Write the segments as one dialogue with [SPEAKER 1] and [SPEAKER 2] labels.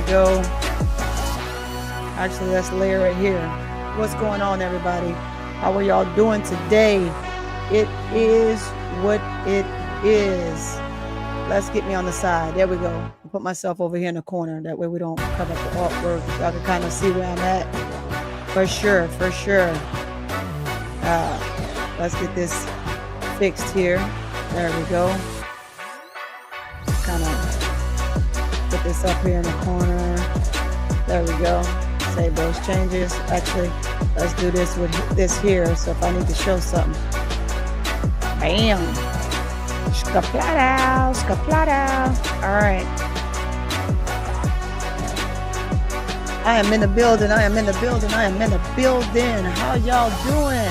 [SPEAKER 1] go. Actually, let's layer it here. What's going on, everybody? How are y'all doing today? It is what it is. Let's get me on the side. There we go. I'll put myself over here in the corner. That way we don't cover up the artwork. Y'all can kind of see where I'm at. For sure, for sure. Let's get this fixed here. There we go. Kind of put this up here in the corner. There we go. Save those changes. Actually, let's do this with this here. So if I need to show something. Bam. Skaplata, skaplata. All right. I am in the building. I am in the building. I am in the building. How y'all doing?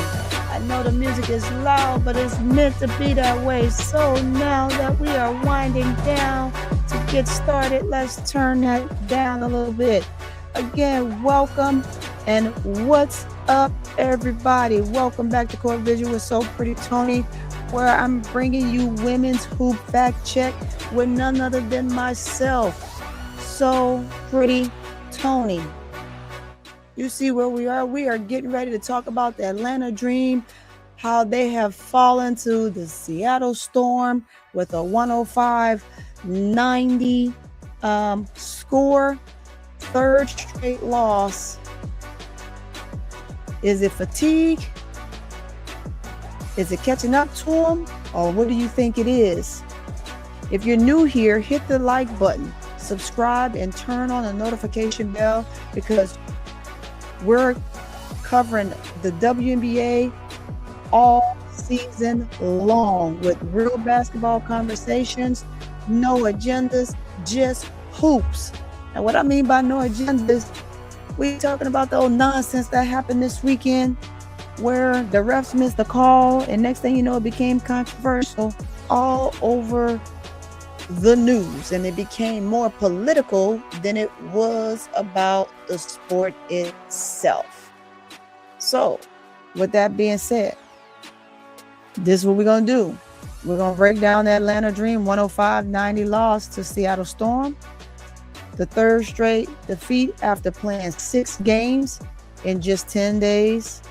[SPEAKER 1] I know the music is loud, but it's meant to be that way. So now that we are winding down to get started, let's turn that down a little bit. Again, welcome and what's up, everybody? Welcome back to CourtVision with SoPrettyToni, where I'm bringing you women's hoop fact check with none other than myself, SoPrettyToni. You see where we are? We are getting ready to talk about the Atlanta Dream, how they have fallen to the Seattle Storm with a 105-90 score. Third straight loss. Is it fatigue? Is it catching up to them? Or what do you think it is? If you're new here, hit the like button, subscribe, and turn on the notification bell, because we're covering the WNBA all season long with real basketball conversations, no agendas, just hoops. And what I mean by no agendas, we're talking about the old nonsense that happened this weekend where the refs missed the call, and next thing you know, it became controversial all over the news, and it became more political than it was about the sport itself. So, with that being said, this is what we're going to do. We're going to break down the Atlanta Dream 105-90 loss to Seattle Storm. The third straight defeat after playing 6 games in just 10 days.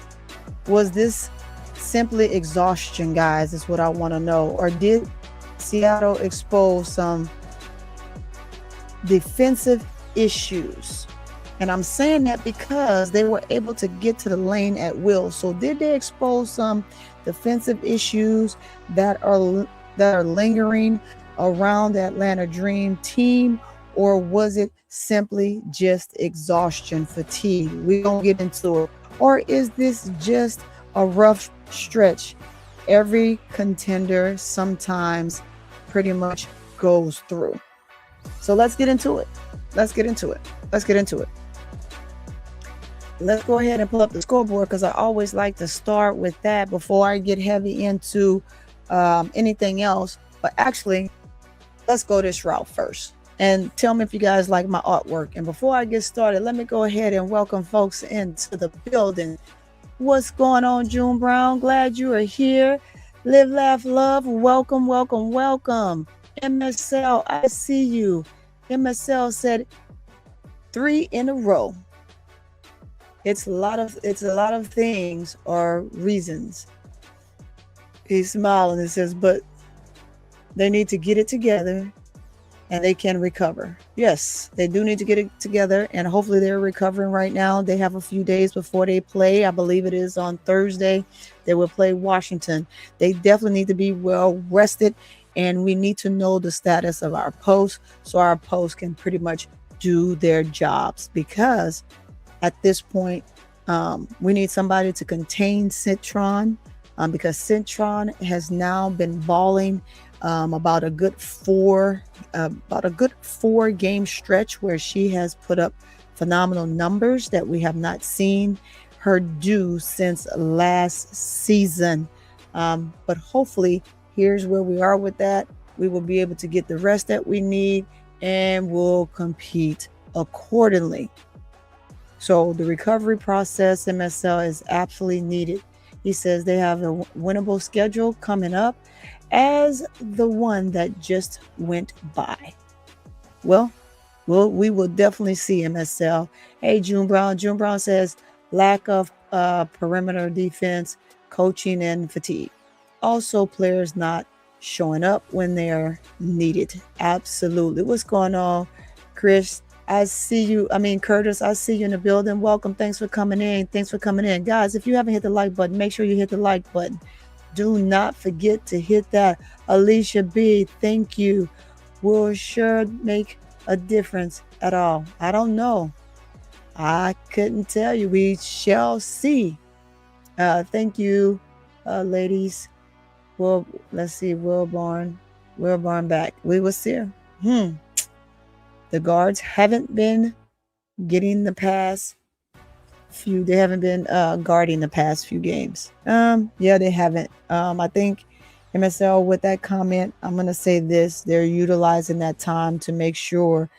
[SPEAKER 1] Was this simply exhaustion, guys, is what I want to know? Or did Seattle expose some defensive issues? And I'm saying that because they were able to get to the lane at will. So did they expose some defensive issues that are lingering around the Atlanta Dream team? Or was it simply just exhaustion, fatigue? We don't get into it. Or is this just a rough stretch? Every contender sometimes pretty much goes through. So let's get into it. Let's get into it. Let's go ahead and pull up the scoreboard, because I always like to start with that before I get heavy into anything else. But actually, let's go this route first. And tell me if you guys like my artwork. And before I get started, let me go ahead and welcome folks into the building. What's going on, June Brown? Glad you are here. Live, laugh, love. Welcome, welcome, welcome. MSL, I see you. MSL said 3 in a row. It's a lot of things or reasons. He's smiling and says, but they need to get it together and they can recover. Yes, they do need to get it together, and hopefully they're recovering right now. They have a few days before they play. I believe it is on Thursday. They will play Washington. They definitely need to be well rested, and we need to know the status of our posts so our posts can pretty much do their jobs, because at this point, we need somebody to contain Citron, because Citron has now been balling about a good 4 game stretch where she has put up phenomenal numbers that we have not seen her do since last season. But hopefully, here's where we are with that. We will be able to get the rest that we need, and we'll compete accordingly. So the recovery process, MSL, is absolutely needed. He says they have a winnable schedule coming up as the one that just went by. Well, we will definitely see MSL. Hey, June Brown. June Brown says lack of perimeter defense, coaching, and fatigue. Also, players not showing up when they're needed. Absolutely. What's going on, Chris? I see you. I mean, Curtis, I see you in the building. Welcome. Thanks for coming in. Thanks for coming in. Guys, if you haven't hit the like button, make sure you hit the like button. Do not forget to hit that. Allisha B, thank you. Will sure make a difference at all. I don't know. I couldn't tell you. We shall see. Thank you, ladies. Well, let's see. Wilborn back. We will see. The guards haven't been getting the pass. They haven't been guarding the past few games. Yeah, they haven't. I think MSL, with that comment, I'm gonna say this: they're utilizing that time to make sure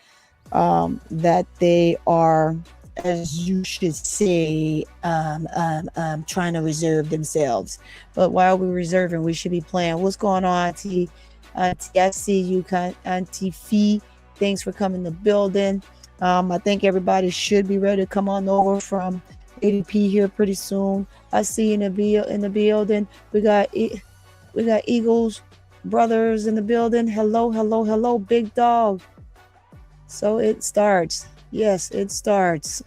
[SPEAKER 1] that they are, as you should say, trying to reserve themselves. But while we're reserving, we should be playing. What's going on, Auntie? I see you, Auntie Fee. Thanks for coming to the building. I think everybody should be ready to come on over from ADP here pretty soon. I see you in the building. We got Eagles brothers in the building. Hello, big dog. So it starts. Yes, it starts.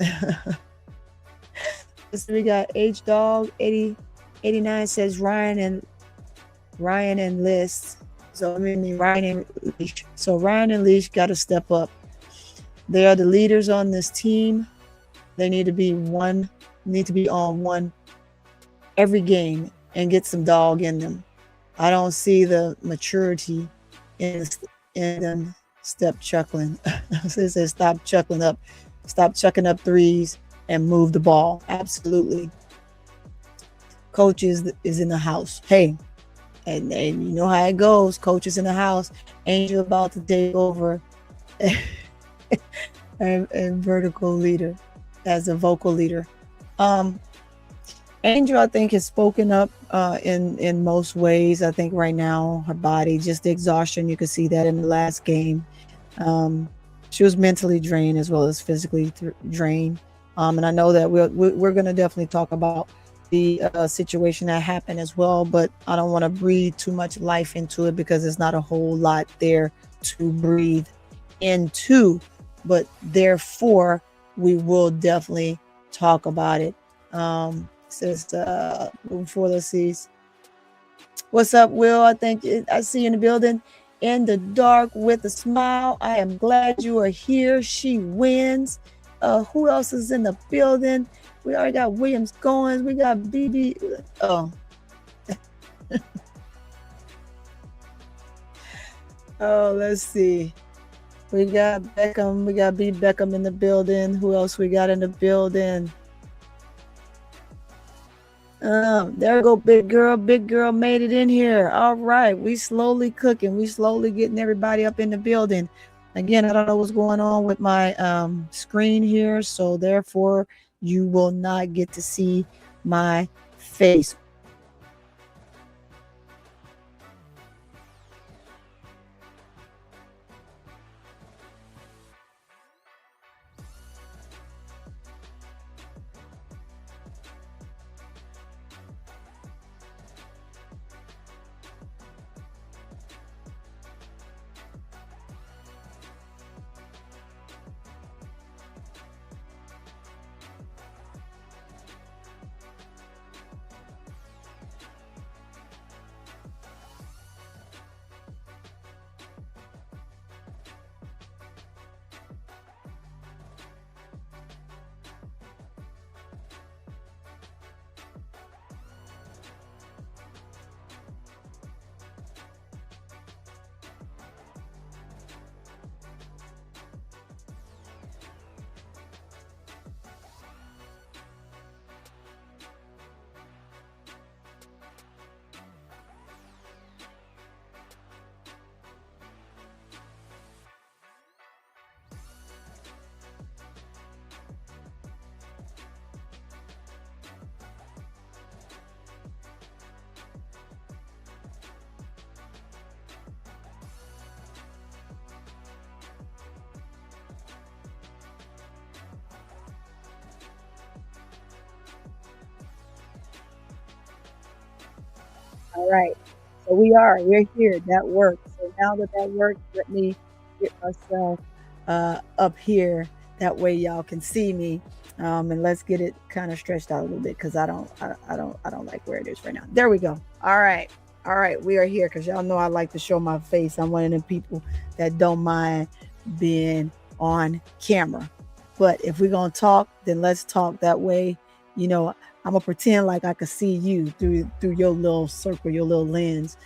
[SPEAKER 1] So we got H Dog 89 says Ryan and List. So I mean Ryan and Leash. So Ryan and Leash got to step up. They are the leaders on this team. They need to be on one every game and get some dog in them. I don't see the maturity in them. Stop chuckling. It says stop chuckling up. Stop chucking up threes and move the ball. Absolutely. Coach is in the house. Hey, and you know how it goes. Coach is in the house. Angel about to take over. And vertical leader as a vocal leader. Angel, I think, has spoken up in most ways. I think right now her body, just the exhaustion, you could see that in the last game. She was mentally drained as well as physically drained. And I know that we're going to definitely talk about the situation that happened as well, but I don't want to breathe too much life into it because there's not a whole lot there to breathe into. But therefore, we will definitely talk about it. Says moving forward, let's see. What's up, Will? I see you in the building. In the dark with a smile. I am glad you are here. She wins. Who else is in the building? We already got Williams Goins. We got BB. Oh. Oh, let's see. We got Beckham. We got B. Beckham in the building. Who else we got in the building? There go Big Girl. Big Girl made it in here. All right. We slowly cooking. We slowly getting everybody up in the building. Again, I don't know what's going on with my screen here. So therefore, you will not get to see my face. All right. So we're here. That works. So now that that works, let me get myself up here. That way y'all can see me. And let's get it kind of stretched out a little bit because I don't like where it is right now. There we go. All right. All right. We are here because y'all know I like to show my face. I'm one of them people that don't mind being on camera. But if we're gonna talk, then let's talk that way. You know, I'm gonna pretend like I could see you through your little circle, your little lens,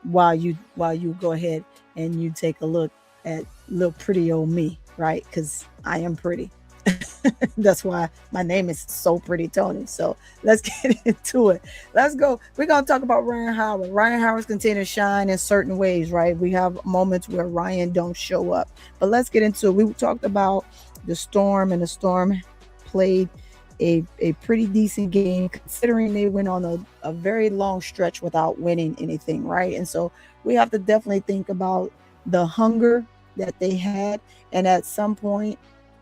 [SPEAKER 1] while you go ahead and you take a look at little pretty old me, right? Because I am pretty. That's why my name is SoPrettyToni. So let's get into it. Let's go. We're gonna talk about Rhyne Howard. Rhyne Howard's continue to shine in certain ways, right? We have moments where Ryan don't show up, but let's get into it. We talked about the Storm, and the Storm played a pretty decent game considering they went on a very long stretch without winning anything, right? And so we have to definitely think about the hunger that they had. And at some point,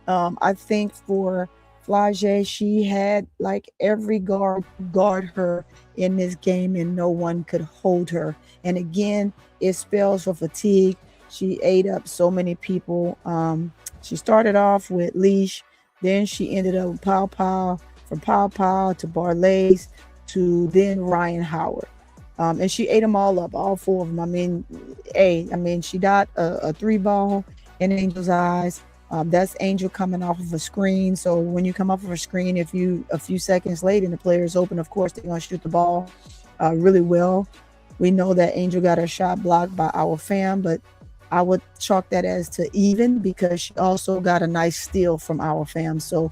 [SPEAKER 1] I think for Flage, she had like every guard her in this game, and no one could hold her. And again, it spells for fatigue. She ate up so many people. She started off with Leash, then she ended up with Pow Pow, from Pow Pow to Barlays to then Rhyne Howard. And she ate them all up, all four of them. I mean, she got a 3-ball in Angel's eyes. That's Angel coming off of a screen. So when you come off of a screen, if you a few seconds late and the player is open, of course, they're going to shoot the ball really well. We know that Angel got her shot blocked by our fam, but I would chalk that as to even because she also got a nice steal from our fam. So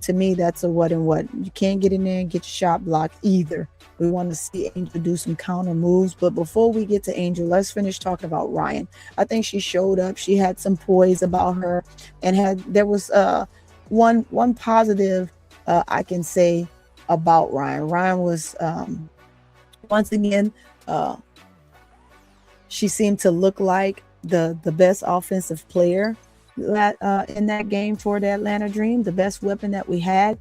[SPEAKER 1] to me, that's a what and what. You can't get in there and get your shot blocked either. We want to see Angel do some counter moves. But before we get to Angel, let's finish talking about Ryan. I think she showed up. She had some poise about her, and there was one positive I can say about Ryan. Ryan was once again she seemed to look like the best offensive player in that game for the Atlanta Dream, the best weapon that we had.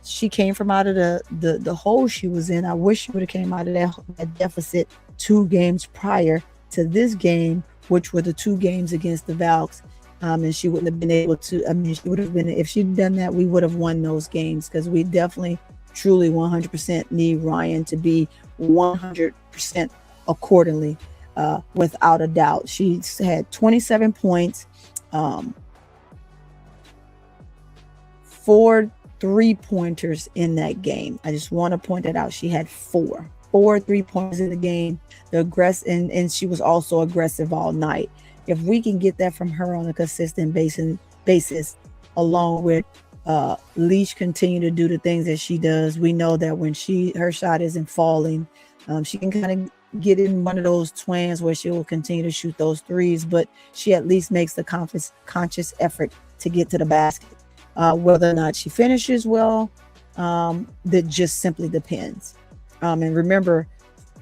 [SPEAKER 1] She came from out of the hole she was in. I wish she would have came out of that deficit 2 games prior to this game, which were the 2 games against the Valks. And she wouldn't have been able to, I mean, she would have been, if she'd done that, we would have won those games because we definitely, truly 100% need Ryan to be 100% accordingly. Without a doubt. She's had 27 points, 4 3-pointers in that game. I just want to point that out. She had 4 3-pointers in the game. And she was also aggressive all night. If we can get that from her on a consistent basis, along with Leash continue to do the things that she does, we know that when her shot isn't falling, she can kind of get in one of those twins where she will continue to shoot those threes, but she at least makes the conscious effort to get to the basket. Whether or not she finishes well, that just simply depends. And remember,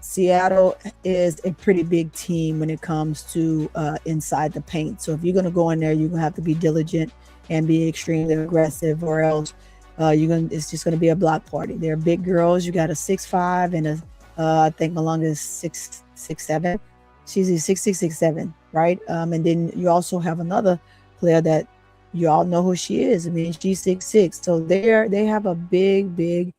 [SPEAKER 1] Seattle is a pretty big team when it comes to inside the paint. So if you're going to go in there, you're going to have to be diligent and be extremely aggressive, or else it's just going to be a block party. They're big girls. You got a 6'5" and a I think Malonga is 6'7". She's 6'6", 6'7", right? And then you also have another player that you all know who she is. I mean, she's 6'6". So they have a big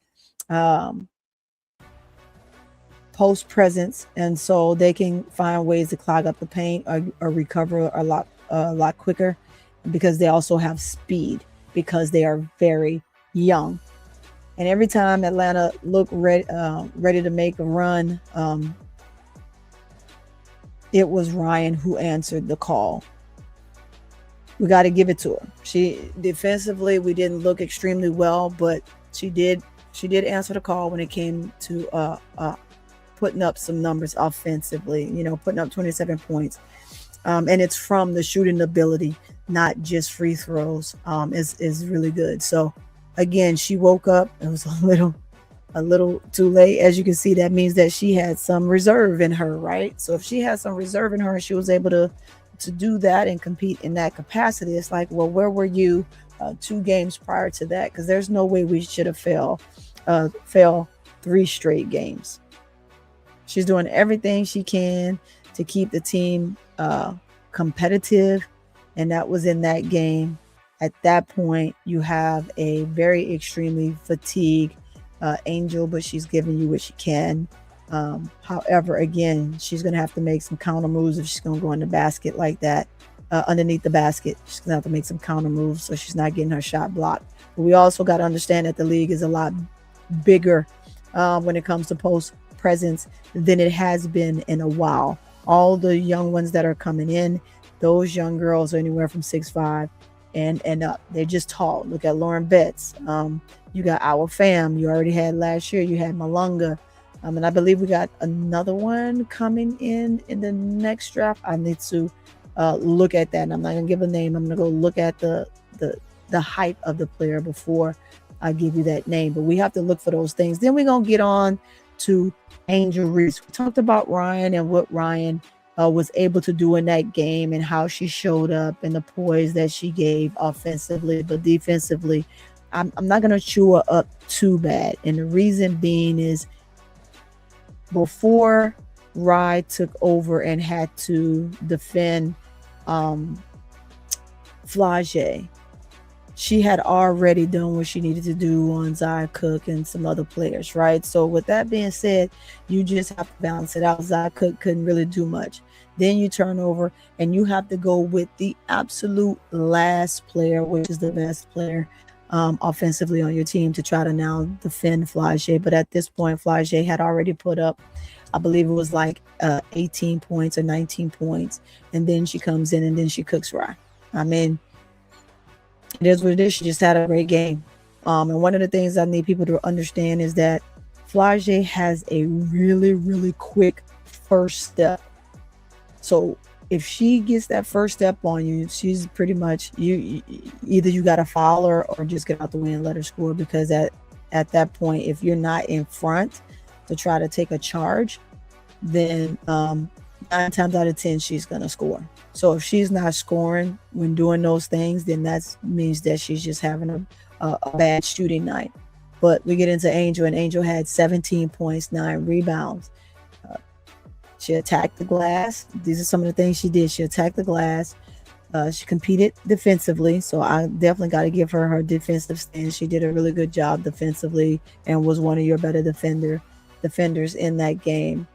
[SPEAKER 1] post presence, and so they can find ways to clog up the paint or recover a lot quicker, because they also have speed, because they are very young. And every time Atlanta looked ready to make a run, it was Ryan who answered the call. We got to give it to her. She defensively, we didn't look extremely well, but she did answer the call when it came to putting up some numbers offensively. Putting up 27 points, and it's from the shooting ability, not just free throws. Is really good. So. Again, she woke up. It was a little too late. As you can see, that means that she had some reserve in her, right? So if she had some reserve in her and she was able to do that and compete in that capacity, it's like, well, where were you 2 games prior to that? Because there's no way we should have failed 3 straight games. She's doing everything she can to keep the team competitive, and that was in that game. At that point, you have a very extremely fatigued Angel, but she's giving you what she can. However, again, she's going to have to make some counter moves if she's going to go in the basket like that, underneath the basket. She's going to have to make some counter moves so she's not getting her shot blocked. But we also got to understand that the league is a lot bigger when it comes to post presence than it has been in a while. All the young ones that are coming in, those young girls are anywhere from 6'5" and up. They're just tall. Look at Lauren Betts. You got our fam. You already had last year. You had Malunga. And I believe we got another one coming in the next draft. I need to look at that. And I'm not going to give a name. I'm going to go look at the height of the player before I give you that name. But we have to look for those things. Then we're going to get on to Angel Reese. We talked about Rhyne and what Rhyne was able to do in that game and how she showed up and the poise that she gave offensively, but defensively, I'm not going to chew her up too bad. And the reason being is before Rye took over and had to defend Flage, she had already done what she needed to do on Zia Cook and some other players, right? So with that being said, you just have to balance it out. Zia Cook couldn't really do much. Then you turn over and you have to go with the absolute last player, which is the best player offensively on your team, to try to now defend Flage. But at this point, Flage had already put up, I believe it was like 18 points or 19 points. And then she comes in and then she cooks Rye. I mean, it is what it is. She just had a great game. And one of the things I need people to understand is that Flage has a really, really quick first step. So if she gets that first step on you, she's pretty much, either you got to foul her or just get out the way and let her score, because at that point, if you're not in front to try to take a charge, then 9 times out of 10, she's going to score. So if she's not scoring when doing those things, then that means that she's just having a bad shooting night. But we get into Angel, and Angel had 17 points, 9 rebounds. She attacked the glass. These are some of the things she did. She attacked the glass. She competed defensively. So I definitely got to give her her defensive stance. She did a really good job defensively and was one of your better defenders in that game.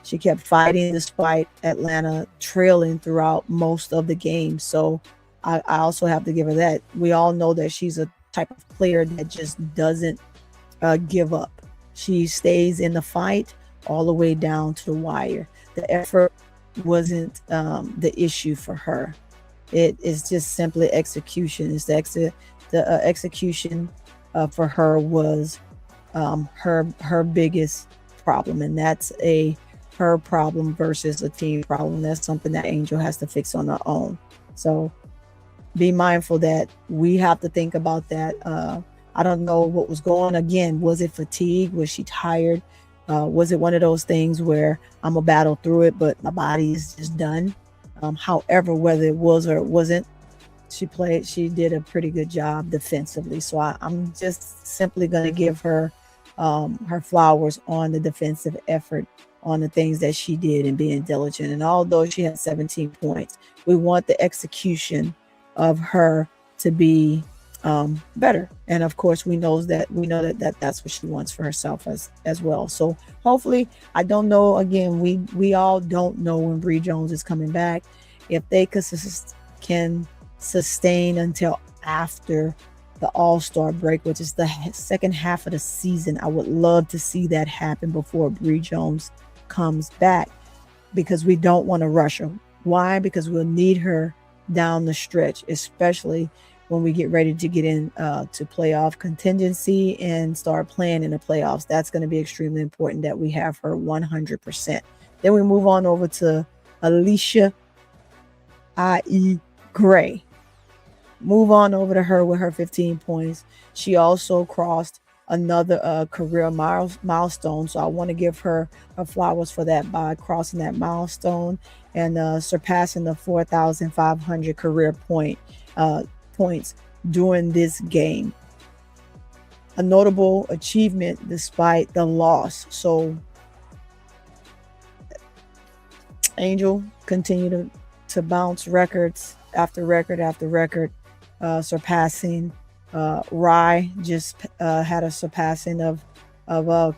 [SPEAKER 1] She kept fighting despite Atlanta trailing throughout most of the game. So I also have to give her that. We all know that she's a type of player that just doesn't give up. She stays in the fight all the way down to the wire. The effort wasn't the issue for her. It is just simply execution. It's the execution for her was her biggest problem, and that's her problem versus a team problem. That's something that Angel has to fix on her own. So be mindful that we have to think about that. I don't know what was going on. Again, was it fatigue? Was she tired? Was it one of those things where I'm gonna battle through it, but my body is just done? However, whether it was or it wasn't, she did a pretty good job defensively. So I'm just simply gonna give her her flowers on the defensive effort, on the things that she did and being diligent. And although she had 17 points, we want the execution of her to be better. And of course, we know that that's what she wants for herself as well. So hopefully, I don't know, again, we all don't know when Bree Jones is coming back. If they can sustain until after the All-Star break, which is the second half of the season, I would love to see that happen before Bree Jones comes back, because we don't want to rush her. Why? Because we'll need her down the stretch, especially when we get ready to get in to playoff contingency and start playing in the playoffs. That's going to be extremely important that we have her 100%. Then we move on over to Allisha Gray. Move on over to her with her 15 points. She also crossed another career milestone. So I want to give her flowers for that, by crossing that milestone and surpassing the 4,500 career points during this game. A notable achievement despite the loss. So Angel continued to bounce records after record after record, surpassing. Rye just had a surpassing of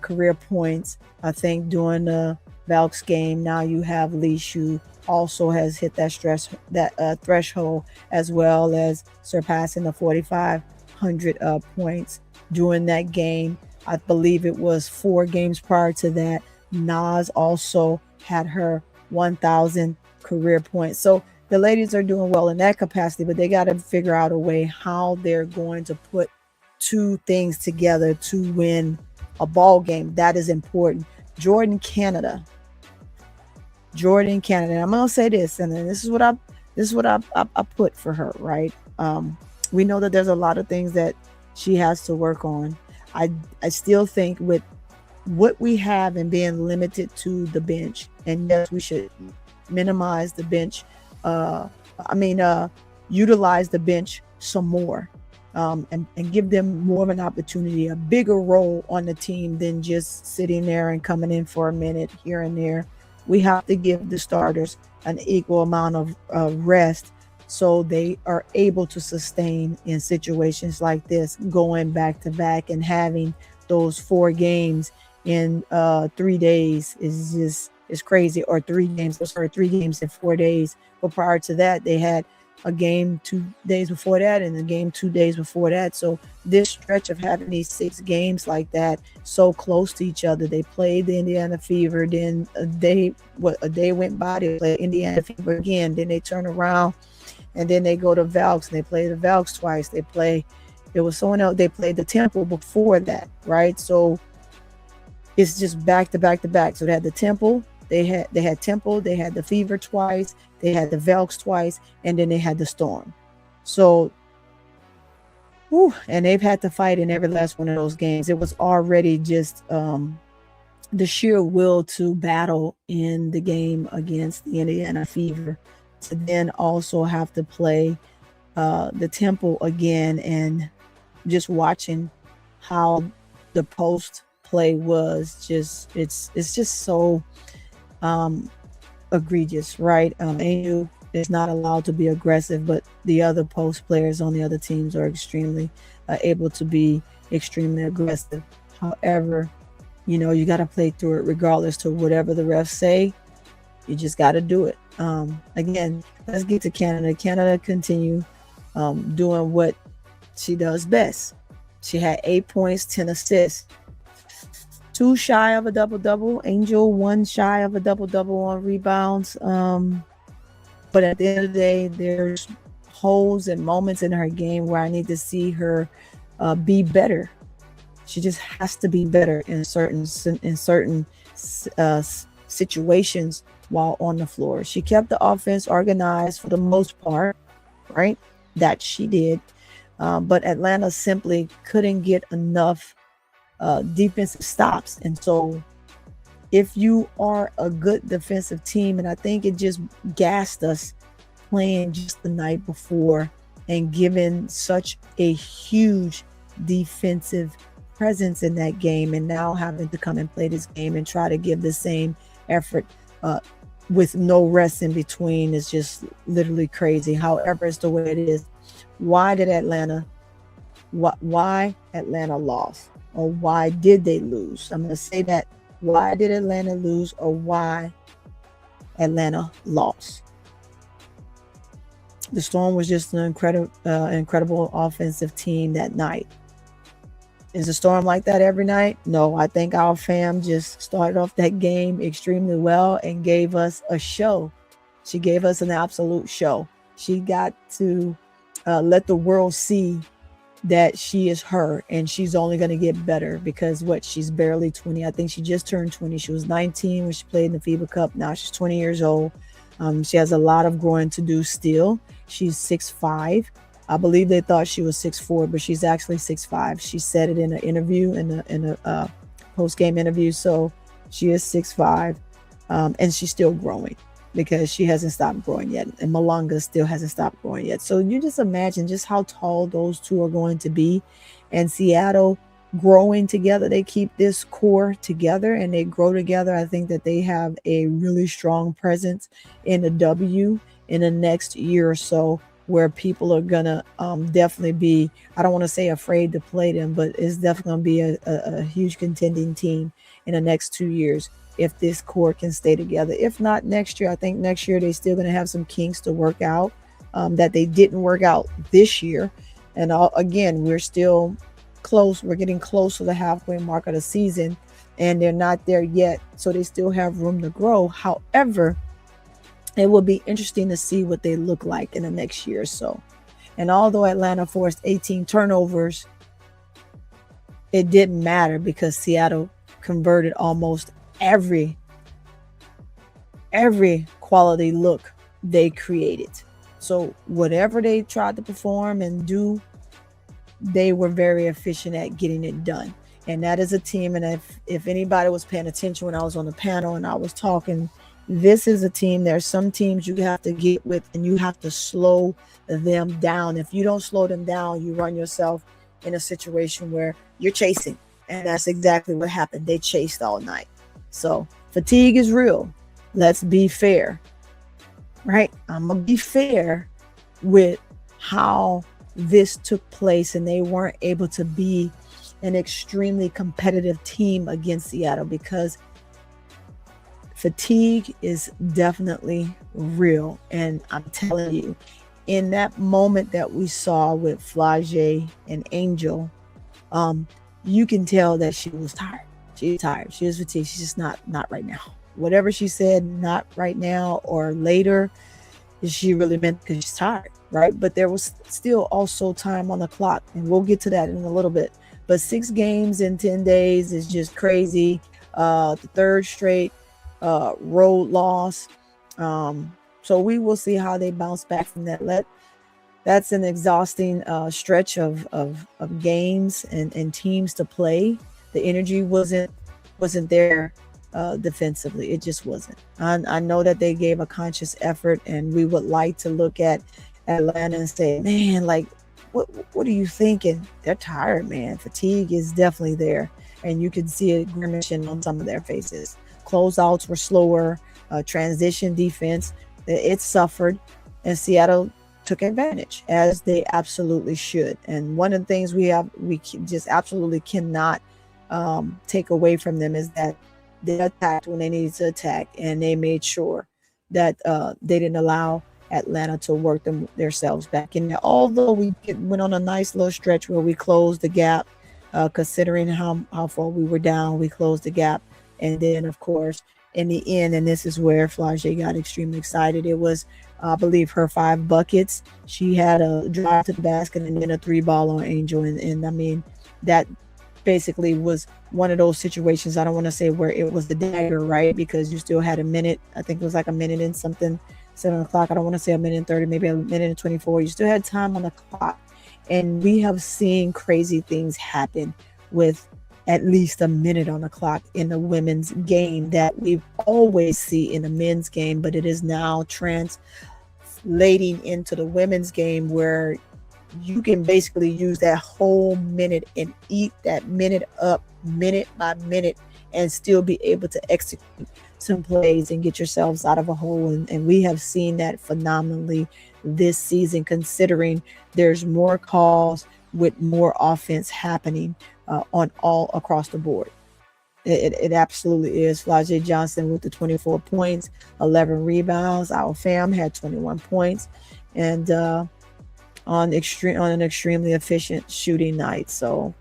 [SPEAKER 1] career points. I think during the Valks game, now you have Reese, who also has hit that threshold, as well as surpassing the 4,500 points during that game. I believe it was 4 games prior to that. Nas also had her 1,000 career points. So the ladies are doing well in that capacity, but they got to figure out a way how they're going to put 2 things together to win a ball game. That is important. Jordin Canada. And I'm gonna say this, and then this is what I put for her, right? We know that there's a lot of things that she has to work on. I still think with what we have and being limited to the bench, and yes, we should minimize the bench. Utilize the bench some more, and give them more of an opportunity, a bigger role on the team than just sitting there and coming in for a minute here and there. We have to give the starters an equal amount of rest so they are able to sustain in situations like this, going back to back and having those 4 games in 3 days is crazy. Or 3 games in 4 days. But prior to that, they had a game 2 days before that and a game 2 days before that. So this stretch of having these 6 games like that so close to each other, they played the Indiana Fever, then a day went by, they played Indiana Fever again, then they turn around and then they go to Valks and they play the Valks twice. There was someone else, they played the Temple before that, right? So it's just back to back to back. So they had the Temple, they had Temple, they had the Fever twice, they had the Valks twice, and then they had the Storm. So, and they've had to fight in every last one of those games. It was already just the sheer will to battle in the game against the Indiana Fever, to then also have to play the Temple again, and just watching how the post play was just, it's just so egregious, right? Angel is not allowed to be aggressive, but the other post players on the other teams are extremely able to be extremely aggressive. However, you got to play through it regardless to whatever the refs say. You just got to do it. Again, let's get to Canada. Canada continue doing what she does best. She had 8 points, 10 assists. 2 shy of a double-double. Angel 1 shy of a double-double on rebounds. But at the end of the day, there's holes and moments in her game where I need to see her be better. She just has to be better in certain situations while on the floor. She kept the offense organized for the most part, right? That she did. But Atlanta simply couldn't get enough defensive stops. And so if you are a good defensive team, and I think it just gassed us playing just the night before and giving such a huge defensive presence in that game, and now having to come and play this game and try to give the same effort with no rest in between is just literally crazy. However, it's the way it is. Why Atlanta lost? Or why did they lose? I'm going to say that. Why did Atlanta lose, or why Atlanta lost? The Storm was just an incredible offensive team that night. Is the Storm like that every night? No, I think our fam just started off that game extremely well and gave us a show. She gave us an absolute show. She got to let the world see that she is her, and she's only going to get better because she's barely 20. I think she just turned 20. She was 19 when she played in the FIBA Cup. Now she's 20 years old. She has a lot of growing to do still. She's 6'5". I believe they thought she was 6'4", but she's actually 6'5". She said it in an interview, in a post-game interview. So she is 6'5", and she's still growing because she hasn't stopped growing yet, and Malanga still hasn't stopped growing yet. So you just imagine just how tall those two are going to be. And Seattle growing together, they keep this core together and they grow together, I think that they have a really strong presence in the W in the next year or so, where people are gonna definitely be, I don't want to say afraid to play them, but it's definitely gonna be a huge contending team in the next 2 years if this core can stay together. If not next year, I think next year they're still gonna have some kinks to work out that they didn't work out this year. And again, we're still close. We're getting close to the halfway mark of the season, and they're not there yet. So they still have room to grow. However, it will be interesting to see what they look like in the next year or so. And although Atlanta forced 18 turnovers, it didn't matter because Seattle converted almost every quality look they created. So whatever they tried to perform and do, they were very efficient at getting it done. And that is a team. And if anybody was paying attention when I was on the panel and I was talking, this is a team. There's some teams you have to get with and you have to slow them down. If you don't slow them down, you run yourself in a situation where you're chasing. And that's exactly what happened. They chased all night. So fatigue is real. Let's be fair, right? I'm going to be fair with how this took place, and they weren't able to be an extremely competitive team against Seattle because fatigue is definitely real. And I'm telling you, in that moment that we saw with Flage and Angel, you can tell that she was tired. She's tired. She was fatigued. She's just not right now. Whatever she said, not right now or later, she really meant because she's tired, right? But there was still also time on the clock, and we'll get to that in a little bit. But 6 games in 10 days is just crazy. The third straight road loss. So we will see how they bounce back from that. That's an exhausting stretch of games and teams to play. The energy wasn't there defensively. It just wasn't. I know that they gave a conscious effort, and we would like to look at Atlanta and say, man, like, what are you thinking? They're tired, man. Fatigue is definitely there, and you can see it grimacing on some of their faces. Closeouts were slower. Transition defense, it suffered, and Seattle took advantage, as they absolutely should. And one of the things we just absolutely cannot take away from them is that they attacked when they needed to attack, and they made sure that they didn't allow Atlanta to work themselves back in there. Although we went on a nice little stretch where we closed the gap, considering how far we were down, we closed the gap. And then, of course, in the end, and this is where Flage got extremely excited, it was, I believe, her 5 buckets. She had a drive to the basket and then a 3-ball on Angel. And I mean, that basically was one of those situations, I don't want to say where it was the dagger, right? Because you still had a minute. I think it was like a minute and something, 7 o'clock. I don't want to say a minute and 30, maybe a minute and 24. You still had time on the clock. And we have seen crazy things happen with at least a minute on the clock in the women's game that we always see in the men's game, but it is now translating into the women's game where you can basically use that whole minute and eat that minute up minute by minute and still be able to execute some plays and get yourselves out of a hole. And we have seen that phenomenally this season, considering there's more calls with more offense happening on all across the board. It absolutely is. Flage Johnson with the 24 points, 11 rebounds. Our fam had 21 points, and on an extremely efficient shooting night. So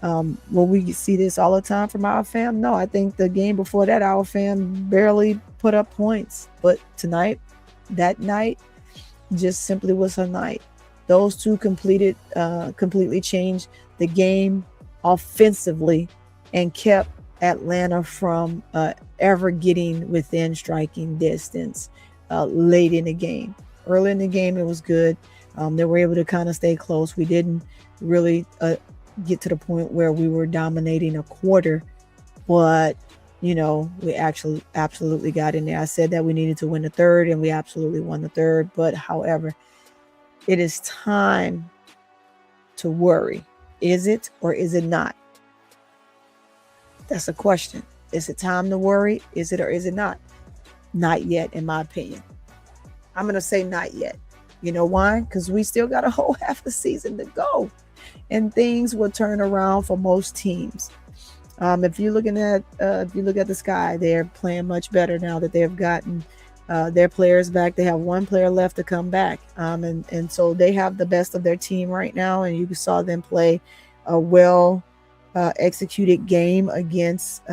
[SPEAKER 1] will we see this all the time from our fam? No, I think the game before that, our fam barely put up points. But tonight, that night, just simply was her night. Those two completely changed the game offensively and kept Atlanta from ever getting within striking distance late in the game. Early in the game, it was good. They were able to kind of stay close. We didn't really get to the point where we were dominating a quarter, but we actually absolutely got in there. I said that we needed to win the third, and we absolutely won the third. But however, it is time to worry. Is it or is it not? That's a question. Is it time to worry? Is it or is it not? Not yet, in my opinion. I'm going to say not yet. You know why? Because we still got a whole half a season to go, and things will turn around for most teams. If you're looking at, if you look at the Sky, they're playing much better now that they've gotten their players back. They have one player left to come back, and so they have the best of their team right now. And you saw them play a well executed game against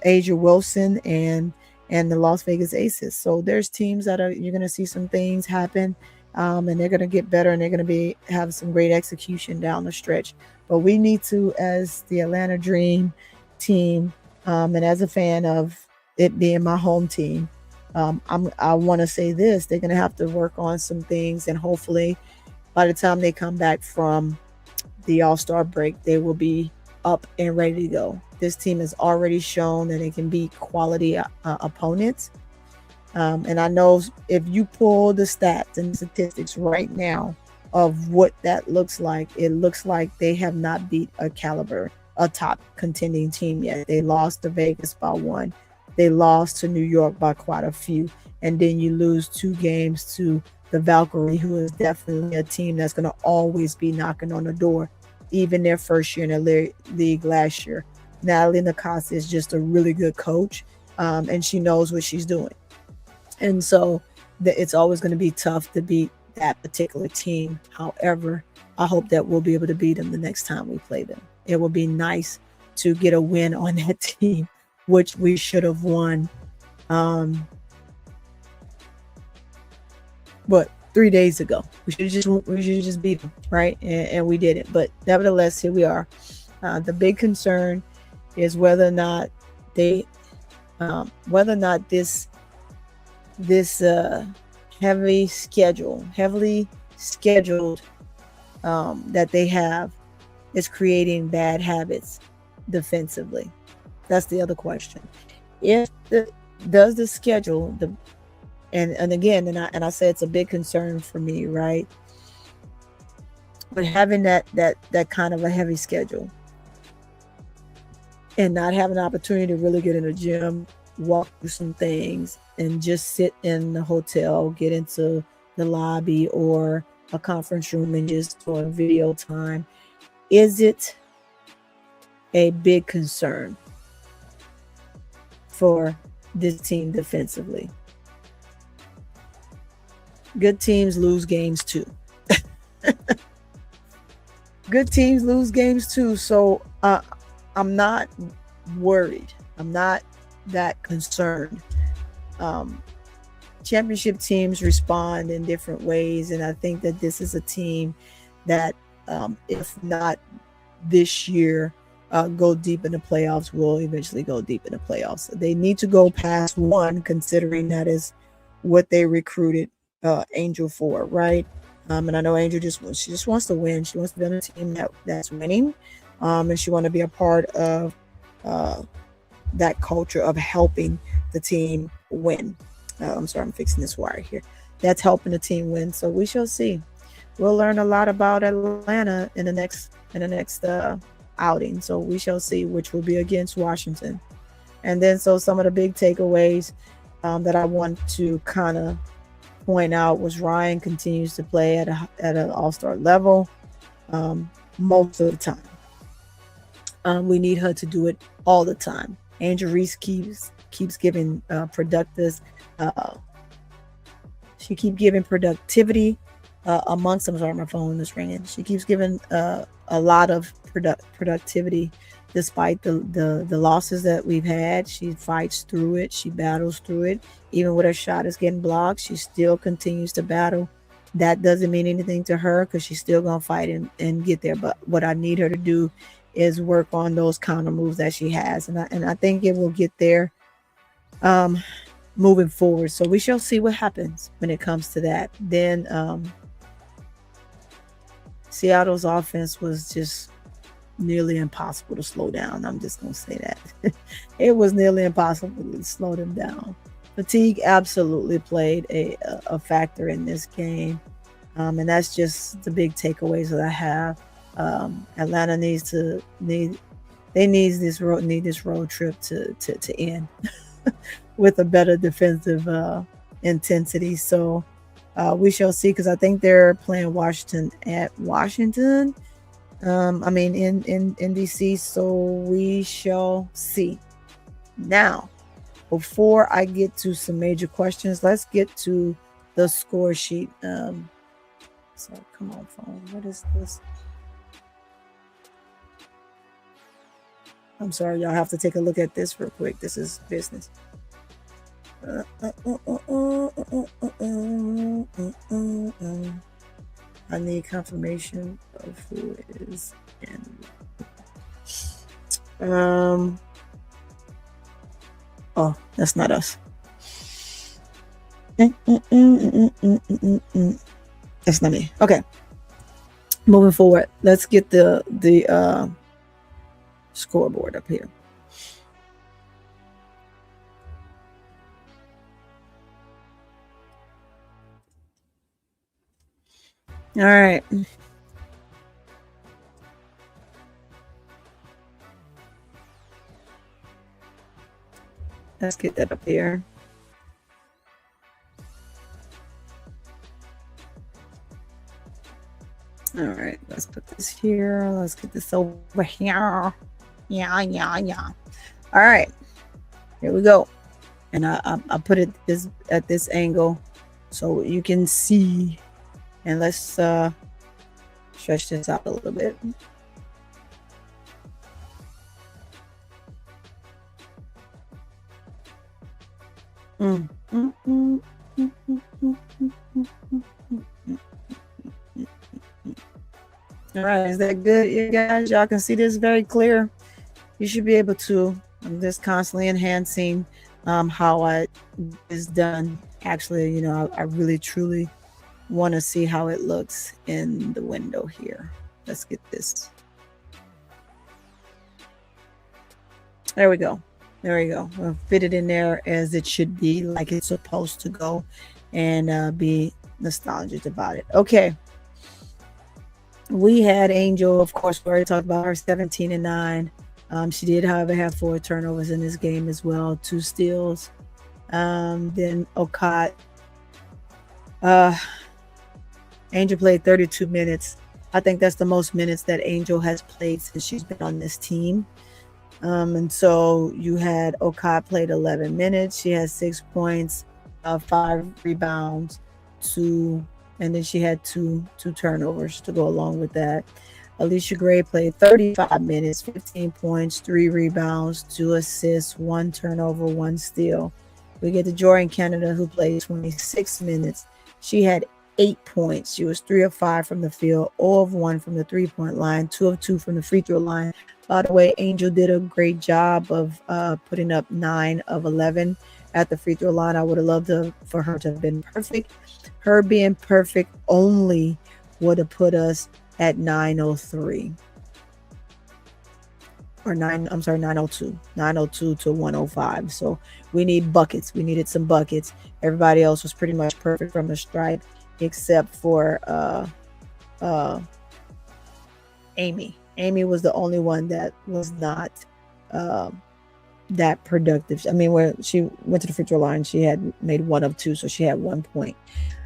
[SPEAKER 1] Asia Wilson and the Las Vegas Aces. So there's teams that you're going to see some things happen, and they're going to get better, and they're going to have some great execution down the stretch. But we need to, as the Atlanta Dream team, and as a fan of it being my home team, I want to say this: they're going to have to work on some things, and hopefully, by the time they come back from the All-Star break, they will be up and ready to go. This team has already shown that they can beat quality opponents. And I know if you pull the stats and statistics right now of what that looks like, it looks like they have not beat a top contending team yet. They lost to Vegas by 1. They lost to New York by quite a few. And then you lose 2 games to the Valkyrie, who is definitely a team that's going to always be knocking on the door, even their first year in the league last year. Natalie Nakasa is just a really good coach, and she knows what she's doing. And so it's always going to be tough to beat that particular team. However, I hope that we'll be able to beat them the next time we play them. It will be nice to get a win on that team, which we should have won. But 3 days ago, we should just beat them, right? And we didn't. But nevertheless, here we are. The big concern is whether or not this heavily scheduled that they have is creating bad habits defensively. That's the other question. Does the schedule and again, I say it's a big concern for me, right? But having that kind of a heavy schedule and not having an opportunity to really get in the gym, walk through some things, and just sit in the hotel, get into the lobby or a conference room and just do a video time, is it a big concern for this team defensively? Good teams lose games too. Good teams lose games too. So I'm not worried. I'm not that concerned. Championship teams respond in different ways, and I think that this is a team that, if not this year, go deep in the playoffs, will eventually go deep in the playoffs. They need to go past 1, considering that is what they recruited Angel for, right? And I know Angel she just wants to win. She wants to be on a team that's winning, and she wants to be a part of that culture of helping the team win. I'm sorry, I'm fixing this wire here. That's helping the team win. So we shall see. We'll learn a lot about Atlanta in the next outing. So we shall see, which will be against Washington. And then so some of the big takeaways that I want to kind of point out was Rhyne continues to play at an all-star level most of the time. We need her to do it all the time. Angel Reese keeps giving she keeps giving productivity amongst them. Sorry, my phone is ringing. She keeps giving a lot of productivity despite the losses that we've had. She fights through it. She battles through it. Even when her shot is getting blocked, she still continues to battle. That doesn't mean anything to her because she's still going to fight and get there. But what I need her to do is work on those counter moves that she has. And I think it will get there moving forward. So we shall see what happens when it comes to that. Then Seattle's offense was just nearly impossible to slow down. I'm just going to say that. It was nearly impossible to slow them down. Fatigue absolutely played a factor in this game. And that's just the big takeaways that I have. Atlanta needs they need this road trip to end with a better defensive intensity. So we shall see, because I think they're playing Washington at Washington. I mean in DC. So we shall see. Now, before I get to some major questions, let's get to the score sheet. So come on, phone. What is this? I'm sorry, y'all have to take a look at this real quick. This is business. I need confirmation of who is in. Oh, that's not us. That's not me. Okay. Moving forward, let's get the scoreboard up here. All right. Let's get that up here. All right, let's put this here. Let's get this over here. Yeah. All right, here we go. And I put it at this angle so you can see. And let's stretch this out a little bit. All right, is that good, you guys? Y'all can see this very clear. You should be able to. I'm just constantly enhancing how it is done. Actually, you know, I really truly want to see how it looks in the window here. Let's get this. There we go. There we go. We'll fit it in there as it should be, like it's supposed to go, and be nostalgic about it. Okay. We had Angel, of course, we already talked about her, 17-9. She did, however, have 4 turnovers in this game as well, 2 steals. Then Okot. Angel played 32 minutes. I think that's the most minutes that Angel has played since she's been on this team. And so you had Okot played 11 minutes. She has 6 points, 5 rebounds, 2, and then she had two turnovers to go along with that. Allisha Gray played 35 minutes, 15 points, 3 rebounds, 2 assists, 1 turnover, 1 steal. We get to Jordin Canada, who played 26 minutes. She had 8 points. She was 3 of 5 from the field, 0 of 1 from the 3-point line, 2 of 2 from the free throw line. By the way, Angel did a great job of putting up 9 of 11 at the free throw line. I would have loved for her to have been perfect. Her being perfect only would have put us at 903. Or 902. 902 to 105. So we need buckets. We needed some buckets. Everybody else was pretty much perfect from the stripe, except for Amy. Amy was the only one that was not that productive. I mean, where she went to the free throw line, she had made 1 of 2, so she had 1 point.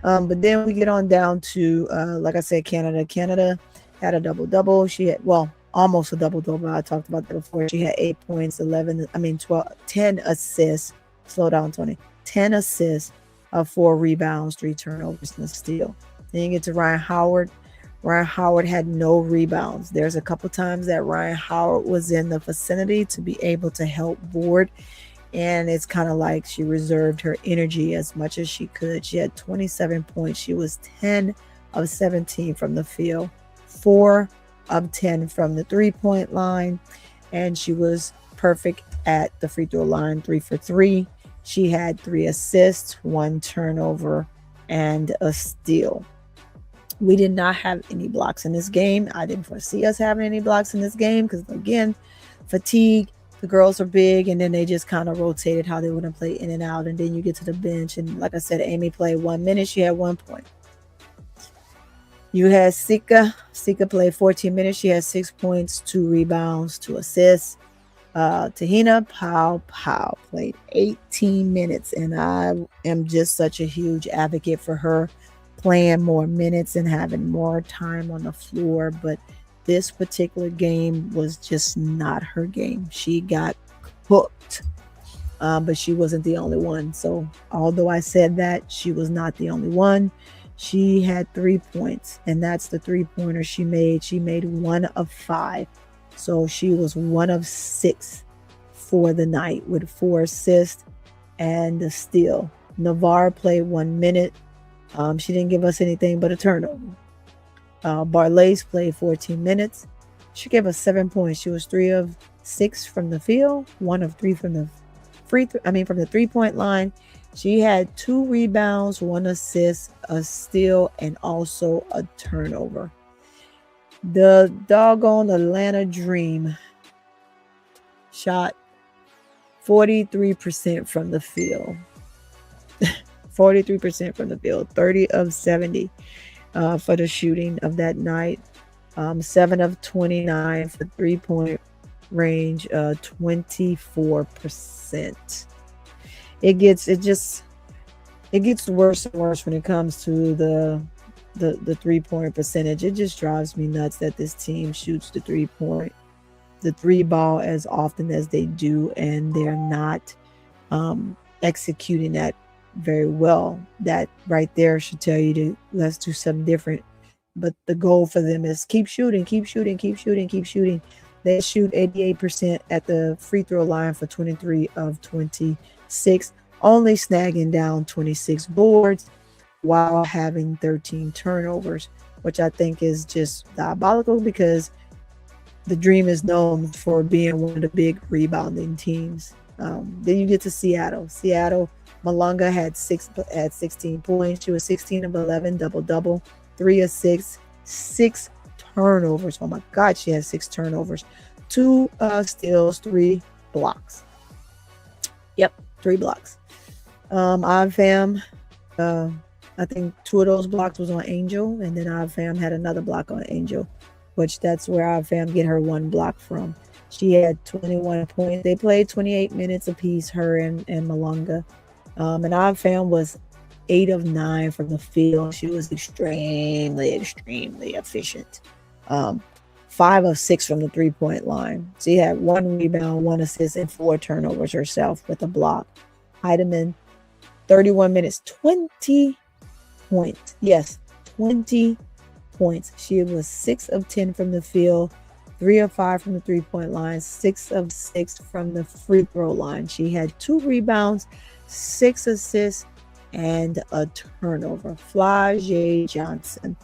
[SPEAKER 1] But then we get on down to, like I said, Canada. Canada had a double-double. She had, well, almost a double-double. I talked about that before. She had 8 points, 10 assists. Slow down, Tony. 10 assists, 4 rebounds, 3 turnovers, and a steal. Then you get to Rhyne Howard. Rhyne Howard had no rebounds. There's a couple times that Rhyne Howard was in the vicinity to be able to help board, and it's kind of like she reserved her energy as much as she could. She had 27 points. She was 10 of 17 from the field, 4 of 10 from the 3-point line, and she was perfect at the free throw line, 3 for 3. She had 3 assists, 1 turnover, and a steal. We did not have any blocks in this game. I didn't foresee us having any blocks in this game because, again, fatigue. The girls are big, and then they just kind of rotated how they want to play in and out. And then you get to the bench, and like I said, Amy played 1 minute. She had 1 point. You had Sika. Sika played 14 minutes. She had 6 points, 2 rebounds, 2 assists. Tahina Pow played 18 minutes, and I am just such a huge advocate for her playing more minutes and having more time on the floor. But this particular game was just not her game. She got cooked, but she wasn't the only one. So although I said that, she was not the only one. She had 3 points, and that's the 3-pointer she made. She made 1 of 5. So she was 1 of 6 for the night with 4 assists and a steal. Navarre played 1 minute. She didn't give us anything but a turnover. Barlays played 14 minutes. She gave us 7 points. She was 3 of 6 from the field, 1 of 3 from the from the 3-point line. She had 2 rebounds, 1 assist, a steal, and also a turnover. The doggone Atlanta Dream shot 43% from the field. 43% from the field, 30 of 70 for the shooting of that night. 7 of 29 for 3-point range, 24%. It gets worse and worse when it comes to the 3-point percentage. It just drives me nuts that this team shoots the 3 ball as often as they do, and they're not executing that very well. That right there should tell you to let's do something different. But the goal for them is keep shooting. They shoot 88% at the free throw line for 23 of 26, only snagging down 26 boards while having 13 turnovers, which I think is just diabolical because the Dream is known for being one of the big rebounding teams. Then you get to Seattle. Malunga had 16 points. She was 16 of 11, double-double, 3 of 6, 6 turnovers. Oh my God, she had 6 turnovers. 2 steals, 3 blocks. Yep, 3 blocks. Fam, I think 2 of those blocks was on Angel, and then Fam had another block on Angel, which that's where Fam get her 1 block from. She had 21 points. They played 28 minutes apiece, her and Malunga. And Fam was 8 of 9 from the field. She was extremely efficient. 5 of 6 from the 3-point line. She had 1 rebound, 1 assist, and 4 turnovers herself with a block. Heidemann, 31 minutes, 20 points. Yes, 20 points. She was 6 of 10 from the field, 3 of 5 from the 3-point line, 6 of 6 from the free throw line. She had 2 rebounds, 6 assists, and a turnover. Flau'jae Johnson,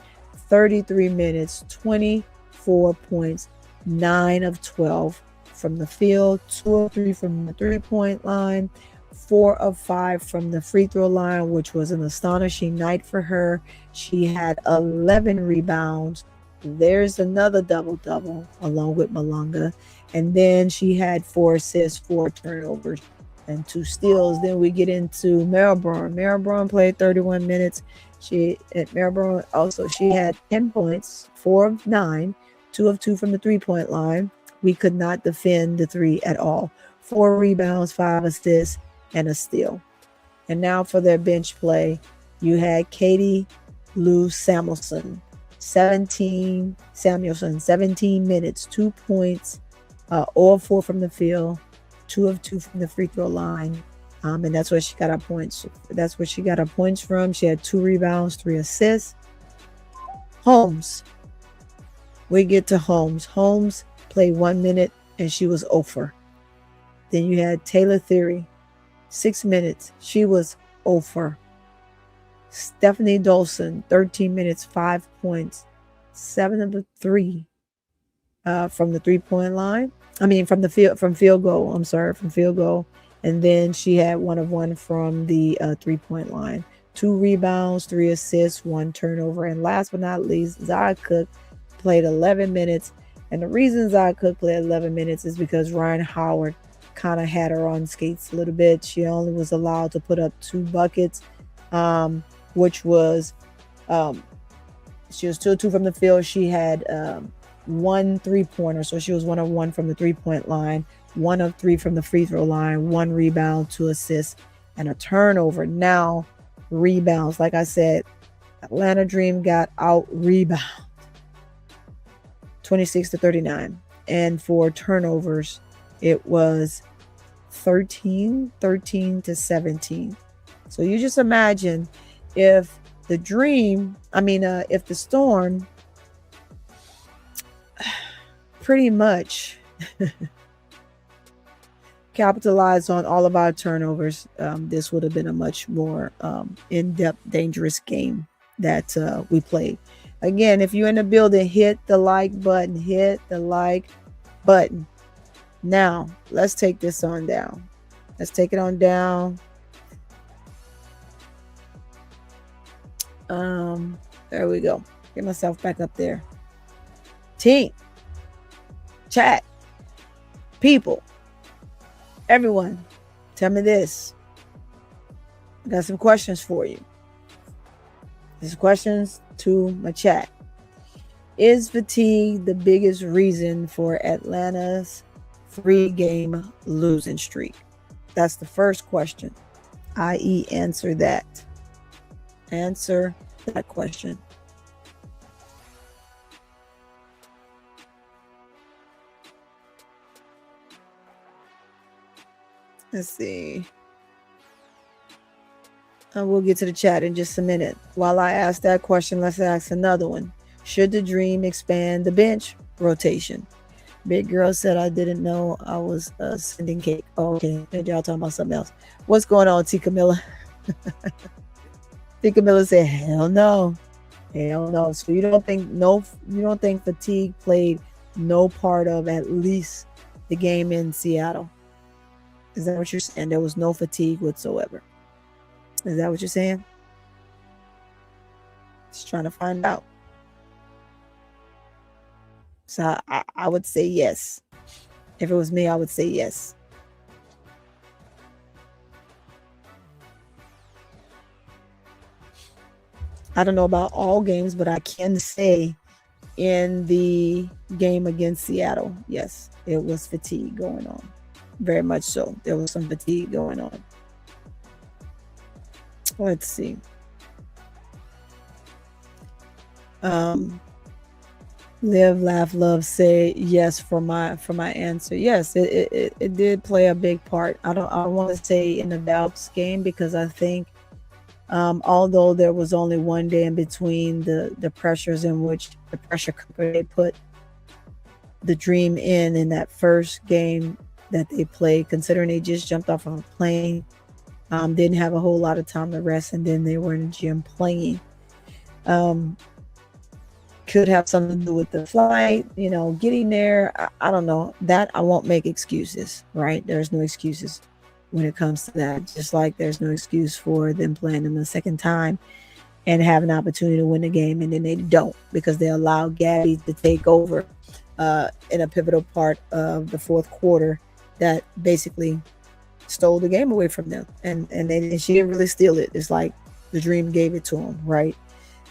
[SPEAKER 1] 33 minutes, 24 points, 9 of 12 from the field, 2 of 3 from the 3-point line, 4 of 5 from the free throw line, which was an astonishing night for her. She had 11 rebounds. There's another double-double along with Malunga. And then she had 4 assists, 4 turnovers, and 2 steals. Then we get into Melbourne. Melbourne played 31 minutes. She had 10 points, 4 of 9, 2 of 2 from the 3-point line. We could not defend the 3 at all. 4 rebounds, 5 assists, and a steal. And now for their bench play, you had Katie Lou Samuelson, 17 minutes, 2 points, all 4 from the field, 2 of 2 from the free throw line. And that's where she got her points. That's where she got her points from. She had 2 rebounds, 3 assists. Holmes. We get to Holmes. Holmes played 1 minute and she was 0 for. Then you had Taylor Theory, 6 minutes. She was 0 for. Stephanie Dolson, 13 minutes, 5 points, 7 of 3 from the 3-point line. From field goal. From field goal. And then she had 1 of 1 from the 3-point line. 2 rebounds, 3 assists, 1 turnover. And last but not least, Zia Cook played 11 minutes. And the reason Zia Cook played 11 minutes is because Rhyne Howard kind of had her on skates a little bit. She only was allowed to put up 2 buckets, which was She was 2 of 2 from the field. She had 1 3-pointer, so she was 1 of 1 from the 3-point line, 1 of 3 from the free throw line, 1 rebound, 2 assists, and a turnover. Now, rebounds. Like I said, Atlanta Dream got out rebound 26-39. And for turnovers, it was 13-17. So you just imagine if the if the Storm pretty much capitalized on all of our turnovers, this would have been a much more in-depth, dangerous game that we played. Again, if you're in the building, hit the like button. Hit the like button. Now, let's take this on down. Let's take it on down. There we go. Get myself back up there. Team, chat, people, everyone, tell me this. I got some questions for you. These questions to my chat. Is fatigue the biggest reason for Atlanta's 3-game losing streak? That's the first question, i.e. answer that. Answer that question. Let's see. We'll get to the chat in just a minute. While I ask that question, let's ask another one. Should the Dream expand the bench rotation? Big Girl said, I didn't know I was sending cake. Oh, okay. Maybe y'all talking about something else. What's going on, T. Camilla? T. Camilla said, hell no. Hell no. So you don't think fatigue played no part of at least the game in Seattle? Is that what you're saying? There was no fatigue whatsoever. Is that what you're saying? Just trying to find out. So I would say yes. If it was me, I would say yes. I don't know about all games, but I can say in the game against Seattle, yes, it was fatigue going on. Very much so. There was some fatigue going on. Let's see. Live, laugh, love, say yes for my answer. Yes, it did play a big part. I don't want to say in the Valps game, because I think although there was only one day in between the pressures in which the pressure cooker they put the Dream in that first game that they played, considering they just jumped off of a plane, didn't have a whole lot of time to rest, and then they were in the gym playing. Could have something to do with the flight, getting there. I don't know. That I won't make excuses, right? There's no excuses when it comes to that. Just like there's no excuse for them playing them the second time and have an opportunity to win the game, and then they don't, because they allow Gabby to take over in a pivotal part of the fourth quarter that basically stole the game away from them. And she didn't really steal it. It's like the Dream gave it to them, right?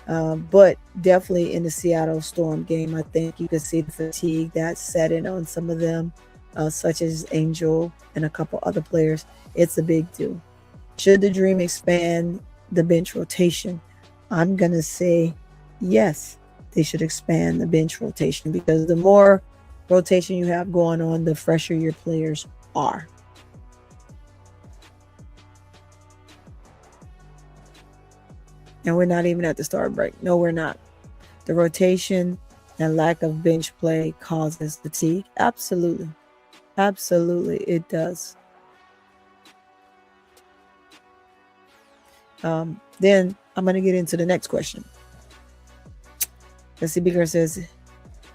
[SPEAKER 1] But definitely in the Seattle Storm game, I think you could see the fatigue that set in on some of them, such as Angel and a couple other players. It's a big deal. Should the Dream expand the bench rotation? I'm going to say yes, they should expand the bench rotation, because the more rotation you have going on, the fresher your players are. And we're not even at the start break. No, we're not. The rotation and lack of bench play causes fatigue. Absolutely. Absolutely, it does. Then I'm going to get into the next question. Let's see, Beaker says,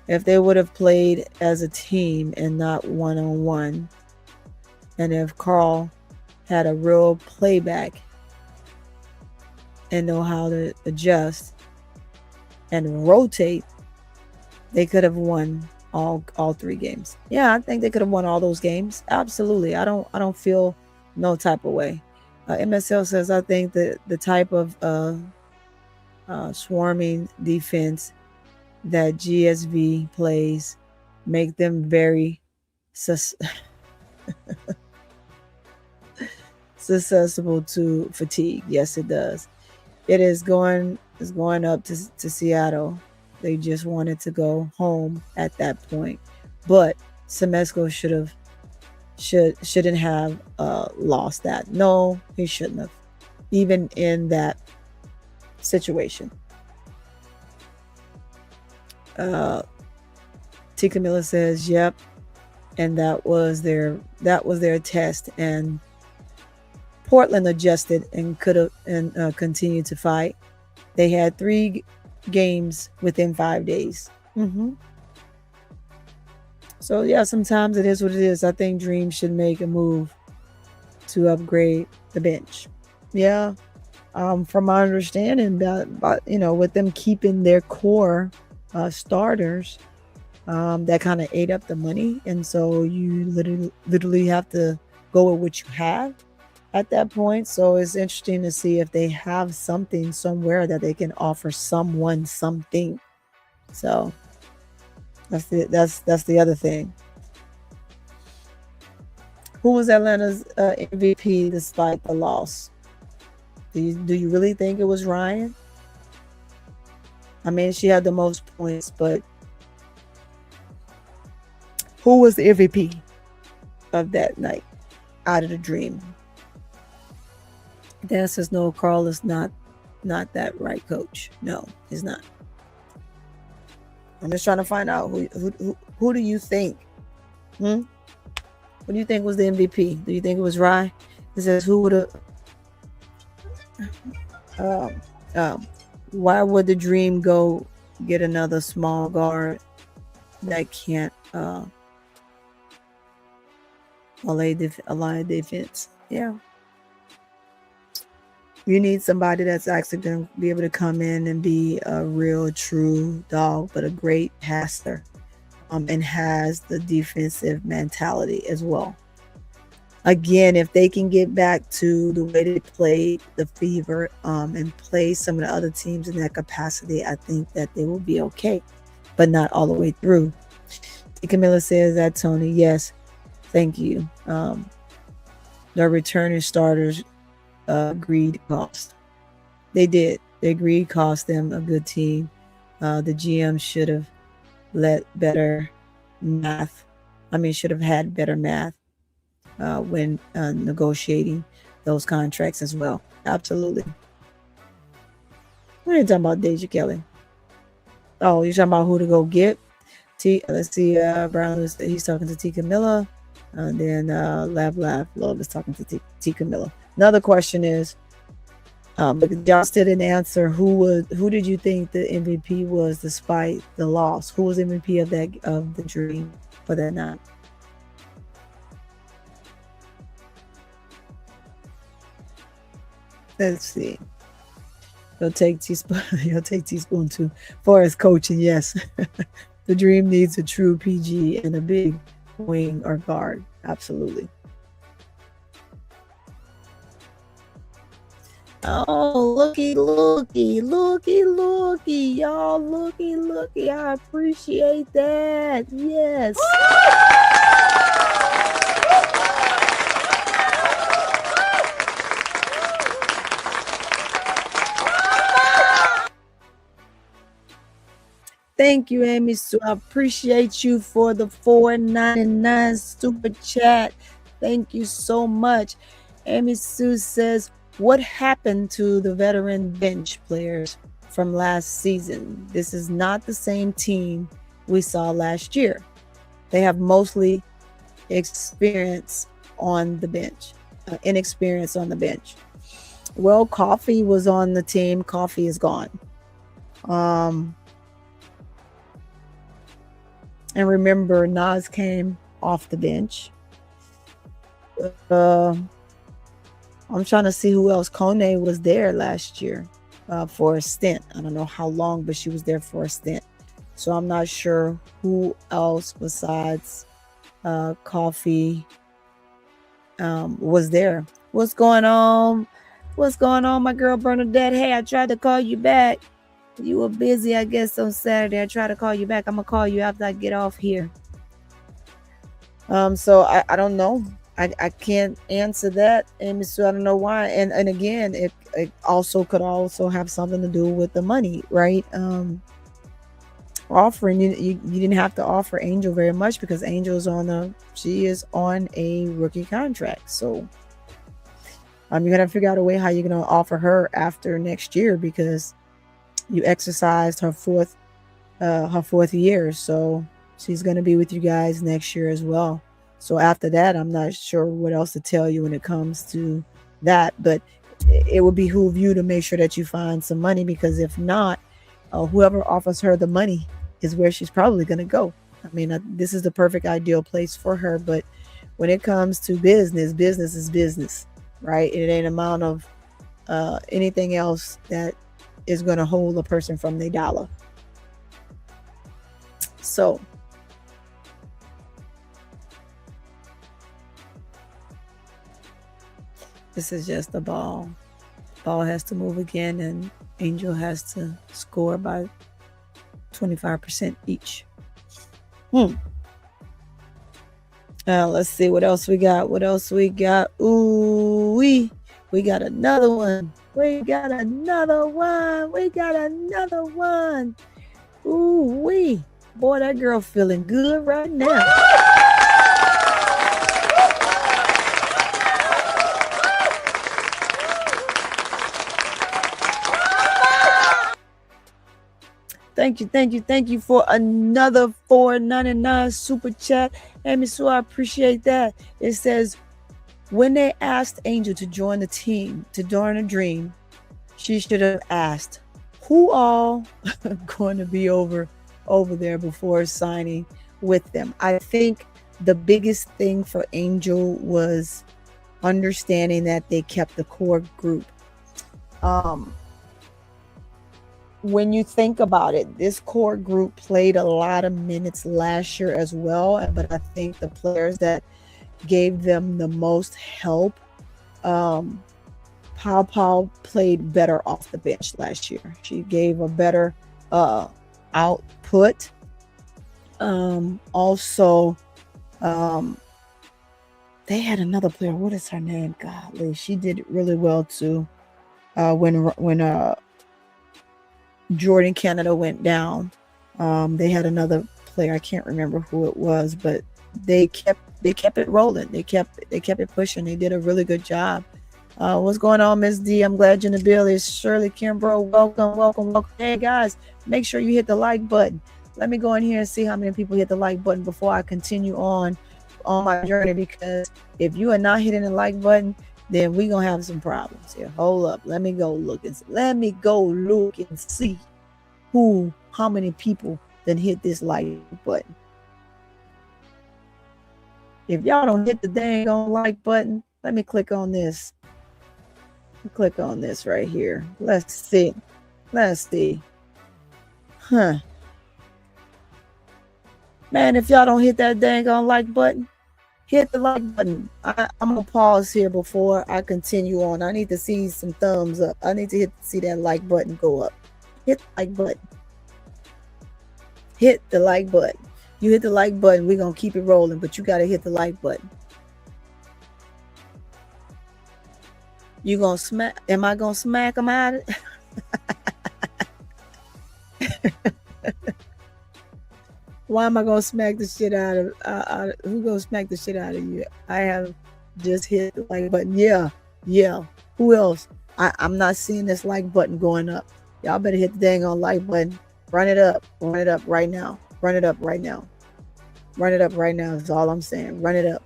[SPEAKER 1] if they would have played as a team and not one-on-one, and if Carl had a real playback and know how to adjust and rotate, they could have won all 3 games. Yeah, I think they could have won all those games. Absolutely. I don't feel no type of way. MSL says, I think that the type of swarming defense that GSV plays make them very susceptible to fatigue. Yes, it does. It is going up to Seattle. They just wanted to go home at that point, but Semesco shouldn't have lost that. No, he shouldn't have, even in that situation. T. Camilla says, "Yep," and that was their test. And Portland adjusted and continued to fight. They had 3 games within 5 days. So yeah, sometimes it is what it is. I think Dream should make a move to upgrade the bench. Yeah, from my understanding, but with them keeping their core starters, that kind of ate up the money, and so you literally have to go with what you have at that point. So it's interesting to see if they have something somewhere that they can offer someone something. So that's the other thing. Who was Atlanta's MVP despite the loss? Do you really think it was Rhyne? I mean, she had the most points, but who was the MVP of that night out of the Dream? Dan says no, Carl is not that right coach. No, he's not. I'm just trying to find out who do you think? What do you think was the MVP? Do you think it was Rye? It says who would have why would the Dream go get another small guard that can't align defense? Yeah. You need somebody that's actually going to be able to come in and be a real true dog, but a great passer, and has the defensive mentality as well. Again, if they can get back to the way they played the Fever and play some of the other teams in that capacity, I think that they will be okay, but not all the way through. T. Camilla says that, Tony. Yes, thank you. The returning starters greed cost. They did. Their greed cost them a good team. The GM should have had better math when negotiating those contracts as well. Absolutely. What are you talking about, Deja Kelly? Oh, you're talking about who to go get? Let's see. Brown he's talking to T. Camilla. And then Love is talking to T. Camilla. Another question is, but y'all still didn't answer who did you think the MVP was despite the loss? Who was MVP of the Dream for that night? Let's see. You'll take teaspoon too for his coaching. Yes, the Dream needs a true PG and a big wing or guard. Absolutely. Oh, looky, y'all, looky. I appreciate that. Yes. Thank you, Amy Sue. I appreciate you for the $4.99 super chat. Thank you so much. Amy Sue says, what happened to the veteran bench players from last season? This is not the same team we saw last year. They have mostly inexperience on the bench. Well, Coffee was on the team. Coffee is gone. And remember, Nas came off the bench. I'm trying to see who else. Kone was there last year for a stint. I don't know how long, but she was there for a stint. So I'm not sure who else besides Coffee was there. What's going on? My girl Bernadette? Hey, I tried to call you back. You were busy, I guess, on Saturday. I try to call you back. I'm gonna call you after I get off here. So I don't know. I can't answer that, and so I don't know why. And again, it also could also have something to do with the money, right? Offering you didn't have to offer Angel very much because Angel's she is on a rookie contract. So you gotta figure out a way how you're gonna offer her after next year because you exercised her fourth year. So she's gonna be with you guys next year as well. So after that, I'm not sure what else to tell you when it comes to that, but it would behoove you to make sure that you find some money because if not, whoever offers her the money is where she's probably going to go. I mean, this is the perfect ideal place for her, but when it comes to business, business is business, right? It ain't amount of anything else that is going to hold a person from their dollar. So this is just the ball. Ball has to move again, and Angel has to score by 25% each. Let's see what else we got. Ooh, we got another one. Ooh, boy, that girl feeling good right now. Thank you for another $4.99 super chat. Amy Sue, I appreciate that. It says, when they asked Angel to join the team, to join a dream, she should have asked, who all going to be over there before signing with them? I think the biggest thing for Angel was understanding that they kept the core group. When you think about it, this core group played a lot of minutes last year as well. But I think the players that gave them the most help, Pau played better off the bench last year. She gave a better output. Also, they had another player. What is her name? Golly, she did really well too. When Jordin Canada went down, they had another player. I can't remember who it was, but they kept it rolling. They kept it pushing. They did a really good job. What's going on, Miss D? I'm glad you're in the bill. It's Shirley Kimbrough. Welcome. Hey guys, make sure you hit the like button. Let me go in here and see how many people hit the like button before I continue on my journey, because if you are not hitting the like button, then we're gonna have some problems here. Hold up. Let me go look and see how many people then hit this like button. If y'all don't hit the dang on like button, let me click on this. Click on this right here. Let's see. Man, if y'all don't hit that dang on like button, hit the like button. I'm gonna pause here before I continue on. I need to see some thumbs up. I need to see that like button go up. Hit the like button. Hit the like button. You hit the like button, we're gonna keep it rolling, but you gotta hit the like button. You gonna smack? Am I gonna smack them out of it? Why am I gonna smack the shit out of? Who gonna smack the shit out of you? I have just hit the like button. Yeah. Who else? I'm not seeing this like button going up. Y'all better hit the dang on like button. Run it up right now. Run it up right now. Is all I'm saying. Run it up.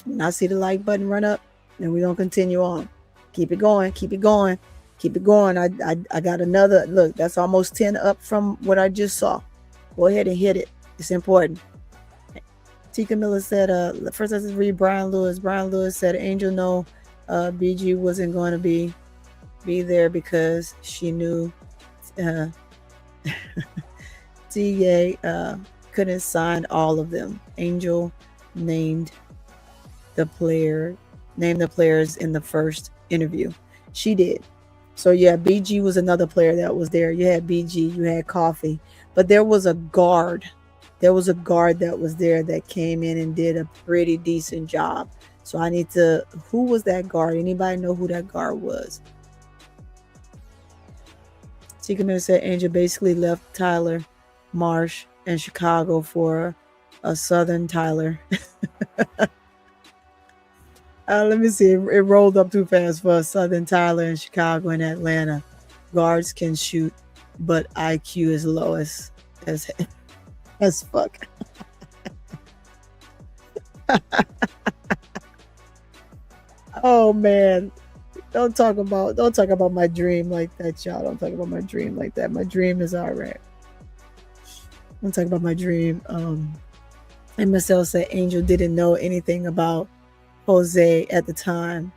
[SPEAKER 1] When I see the like button run up, then we're gonna continue on. Keep it going. I got another look. That's almost 10 up from what I just saw. Go ahead and hit it. It's important. Tika Miller said, first let's read Brian Lewis. Brian Lewis said, Angel no BG wasn't going to be there because she knew TA couldn't sign all of them. Angel named the player name the players in the first interview. She did. So yeah, BG was another player that was there. You had BG, you had Coffee, but there was a guard. There was a guard that was there that came in and did a pretty decent job. So I need to, who was that guard? Anybody know who that guard was? Tika said Angel basically left Tyler Marsh and Chicago for a Southern Tyler. Let me see. It rolled up too fast for a Southern Tyler in Chicago and Atlanta. Guards can shoot, but IQ is low as fuck. Oh man. Don't talk about my dream like that, y'all. Don't talk about my dream like that. My dream is all right. Don't talk about my dream. MSL said Angel didn't know anything about Jose at the time.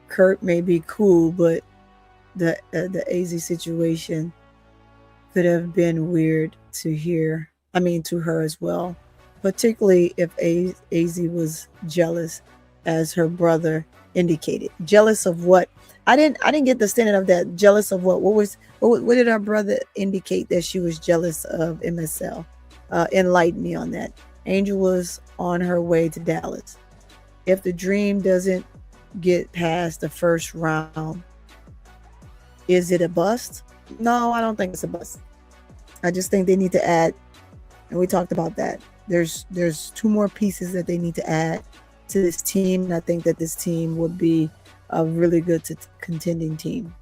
[SPEAKER 1] Kurt may be cool, but the AZ situation could have been weird to her as well. Particularly if AZ was jealous, as her brother indicated. Jealous of what? I didn't get the standing of that. Jealous of what? What did our brother indicate that she was jealous of MSL? Enlighten me on that. Angel was on her way to Dallas. If the dream doesn't get past the first round, is it a bust? No, I don't think it's a bust. I just think they need to add, and we talked about that. There's 2 more pieces that they need to add to this team, and I think that this team would be a really good contending team.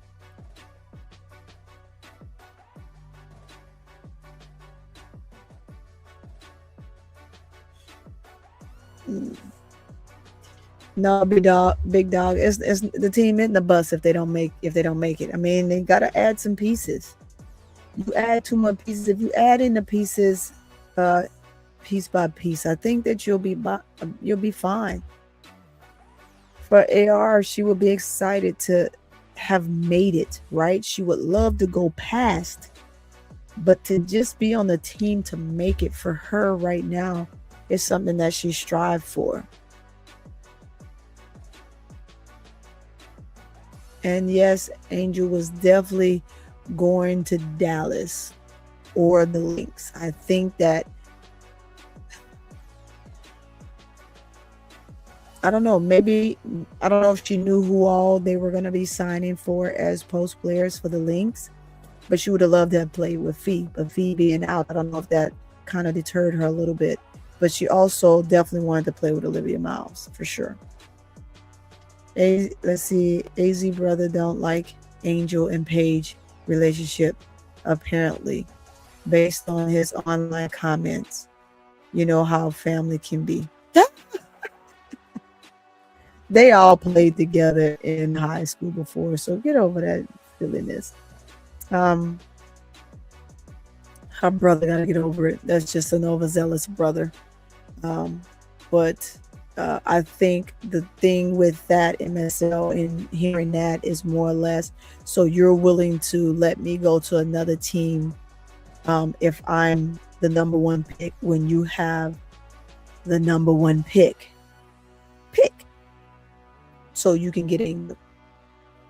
[SPEAKER 1] No, big dog. It's the team in the bus if they don't make it. I mean, they gotta add some pieces. You add 2 more pieces. If you add in the pieces, piece by piece, I think that you'll be fine. For AR, she would be excited to have made it, right? She would love to go past, but to just be on the team to make it for her right now is something that she strives for. And yes, Angel was definitely going to Dallas or the Lynx. I think that, I don't know, maybe, I don't know if she knew who all they were going to be signing for as post players for the Lynx, but she would have loved to have played with Fee. But Fee being out, I don't know if that kind of deterred her a little bit. But she also definitely wanted to play with Olivia Miles, for sure. Let's see, AZ brother don't like Angel and Paige relationship, apparently, based on his online comments. You know how family can be. They all played together in high school before, so get over that silliness. Her brother gotta get over it. That's just an overzealous brother. But I think the thing with that MSL and hearing that is more or less, so you're willing to let me go to another team if I'm the number 1 pick when you have the number 1 pick. So you can get England,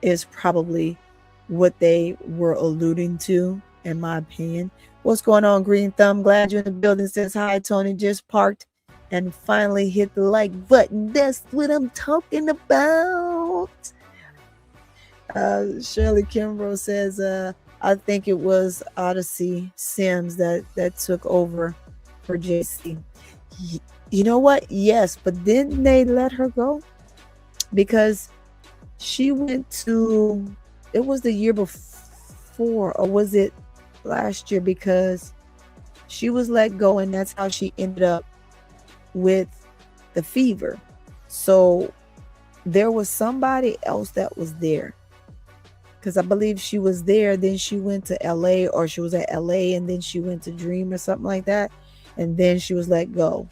[SPEAKER 1] is probably what they were alluding to, in my opinion. What's going on, Green Thumb? Glad you're in the building. Says hi, Tony. Just parked and finally hit the like button. That's what I'm talking about. Shirley Kimbrough says, I think it was Odyssey Sims that took over for JC. You know what? Yes, but didn't they let her go? Because she went to, it was the year before, or was it last year? Because she was let go, and that's how she ended up with the Fever. So there was somebody else that was there, because I believe she was there, then she went to LA, or she was at LA and then she went to Dream or something like that, and then she was let go.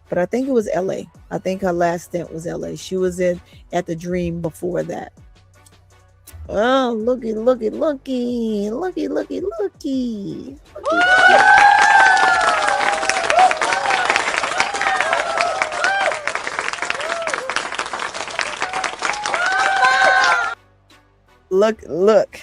[SPEAKER 1] But I think it was LA. I think her last stint was LA. She was at the Dream before that. Oh, looky. look.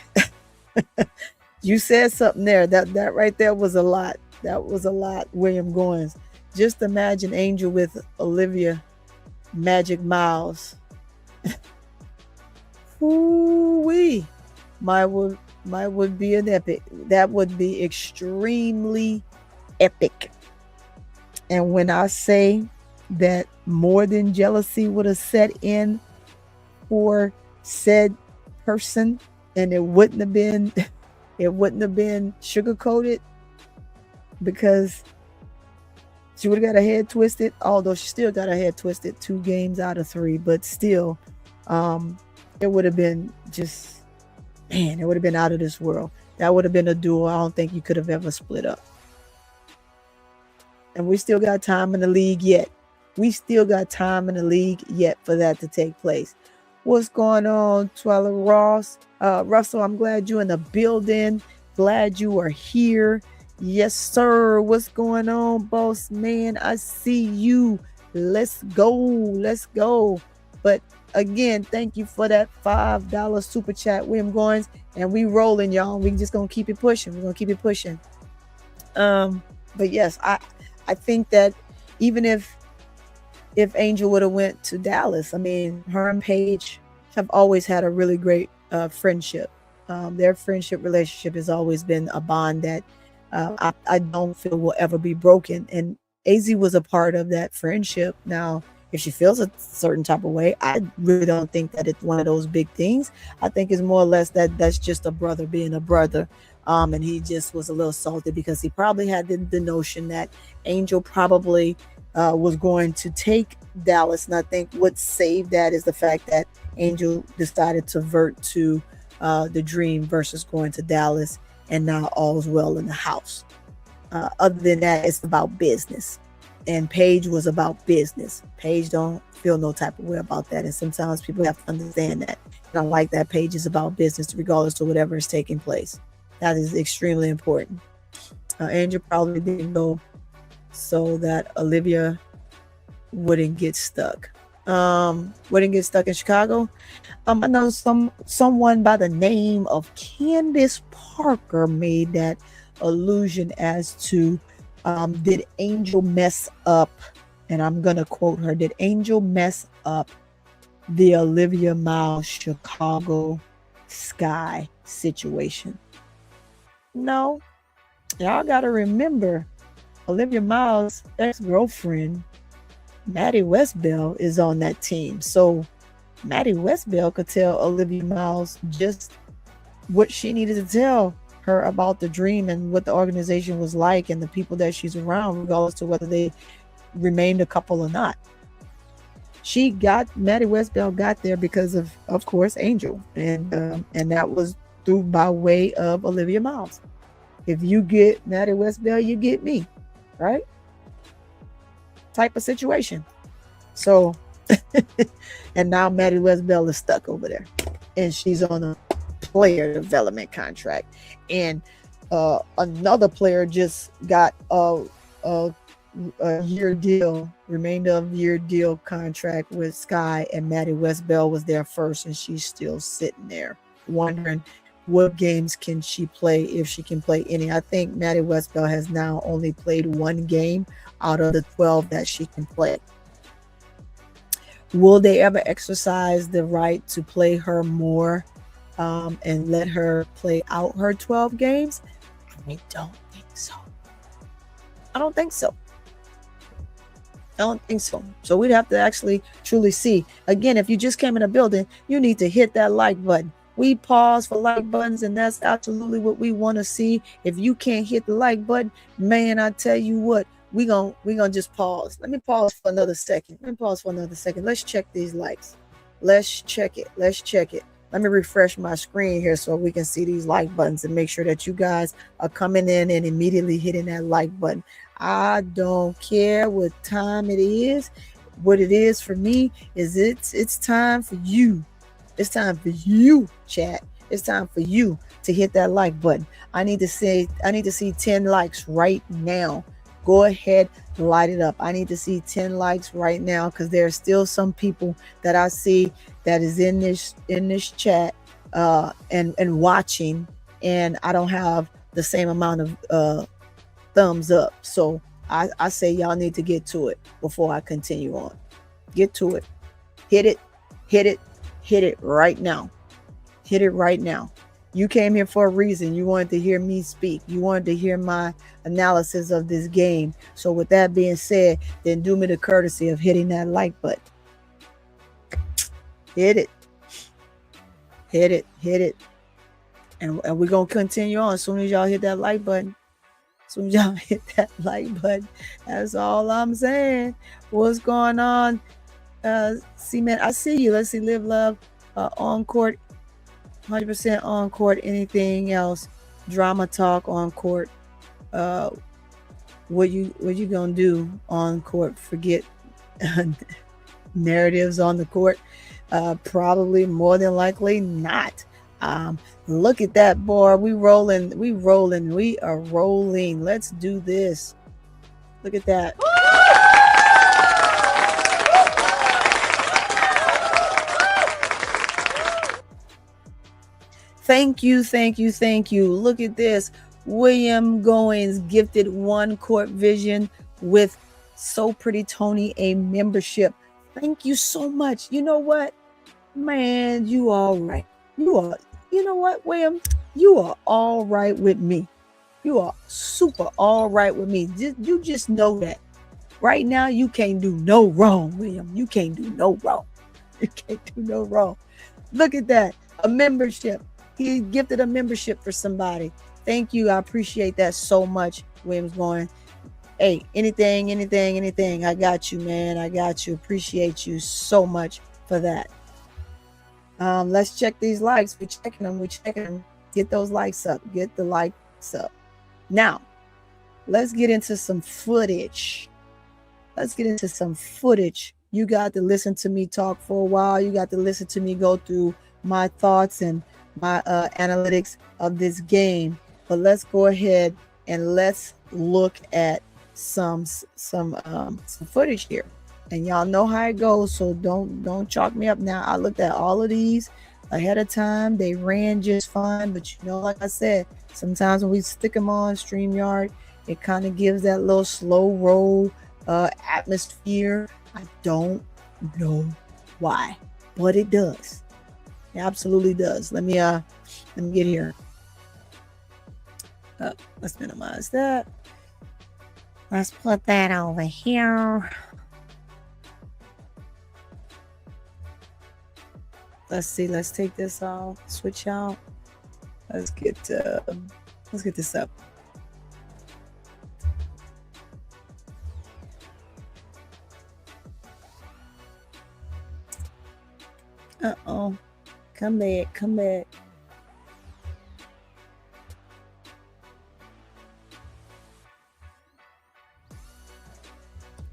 [SPEAKER 1] You said something there. That right there was a lot. That was a lot, William Goins. Just imagine Angel with Olivia Magic Miles. Ooh-wee. My would be an epic. That would be extremely epic. And when I say that more than jealousy would have set in for said person, and it wouldn't have been sugar coated, because she would have got her head twisted, although she still got her head twisted 2 games out of 3, but still, it would have been just, man, it would have been out of this world. That would have been a duo I don't think you could have ever split up. And we still got time in the league yet. We still got time in the league yet for that to take place. What's going on, Twila Ross? Russell, I'm glad you're in the building. Glad you are here. Yes, sir. What's going on, boss man? I see you. Let's go. Let's go. But again, thank you for that $5 super chat, William Goins. And we rolling, y'all. We just gonna keep it pushing. We're gonna keep it pushing. But yes, I think that even if Angel would have went to Dallas, I mean, her and Paige have always had a really great friendship. Their friendship relationship has always been a bond that I don't feel will ever be broken. And AZ was a part of that friendship. Now, if she feels a certain type of way, I really don't think that it's one of those big things. I think it's more or less that that's just a brother being a brother. And he just was a little salty because he probably had the notion that Angel probably was going to take Dallas. And I think what saved that is the fact that Angel decided to vert to the dream versus going to Dallas, and now all's well in the house. Other than that, it's about business. And Paige was about business. Paige don't feel no type of way about that. And sometimes people have to understand that. And I like that Paige is about business regardless of whatever is taking place. That is extremely important. Angel probably didn't go so that Olivia wouldn't get stuck. Wouldn't get stuck in Chicago. I know someone by the name of Candace Parker made that allusion as to did Angel mess up, and I'm gonna quote her, did Angel mess up the Olivia Miles Chicago Sky situation? No. Y'all gotta remember, Olivia Miles' ex-girlfriend Maddie Westbell is on that team. So Maddie Westbell could tell Olivia Miles just what she needed to tell her about the dream and what the organization was like and the people that she's around, regardless of whether they remained a couple or not. Maddie Westbell got there because of course, Angel. And that was through by way of Olivia Miles. If you get Maddie Westbell, you get me, right? Type of situation. So, and now Maddie Westbell is stuck over there, and she's on a player development contract, and another player just got a year deal, remainder of year deal contract with Sky, and Maddie Westbell was there first, and she's still sitting there wondering what games can she play, if she can play any. I think Maddie Westbell has now only played 1 game out of the 12 that she can play. Will they ever exercise the right to play her more and let her play out her 12 games? I don't think so. I don't think so. So we'd have to actually truly see. Again, if you just came in the building, you need to hit that like button. We pause for like buttons, and that's absolutely what we want to see. If you can't hit the like button, man, I tell you what, we gonna just pause. Let me pause for another second. Let's check these likes. Let's check it. Let me refresh my screen here so we can see these like buttons and make sure that you guys are coming in and immediately hitting that like button. I don't care what time it is. What it is for me is it's time for you. It's time for you, chat. It's time for you to hit that like button. I need to see 10 likes right now. Go ahead, light it up. I need to see 10 likes right now, because there are still some people that I see that is in this chat and watching, and I don't have the same amount of thumbs up. So I say y'all need to get to it before I continue on. Get to it. Hit it, hit it, hit it right now. Hit it right now. You came here for a reason. You wanted to hear me speak. You wanted to hear my analysis of this game. So with that being said, then do me the courtesy of hitting that like button. Hit it. Hit it. Hit it. And we're going to continue on as soon as y'all hit that like button. As soon as y'all hit that like button. That's all I'm saying. What's going on? C-Man, I see you. Let's see. Live, love, on court. 100% on court. Anything else? Drama talk on court. What you gonna do on court? Forget narratives on the court. Probably more than likely not. Look at that, boy. We rolling. We are rolling. Let's do this. Look at that. Thank you. Look at this. William Goins gifted one CourtVision with SoPrettyToni a membership. Thank you so much. You know what? Man, you all right. You know what, William? You are all right with me. You are super all right with me. You just know that. Right now, you can't do no wrong, William. You can't do no wrong. You can't do no wrong. Look at that. A membership. He gifted a membership for somebody. Thank you. I appreciate that so much. William's going, hey, anything. I got you, man. I got you. Appreciate you so much for that. Let's check these likes. We're checking them. Get those likes up. Get the likes up. Now, let's get into some footage. You got to listen to me talk for a while. You got to listen to me go through my thoughts and my analytics of this game. But let's go ahead and let's look at some footage here. And y'all know how it goes, so don't chalk me up now. I looked at all of these ahead of time. They ran just fine, but you know, like I said, sometimes when we stick them on StreamYard, it kind of gives that little slow roll atmosphere. I don't know why, but it does. It absolutely does. Let me get here. Let's minimize that. Let's put that over here. Let's see. Let's take this off. Switch out. Let's get this up. Uh-oh. Come back.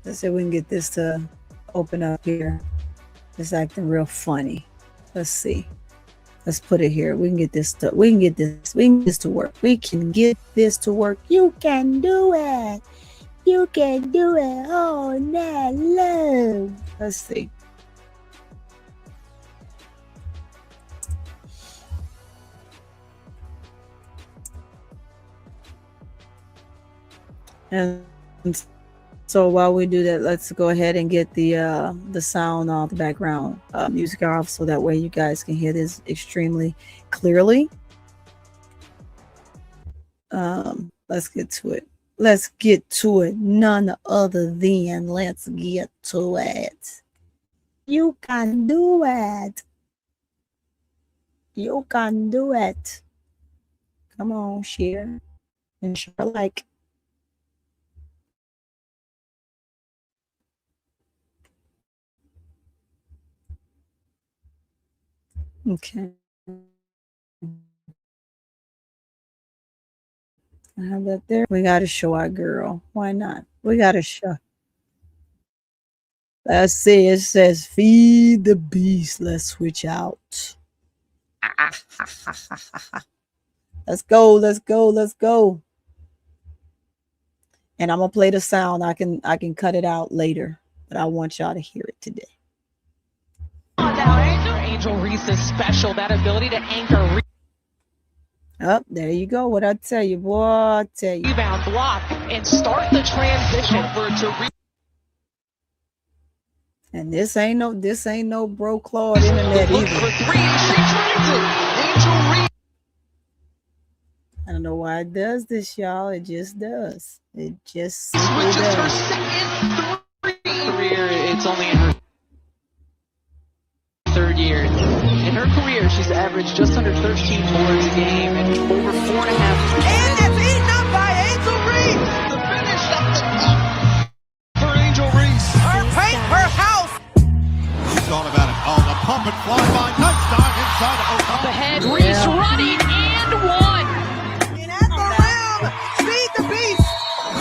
[SPEAKER 1] Let's see if we can get this to open up here. It's acting real funny. Let's see. Let's put it here. We can get this to work. We can get this to work. You can do it. Oh, that love. Let's see. And so while we do that, let's go ahead and get the sound off, the background music off, so that way you guys can hear this extremely clearly. Let's get to it. None other than let's get to it. You can do it. Come on, share and share like. Okay. I have that there. We got to show our girl. Why not? We got to show. Let's see. It says feed the beast. Let's switch out. Let's go. And I'm gonna play the sound. I can cut it out later, but I want y'all to hear it today.
[SPEAKER 2] Angel Reese is special. That ability to anchor.
[SPEAKER 1] Up there you go. What I tell you, boy, I tell you.
[SPEAKER 2] Rebound, block, and start the transition over to Reese.
[SPEAKER 1] And this ain't no bro Claude internet either.
[SPEAKER 2] For three, and she finds it. Angel Reese.
[SPEAKER 1] I don't know why it does this, y'all. It just does. It just
[SPEAKER 2] Which is
[SPEAKER 1] does.
[SPEAKER 2] her second career. It's only in her third year. In her career, she's averaged just under 13 boards a game and over 4.5.
[SPEAKER 3] And that's eaten up by Angel Reese.
[SPEAKER 2] The finish at the top for Angel Reese.
[SPEAKER 3] Her paint, her house.
[SPEAKER 4] She's all about it. Oh, the pump and fly by. Nice dive inside of O'Connell.
[SPEAKER 2] Up ahead, Reese running and one.
[SPEAKER 3] And at the rim, feed the beast.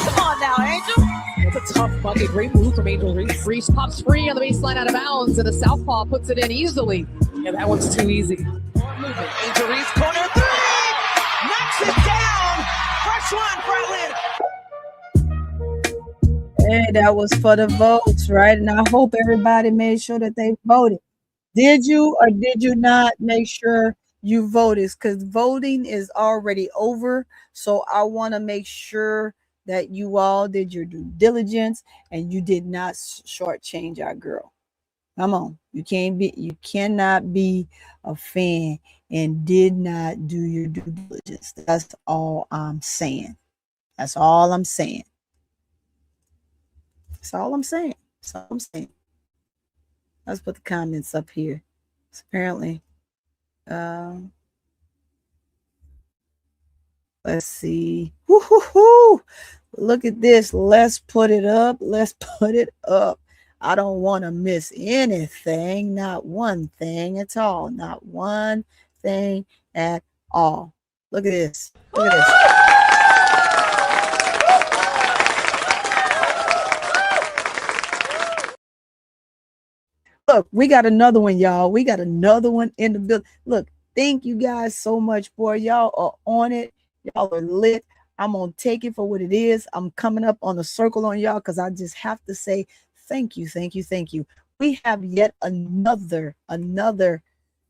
[SPEAKER 3] Come on now, Angel.
[SPEAKER 5] It's a tough bucket. Great move from Angel Reese. Reese pops free on the baseline out of bounds, and the southpaw puts it in easily. Yeah, that one's too easy.
[SPEAKER 3] Angel Reese, corner three. Knocks it down. First one for Lynn.
[SPEAKER 1] Hey, that was for the votes, right? And I hope everybody made sure that they voted. Did you or did you not make sure you voted? Because voting is already over. So I want to make sure that you all did your due diligence and you did not shortchange our girl. Come on. You cannot be a fan and did not do your due diligence. That's all I'm saying. That's all I'm saying. That's all I'm saying. That's all I'm saying. Let's put the comments up here. So apparently, let's see. Woo-hoo-hoo. Look at this. Let's put it up. Let's put it up. I don't want to miss anything. Not one thing at all. Not one thing at all. Look at this. Look at this. Look, we got another one, y'all. We got another one in the building. Look, thank you guys so much, boy. Y'all are on it. Y'all are lit. I'm going to take it for what it is. I'm coming up on a circle on y'all because I just have to say thank you, thank you, thank you. We have yet another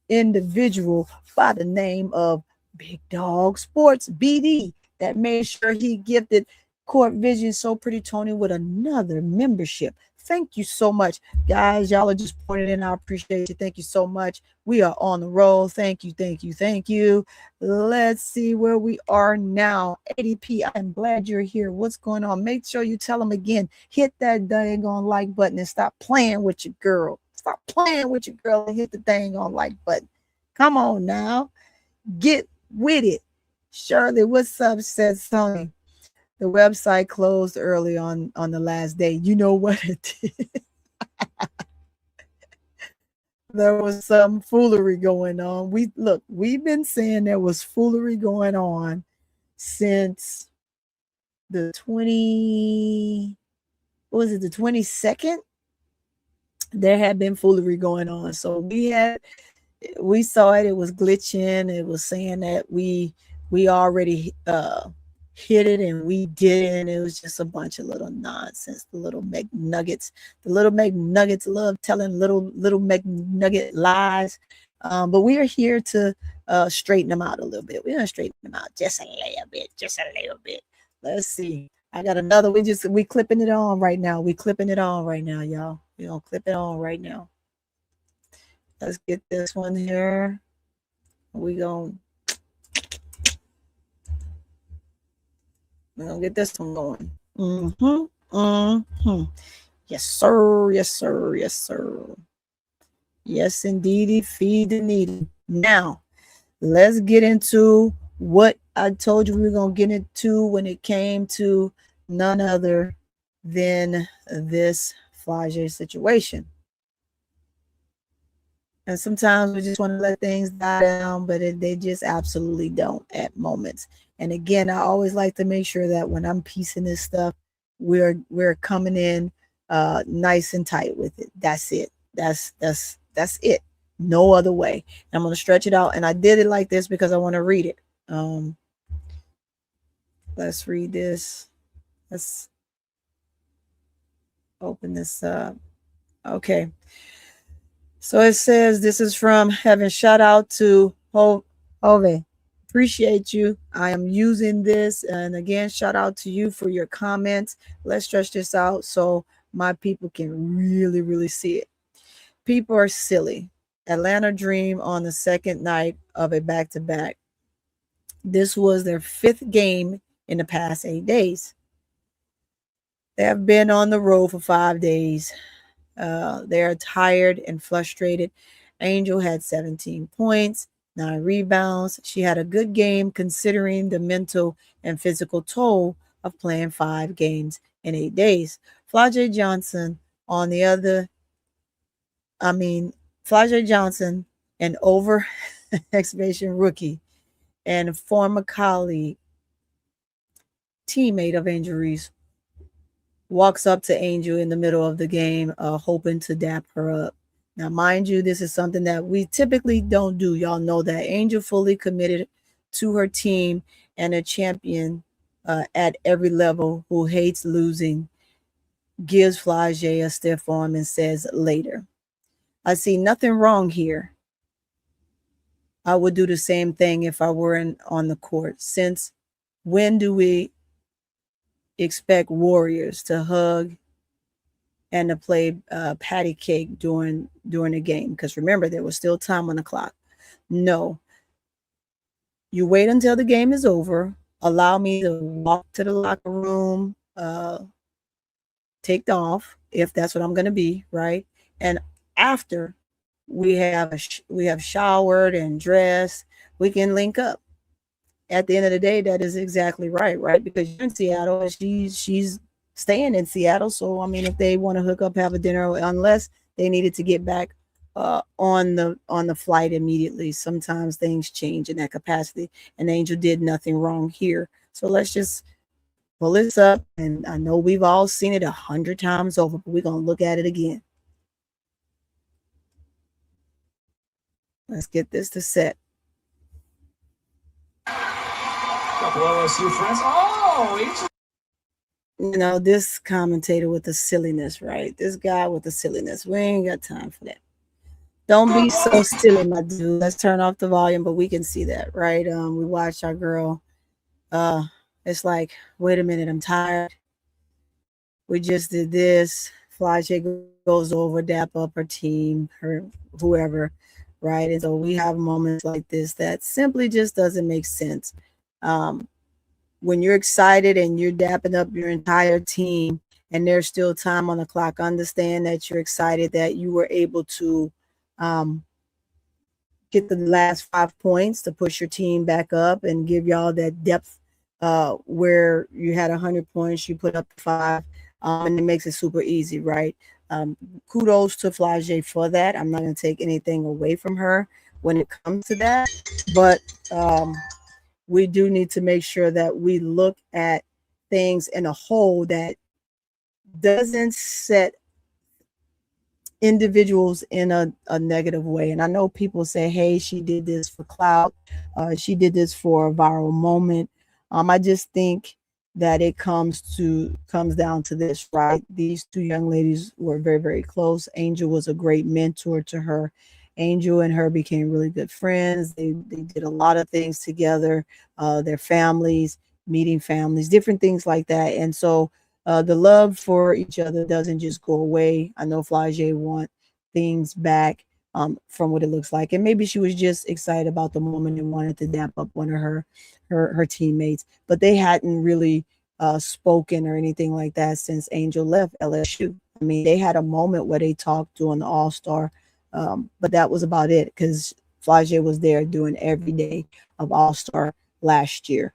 [SPEAKER 1] individual by the name of Big Dog Sports BD that made sure he gifted CourtVision SoPrettyToni with another membership. Thank you so much, guys. Y'all are just pointing in. I appreciate you. Thank you so much. We are on the roll. Thank you, thank you, thank you. Let's see where we are now. ADP, I'm glad you're here. What's going on? Make sure you tell them again. Hit that dang on like button and stop playing with your girl. Stop playing with your girl and hit the dang on like button. Come on now. Get with it. Shirley, what's up, says Tony. The website closed early on the last day. You know what it did? There was some foolery going on. We've been saying there was foolery going on since the 22nd? There had been foolery going on. So we saw it. It was glitching. It was saying that we already hit it and we didn't. It was just a bunch of little nonsense. The little McNuggets love telling little McNugget lies. But we are here to straighten them out a little bit. We're gonna straighten them out just a little bit. Let's see. I got another. We clipping it on right now. We clipping it on right now, y'all. We're gonna clip it on right now. Let's get this one here. We're gonna get this one going. Yes, sir. Yes, sir. Yes, sir. Yes, indeedy. Feed the needy. Now, let's get into what I told you we were going to get into when it came to none other than this Flage situation. And sometimes we just want to let things die down, but they just absolutely don't at moments. And again, I always like to make sure that when I'm piecing this stuff, we're coming in nice and tight with it. That's it. That's it. No other way. I'm going to stretch it out. And I did it like this because I want to read it. Let's read this. Let's open this up. Okay. So it says, this is from Heaven. Shout out to Hove. Appreciate you. I am using this. And again, shout out to you for your comments. Let's stretch this out so my people can really, really see it. People are silly. Atlanta Dream on the second night of a back-to-back. This was their 5th game in the past 8 days. They have been on the road for 5 days. They are tired and frustrated. Angel had 17 points, 9 rebounds. She had a good game considering the mental and physical toll of playing 5 games in 8 days. Flajay Johnson, on the other, Flajay Johnson, an over exhibition rookie and former colleague, teammate of Angel Reese, walks up to Angel in the middle of the game, hoping to dap her up. Now, mind you, this is something that we typically don't do. Y'all know that Angel fully committed to her team and a champion at every level who hates losing, gives Flajay a stiff arm and says later. I see nothing wrong here. I would do the same thing if I were on the court. Since when do we expect warriors to hug and to play patty cake during the game? Because remember, there was still time on the clock. No. You wait until the game is over. Allow me to walk to the locker room, take off if that's what I'm going to be, right? And after we have showered and dressed, we can link up. At the end of the day, that is exactly right? Because you're in Seattle and she's staying in Seattle. So I mean, if they want to hook up, have a dinner, unless they needed to get back on the flight immediately. Sometimes things change in that capacity, and Angel did nothing wrong here. So let's just pull this up, and I know we've all seen it 100 times over, but we're gonna look at it again. Let's get this to set.
[SPEAKER 3] Couple LSU friends. Oh,
[SPEAKER 1] you know, this commentator with the silliness, right? This guy with the silliness. We ain't got time for that. Don't be so silly, my dude. Let's turn off the volume, but we can see that, right? We watched our girl. It's like, wait a minute, I'm tired. We just did this. Flajay goes over, dap up her team, her whoever, right? And so we have moments like this that simply just doesn't make sense. When you're excited and you're dapping up your entire team and there's still time on the clock, understand that you're excited that you were able to get the last 5 points to push your team back up and give y'all that depth where you had 100 points, you put up 5, and it makes it super easy, right? Kudos to Flajay for that. I'm not going to take anything away from her when it comes to that, but we do need to make sure that we look at things in a whole that doesn't set individuals in a negative way. And I know people say, hey, she did this for clout. She did this for a viral moment. I just think that it comes down to this, right? These 2 young ladies were very, very close. Angel was a great mentor to her. Angel and her became really good friends. They did a lot of things together, their families, meeting families, different things like that. And so the love for each other doesn't just go away. I know Flajay want things back from what it looks like. And maybe she was just excited about the moment and wanted to dap up one of her teammates. But they hadn't really spoken or anything like that since Angel left LSU. I mean, they had a moment where they talked during the All-Star, but that was about it because Flajay was there doing every day of All-Star last year.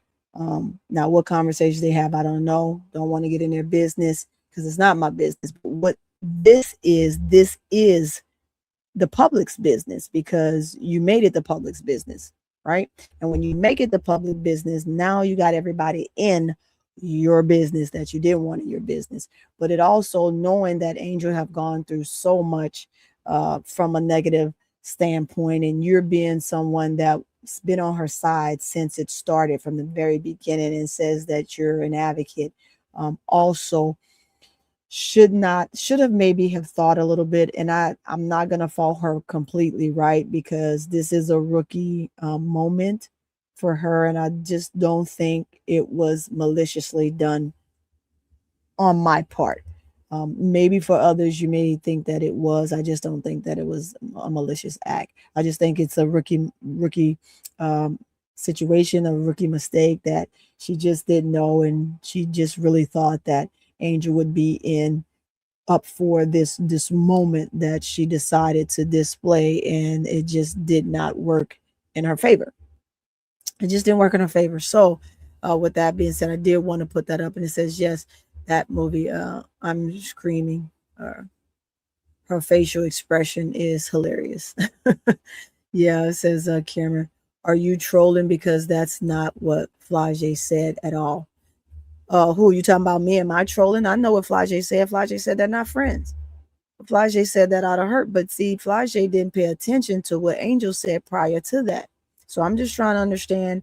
[SPEAKER 1] Now, what conversations they have, I don't know. Don't want to get in their business because it's not my business. But what this is the public's business because you made it the public's business, right? And when you make it the public business, now you got everybody in your business that you didn't want in your business. But it also knowing that Angel have gone through so much from a negative standpoint, and you're being someone that's been on her side since it started from the very beginning and says that you're an advocate. Also should have maybe have thought a little bit, and I'm not gonna fault her completely, right? Because this is a rookie moment for her, and I just don't think it was maliciously done on my part. Maybe for others, you may think that it was. I just don't think that it was a malicious act. I just think it's a rookie situation, a rookie mistake that she just didn't know, and she just really thought that Angel would be up for this moment that she decided to display, and it just did not work in her favor. It just didn't work in her favor. So, with that being said, I did want to put that up, and it says yes. That movie, I'm screaming. Her facial expression is hilarious. Yeah, it says, Cameron, are you trolling? Because that's not what Flage said at all. Who are you talking about? Me? Am I trolling? I know what Flage said. Flage said they're not friends. Flage said that out of hurt. But see, Flage didn't pay attention to what Angel said prior to that. So I'm just trying to understand.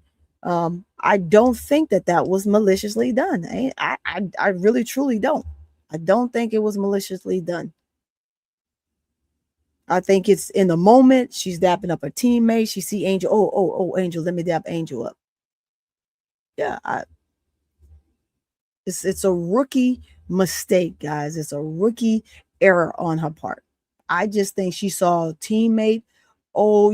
[SPEAKER 1] I don't think that was maliciously done. I really truly don't. I don't think it was maliciously done. I think it's in the moment. She's dapping up her teammate. She see Angel. Oh, Angel, let me dap Angel up. Yeah, it's a rookie mistake, guys. It's a rookie error on her part. I just think she saw a teammate. Oh,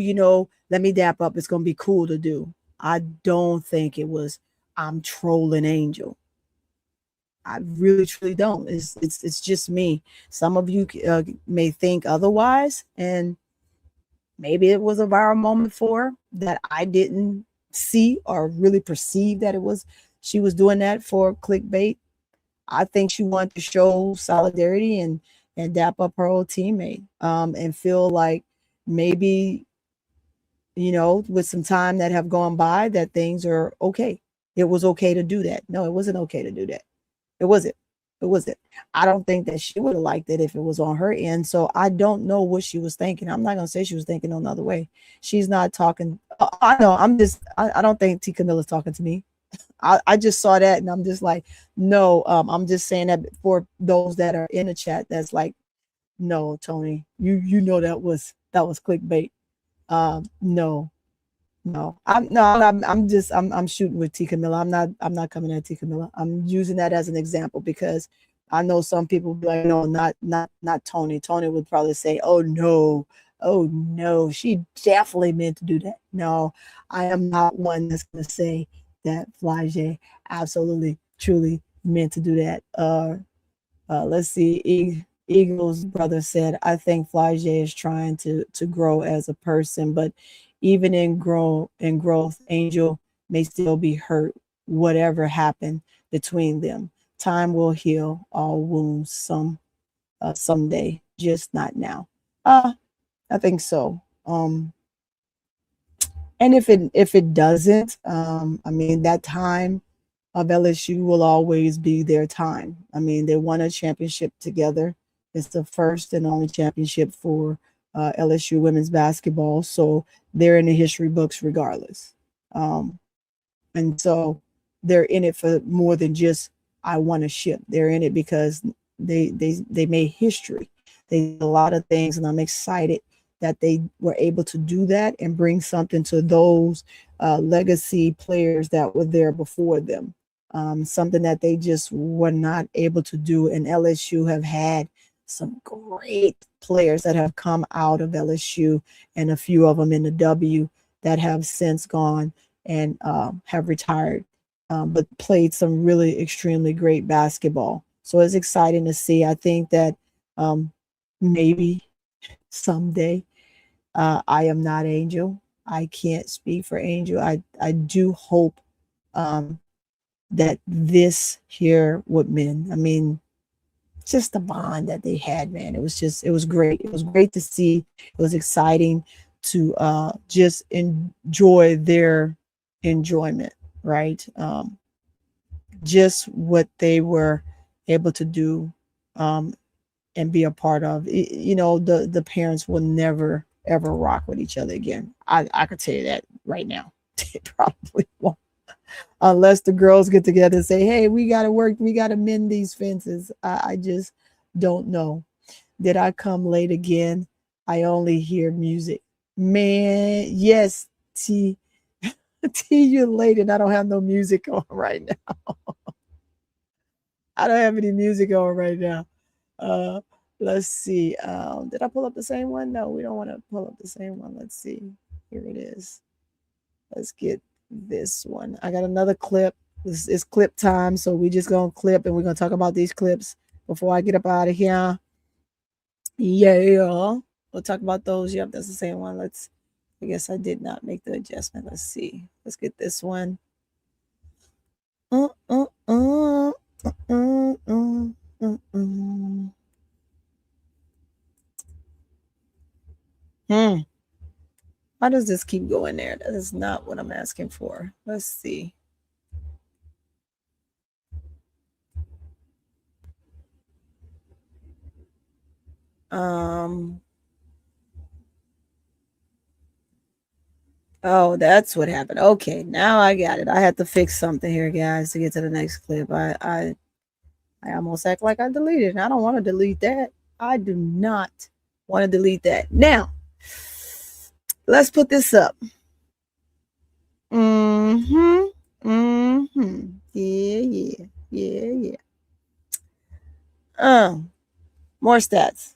[SPEAKER 1] let me dap up. It's gonna be cool to do. I don't think it was, I'm trolling Angel. I really truly don't. It's just me. Some of you may think otherwise, and maybe it was a viral moment for her that I didn't see or really perceive that she was doing that for clickbait. I think she wanted to show solidarity and dap up her old teammate, and feel like maybe, with some time that have gone by, that things are okay. It was okay to do that. No, it wasn't okay to do that. It wasn't. I don't think that she would have liked it if it was on her end. So I don't know what she was thinking. I'm not going to say she was thinking another way. She's not talking. I know. I don't think T. Camilla's talking to me. I just saw that, and I'm just like, no, I'm just saying that for those that are in the chat. That's like, no, Toni, that was clickbait. No, I'm shooting with T. Camilla. I'm not coming at T. Camilla. I'm using that as an example because I know some people be like, no, not Toni. Toni would probably say, oh no, she definitely meant to do that. No, I am not one that's gonna say that Flage absolutely truly meant to do that. Let's see. Eagle's brother said, I think Flage is trying to grow as a person, but even in growth, Angel may still be hurt. Whatever happened between them, time will heal all wounds someday, just not now. I think so. And if it doesn't, I mean, that time of LSU will always be their time. I mean, they won a championship together. It's the first and only championship for LSU women's basketball. So they're in the history books regardless. And so they're in it for more than just, I won a ship. They're in it because they made history. They did a lot of things, and I'm excited that they were able to do that and bring something to those legacy players that were there before them. Something that they just were not able to do. And LSU have had some great players that have come out of LSU, and a few of them in the W that have since gone and have retired, but played some really extremely great basketball. So it's exciting to see. I think that maybe someday, I am not Angel. I can't speak for Angel. I do hope that this here would mend. I mean, just the bond that they had, man. It was great. It was great to see. It was exciting to just enjoy their enjoyment, right? Just what they were able to do and be a part of. The parents will never ever rock with each other again. I could tell you that right now. They probably won't, unless the girls get together and say, hey, we got to work, we got to mend these fences. I just Don't know. Did I come late again? I only hear music. Man, yes, T. T, you're late and I don't have no music on right now. I don't have any music on right now. Let's see. Did I pull up the same one? No, we don't want to pull up the same one. Let's see. Here it is. Let's get this one. I got another clip. This is clip time, so we just gonna clip and we're gonna talk about these clips before I get up out of here. Yeah, we'll talk about those. Yep, that's the same one. I guess I did not make the adjustment. Let's see. Let's get this one. Why does this keep going there? That is not what I'm asking for. Let's see. Oh, that's what happened. Okay, now I got it. I had to fix something here, guys, to get to the next clip. I almost act like I deleted it. I don't want to delete that. I do not want to delete that. Now, let's put this up. Yeah. More stats.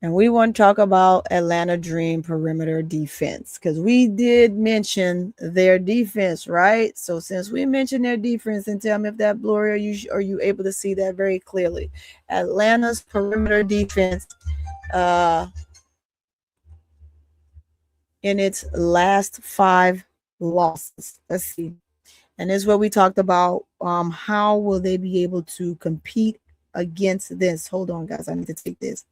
[SPEAKER 1] And we want to talk about Atlanta Dream perimeter defense because we did mention their defense, right? So since we mentioned their defense, then tell me if that blurry, are you able to see that very clearly? Atlanta's perimeter defense in its last 5 losses. Let's see. And this is what we talked about. How will they be able to compete against this? Hold on, guys. I need to take this.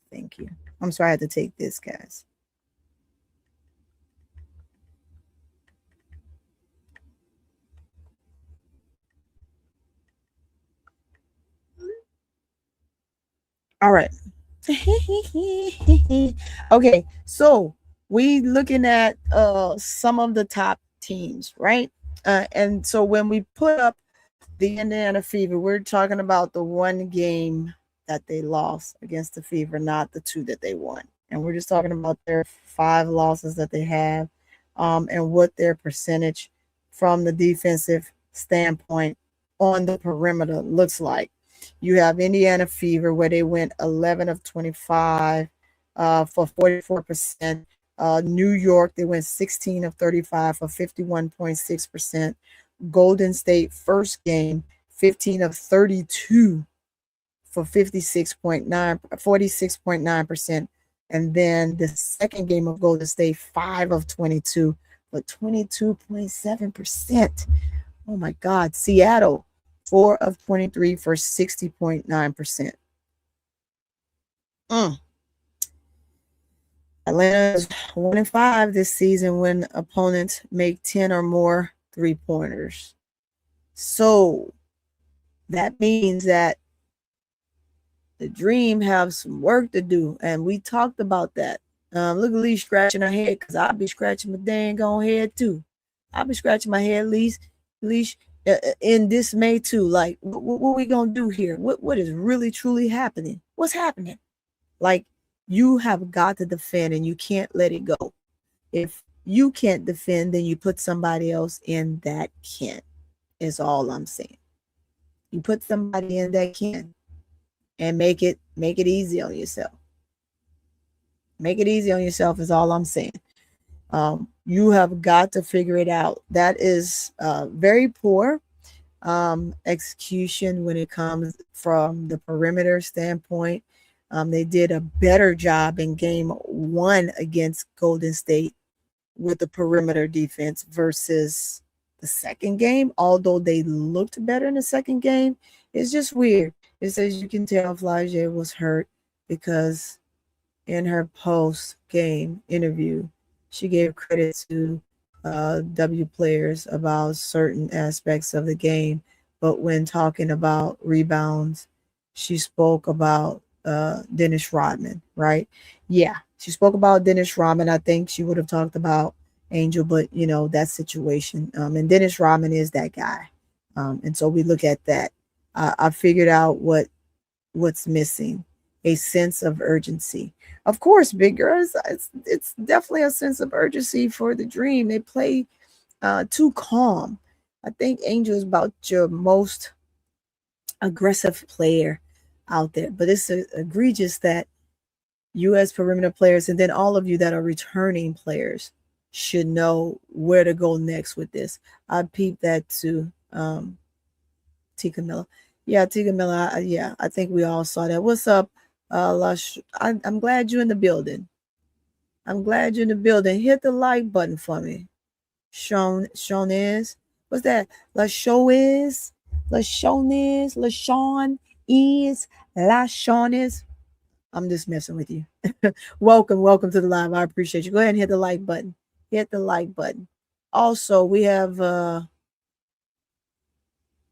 [SPEAKER 1] Thank you. I'm sorry I had to take this, guys. All right. Okay, so we looking at some of the top teams, right? And so when we put up the Indiana Fever, we're talking about the one game that they lost against the Fever, not the 2 that they won. And we're just talking about their 5 losses that they have, and what their percentage from the defensive standpoint on the perimeter looks like. You have Indiana Fever where they went 11 of 25 for 44%. New York, they went 16 of 35 for 51.6%. Golden State first game, 15 of 32 for 46.9%. And then the second game of Golden State, 5 of 22 for 22.7%. Oh my God. Seattle, 4 of 23 for 60.9%. Atlanta is 1-5 this season when opponents make 10 or more 3-pointers. So that means that the Dream have some work to do, and we talked about that. Look at Lee scratching her head because I'll be scratching my dang on head too. I'll be scratching my head, Lee, in dismay too. Like, what we gonna do here? What is really truly happening? What's happening? Like, you have got to defend, and you can't let it go. If you can't defend, then you put somebody else in that can. Is all I'm saying. You put somebody in that can. And make it easy on yourself. Make it easy on yourself is all I'm saying. You have got to figure it out. That is very poor execution when it comes from the perimeter standpoint. They did a better job in game 1 against Golden State with the perimeter defense versus the second game. Although they looked better in the second game, it's just weird. It says you can tell Flau'jae was hurt because in her post-game interview, she gave credit to W players about certain aspects of the game. But when talking about rebounds, she spoke about Dennis Rodman, right? Yeah, she spoke about Dennis Rodman. I think she would have talked about Angel, but you know, that situation. And Dennis Rodman is that guy. And so we look at that. I figured out what's missing, a sense of urgency. Of course, big girls, it's definitely a sense of urgency for the Dream. They play too calm. I think Angel is about your most aggressive player out there, but it's egregious that you as perimeter players, and then all of you that are returning players, should know where to go next with this. I peeped that to T. Camilla. Yeah, T. Camilla. Yeah, I think we all saw that. What's up, Lush? I'm glad you're in the building. I'm glad you're in the building. Hit the like button for me. Sean is. What's that? LaShawn is. LaShawn is. LaShawn is. LaShawn is. I'm just messing with you. welcome to the live. I appreciate you. Go ahead and hit the like button. Hit the like button. Also, we have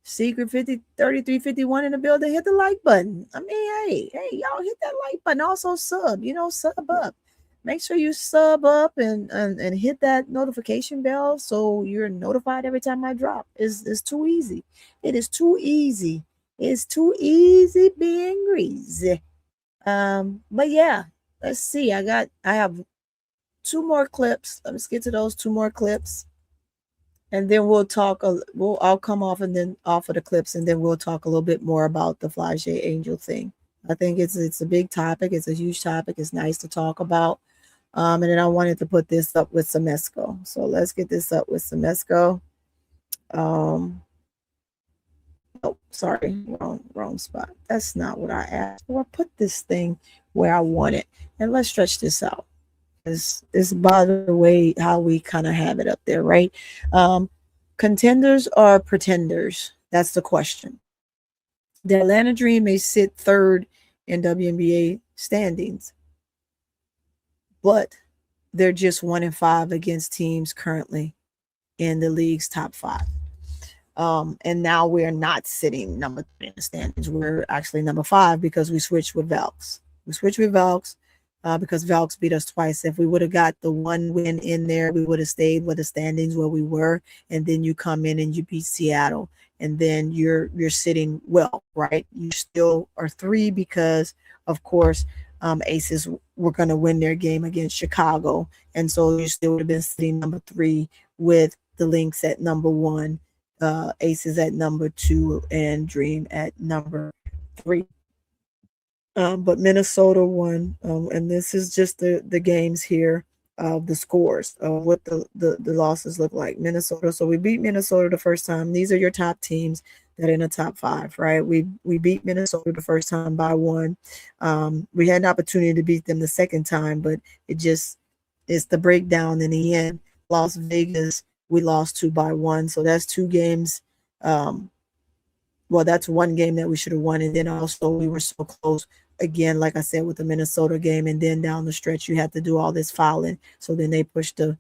[SPEAKER 1] Secret 3351 in the building. Hit the like button. I mean, hey, y'all hit that like button. Also sub, sub up. Make sure you sub up and hit that notification bell so you're notified every time I drop. It's too easy. It is too easy. It's too easy being greasy. But yeah, let's see. I have 2 more clips. Let's get to those 2 more clips. And then we'll talk. I'll come off and then off of the clips, and then we'll talk a little bit more about the Flagey Angel thing. I think it's a big topic. It's a huge topic. It's nice to talk about. And then I wanted to put this up with Semesco. So let's get this up with Semesco. Oh, sorry, wrong spot. That's not what I asked for. Put this thing where I want it, and let's stretch this out. It's by the way how we kind of have it up there, right? Contenders or pretenders? That's the question. The Atlanta Dream may sit 3rd in WNBA standings, but they're just 1-5 against teams currently in the league's top 5. And now we're not sitting number 3 in the standings. We're actually number 5 because we switched with Valks. Because Valks beat us twice. If we would have got the 1 win in there, we would have stayed with the standings where we were. And then you come in and you beat Seattle, and then you're sitting well, right? You still are 3 because, of course, Aces were going to win their game against Chicago, and so you still would have been sitting number 3 with the Lynx at number 1, Aces at number 2, and Dream at number 3. But Minnesota won, and this is just the games here of the scores of what the losses look like. Minnesota, so we beat Minnesota the first time. These are your top teams that are in the top 5, right? We beat Minnesota the first time by 1. We had an opportunity to beat them the second time, but it's the breakdown in the end. Las Vegas, we lost 2 by 1, so that's 2 games. Well, that's 1 game that we should have won, and then also we were so close again, like I said, with the Minnesota game, and then down the stretch you had to do all this fouling, so then they pushed the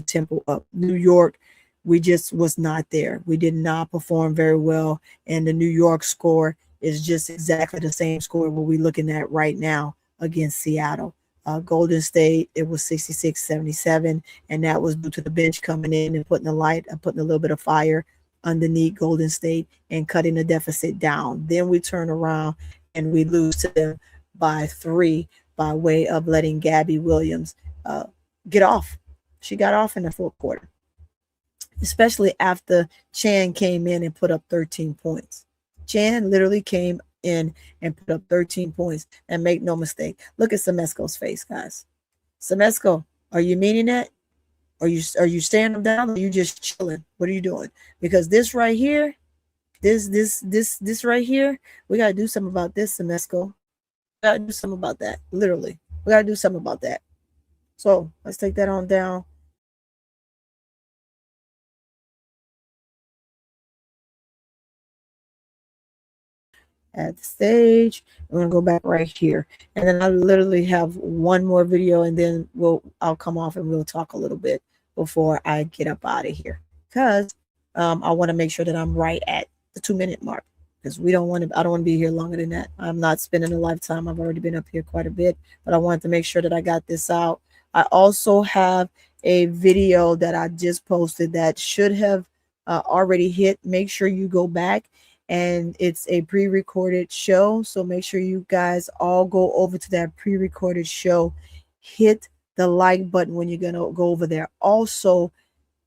[SPEAKER 1] tempo up. New York, we just was not there. We did not perform very well, and the New York score is just exactly the same score what we're looking at right now against Seattle. Golden State, it was 66-77, and that was due to the bench coming in and putting a little bit of fire underneath Golden State and cutting the deficit down. Then we turn around and we lose to them by 3 by way of letting Gabby Williams get off. She got off in the 4th quarter, especially after Chan came in and put up 13 points. Chan literally came in and put up 13 points, and make no mistake, look at Semesco's face, guys. Semesco, are you meaning that? Are you staring him down, or are you just chilling? What are you doing? Because this right here, this right here, we gotta do something about this, Semesco. We gotta do something about that. Literally, we gotta do something about that. So let's take that on down. At the stage, I'm gonna go back right here, and then I literally have 1 more video, and then I'll come off and we'll talk a little bit before I get up out of here, because I want to make sure that I'm right at the 2-minute mark, because I don't want to be here longer than that. I'm not spending a lifetime. I've already been up here quite a bit, but I wanted to make sure that I got this out. I also have a video that I just posted that should have already hit. Make sure you go back, and it's a pre-recorded show. So make sure you guys all go over to that pre-recorded show. Hit the like button when you're gonna go over there. Also,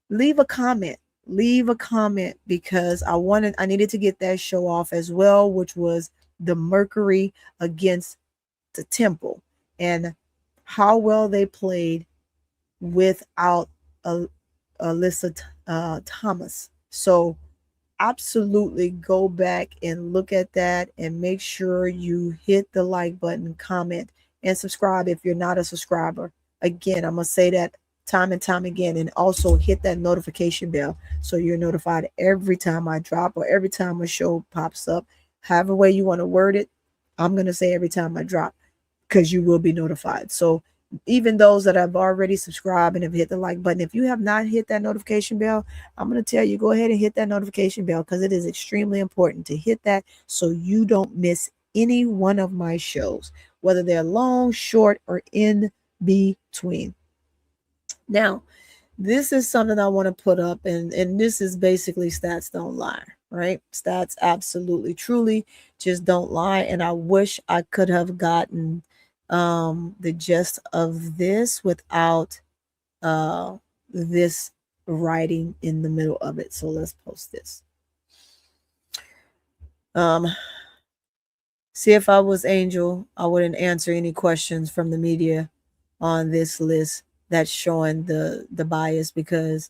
[SPEAKER 1] leave a comment. Leave a comment because I needed to get that show off as well, which was the Mercury against the Temple and how well they played without Allisha Thomas. So absolutely go back and look at that and make sure you hit the like button, comment, and subscribe if you're not a subscriber. Again, I'm going to say that time and time again, and also hit that notification bell so you're notified every time I drop or every time a show pops up. However way you want to word it, I'm going to say every time I drop because you will be notified. So even those that have already subscribed and have hit the like button, if you have not hit that notification bell, I'm going to tell you, go ahead and hit that notification bell because it is extremely important to hit that so you don't miss any one of my shows, whether they're long, short, or in between. Now, this is something I want to put up, and this is basically stats don't lie, right? Stats absolutely, truly just don't lie. And I wish I could have gotten the gist of this without this writing in the middle of it. So let's post this. See, if I was Angel, I wouldn't answer any questions from the media on this list that's showing the bias, because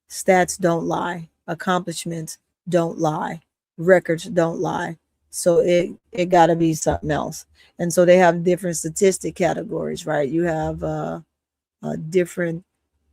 [SPEAKER 1] stats don't lie, accomplishments don't lie, records don't lie. So it got to be something else. And so they have different statistic categories, right? You have different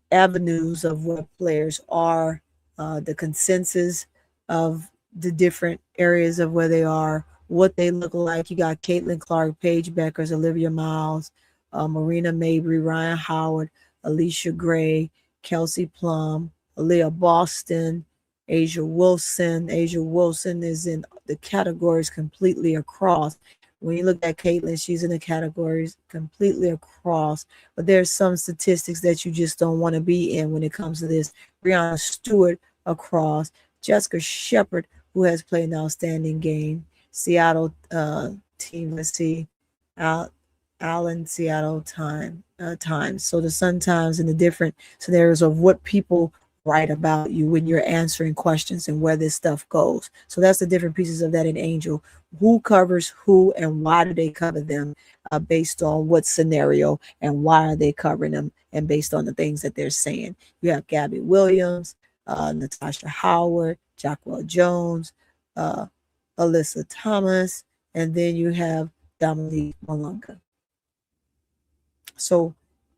[SPEAKER 1] avenues of what players are, the consensus of the different areas of where they are, what they look like. You got Caitlin Clark, Paige Beckers, Olivia Miles, Marina Mabry, Rhyne Howard, Allisha Gray, Kelsey Plum, Aaliyah Boston, Asia Wilson. Asia Wilson is in the categories completely across. When you look at Caitlin, she's in the categories completely across. But there's some statistics that you just don't want to be in when it comes to this. Breanna Stewart across. Jessica Shepard, who has played an outstanding game. Seattle team, let's see. Allen Seattle Times. So the Sun Times and the different scenarios of what people write about you when you're answering questions and where this stuff goes. So that's the different pieces of that in Angel. Who covers who and why do they cover them based on what scenario and why are they covering them and based on the things that they're saying. You have Gabby Williams, Natasha Howard, Jacquel Jones, Allisha Thomas, and then you have Dominique Malunga. So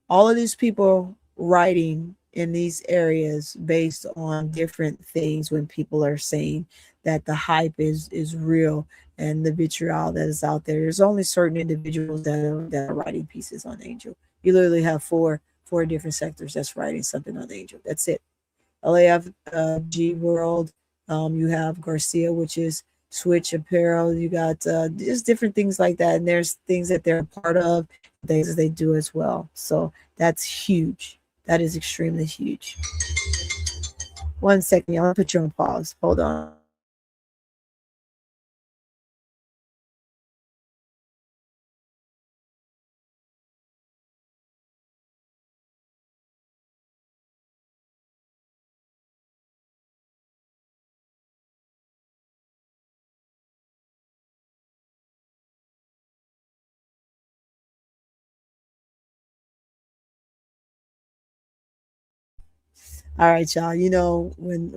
[SPEAKER 1] all of these people writing in these areas based on different things when people are saying that the hype is real and the vitriol that is out there. There's only certain individuals that are writing pieces on Angel. You literally have four different sectors that's writing something on Angel. That's it. LAFG World, you have Garcia, which is Switch Apparel. You got just different things like that. And there's things that they're a part of, things that they do as well. So that's huge. That is extremely huge. 1 second, y'all. I'll put you on pause. Hold on. All right, y'all. You know, when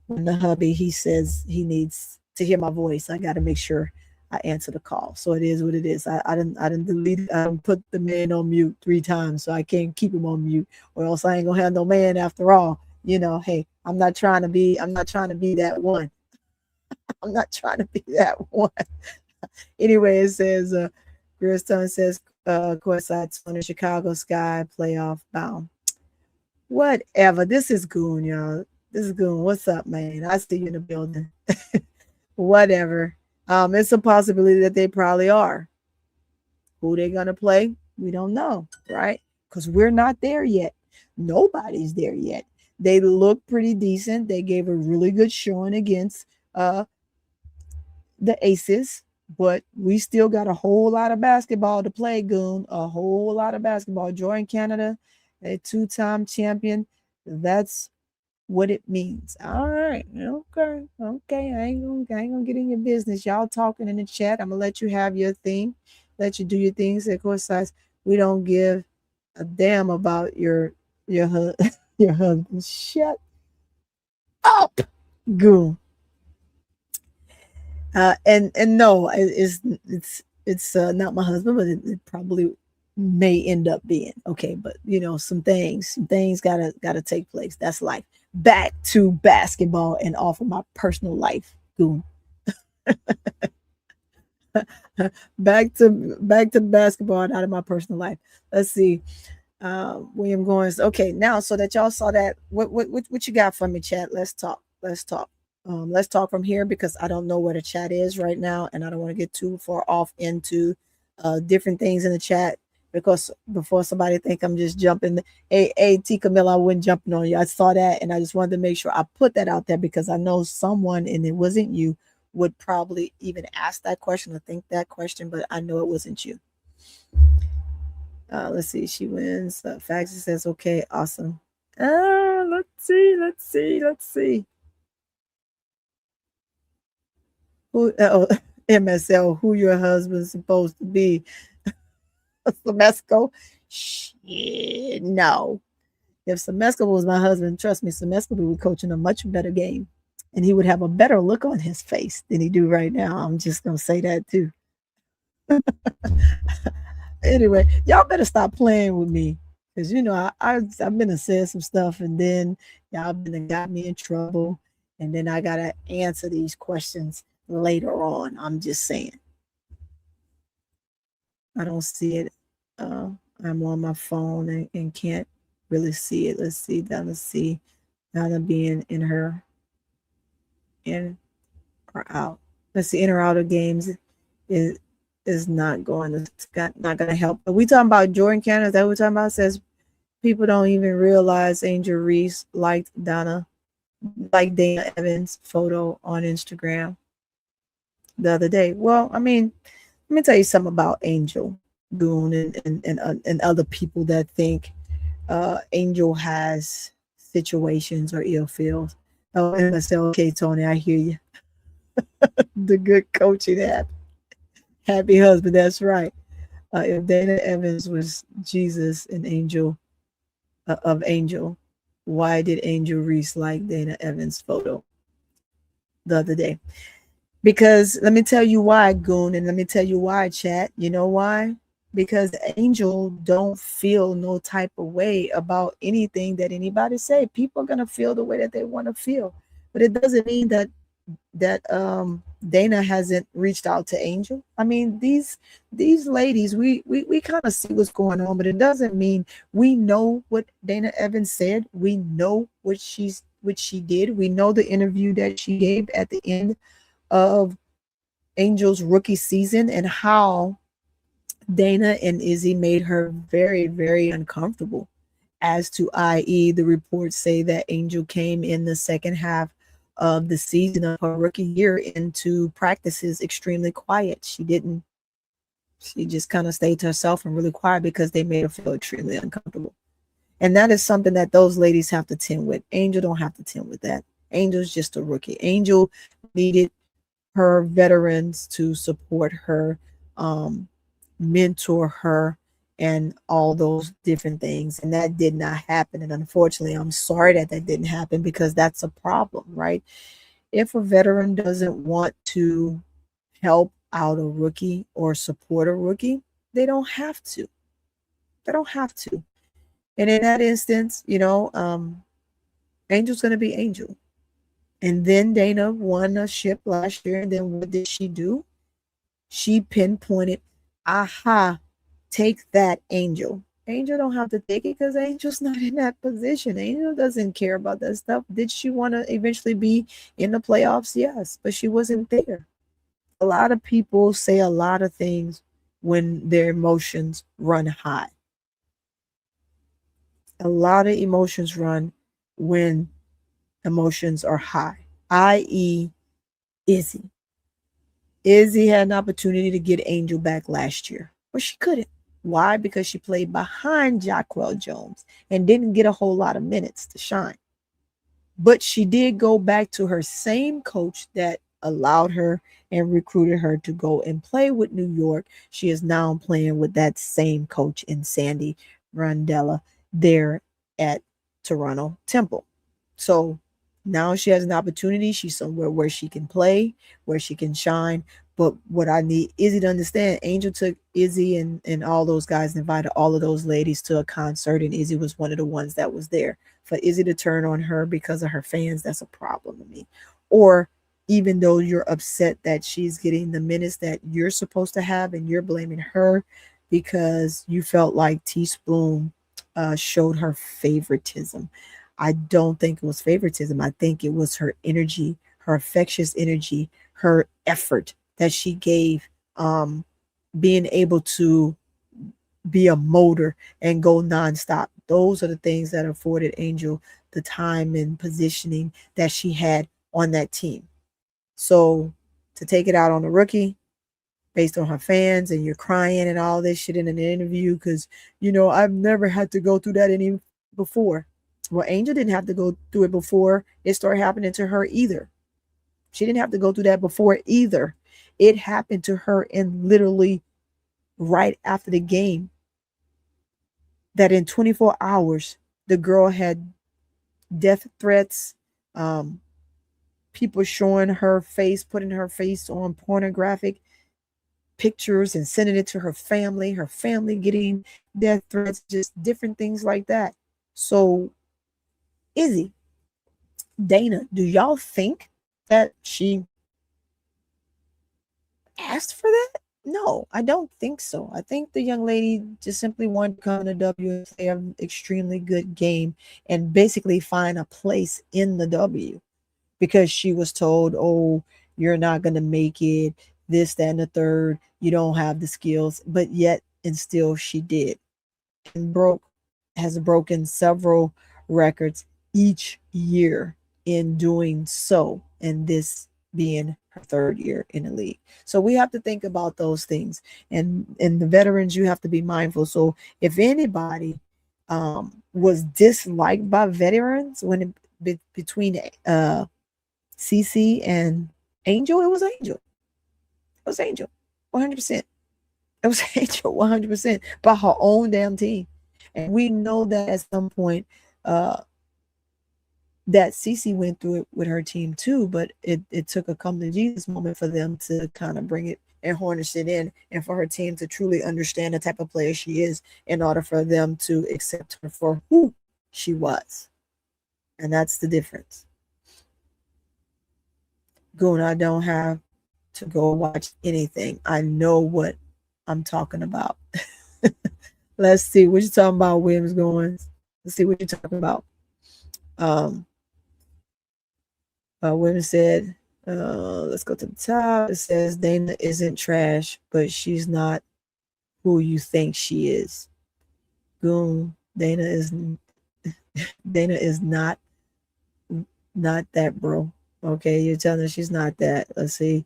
[SPEAKER 1] the hubby, he says he needs to hear my voice, I got to make sure I answer the call. So it is what it is. I didn't delete it. I done put the man on mute 3 times, so I can't keep him on mute, or else I ain't gonna have no man after all. You know, hey, I'm not trying to be that one. I'm not trying to be that one. Anyway, it says Gristone says courtside in Chicago Sky playoff bound. Whatever. This is Goon, y'all. This is Goon. What's up, man? I see you in the building. Whatever. It's a possibility that they probably are. Who they gonna play? We don't know, right? because we're not there yet. Nobody's there yet. They look pretty decent. They gave a really good showing against the Aces, but we still got a whole lot of basketball to play, Goon. A whole lot of basketball. Jordin Canada, a 2-time champion. That's what it means. All right. Okay. I ain't gonna get in your business. Y'all talking in the chat. I'm gonna let you have your thing. Let you do your things. Of course, we don't give a damn about your your husband. Shut up, Goon. And no, it's not my husband, but it probably may end up being okay. But some things gotta take place. That's life. Back to basketball and off of my personal life, Goon. back to basketball and out of my personal life. Let's see. William Goins. Okay, now so that y'all saw that, what you got for me, chat? Let's talk. Let's talk from here because I don't know where the chat is right now, and I don't want to get too far off into different things in the chat because before somebody think I'm just jumping. Hey, T. Camilla, I wasn't jumping on you. I saw that, and I just wanted to make sure I put that out there because I know someone, and it wasn't you, would probably even ask that question or think that question, but I know it wasn't you. Let's see. She wins. Faxi says, okay, awesome. Let's see. Who? MSL, who your husband's supposed to be? Semesco? Shit, no. If Semesco was my husband, trust me, Semesco would be coaching a much better game. And he would have a better look on his face than he do right now. I'm just going to say that too. Anyway, y'all better stop playing with me. Because, I've been to say some stuff and then y'all been got me in trouble. And then I got to answer these questions later on. I'm just saying. I don't see it. I'm on my phone and can't really see it. Let's see. Donna being in or out. Let's see. In or out of games is not going to help. But we talking about Jordin Canada. Is that what we're talking about? It says people don't even realize Angel Reese liked Dana Evans' photo on Instagram the other day. Well, I mean, let me tell you something about Angel Goon and other people that think Angel has situations or ill feels. Oh, and I say, okay, Tony, I hear you. The good coaching happy husband. That's right. If Dana Evans was Jesus and Angel of Angel, why did Angel Reese like Dana Evans' photo the other day? Because let me tell you why, Goon, and let me tell you why, chat. You know why? Because Angel don't feel no type of way about anything that anybody say. People are gonna feel the way that they want to feel, but it doesn't mean that Dana hasn't reached out to Angel. I mean, these ladies, we kind of see what's going on, but it doesn't mean we know what Dana Evans said. We know what she did. We know the interview that she gave at the end of Angel's rookie season and how Dana and Izzy made her very, very uncomfortable. As to i.e. the reports say that Angel came in the second half of the season of her rookie year into practices extremely quiet. She just kind of stayed to herself and really quiet because they made her feel extremely uncomfortable. And that is something that those ladies have to tend with. Angel don't have to tend with that. Angel's just a rookie. Angel needed her veterans to support her, mentor her, and all those different things. And that did not happen. And unfortunately, I'm sorry that didn't happen because that's a problem, right? If a veteran doesn't want to help out a rookie or support a rookie, they don't have to. They don't have to. And in that instance, Angel's going to be Angel. And then Dana won a ship last year. And then what did she do? She pinpointed, aha, take that, Angel. Angel don't have to take it because Angel's not in that position. Angel doesn't care about that stuff. Did she want to eventually be in the playoffs? Yes, but she wasn't there. A lot of people say a lot of things when their emotions run high. a lot of emotions run when emotions are high, i.e., Izzy. Izzy had an opportunity to get Angel back last year, but she couldn't. Why? Because she played behind Jacquel Jones and didn't get a whole lot of minutes to shine. But she did go back to her same coach that allowed her and recruited her to go and play with New York. She is now playing with that same coach in Sandy Rondella there at Toronto Temple. So now she has an opportunity. She's somewhere where she can play, where she can shine. But what I need Izzy to understand, Angel took Izzy and all those guys, invited all of those ladies to a concert, and Izzy was one of the ones that was there. For Izzy to turn on her because of her fans, that's a problem to me. Or even though you're upset that she's getting the minutes that you're supposed to have and you're blaming her because you felt like Teaspoon showed her favoritism. I don't think it was favoritism. I think it was her energy, her infectious energy, her effort that she gave, being able to be a motor and go nonstop. Those are the things that afforded Angel the time and positioning that she had on that team. So to take it out on a rookie based on her fans and you're crying and all this shit in an interview because, I've never had to go through that any before. Well, Angel didn't have to go through it before it started happening to her either. She didn't have to go through that before either. It happened to her in literally right after the game. That in 24 hours, the girl had death threats, people showing her face, putting her face on pornographic pictures and sending it to her family getting death threats, just different things like that. So, Izzy, Dana, do y'all think that she asked for that? No, I don't think so. I think the young lady just simply wanted to come to W and play an extremely good game and basically find a place in the W because she was told, oh, you're not going to make it, this, that, and the third. You don't have the skills. But yet and still she did. And has broken several records each year in doing so. And this being her third year in the league. So we have to think about those things. And the veterans, you have to be mindful. So if anybody was disliked by veterans when between CC and Angel, it was Angel. It was Angel, 100%. It was Angel, 100%, by her own damn team. And we know that at some point, that Cece went through it with her team too, but it took a come to Jesus moment for them to kind of bring it and harness it in, and for her team to truly understand the type of player she is in order for them to accept her for who she was. And that's the difference. Goon, I don't have to go watch anything. I know what I'm talking about. Let's see what you're talking about, Williams Goins. Let's see what you're talking about. Women said, let's go to the top. It says Dana isn't trash, but she's not who you think she is. Goon, Dana is not that, bro. Okay, you're telling her she's not that. Let's see,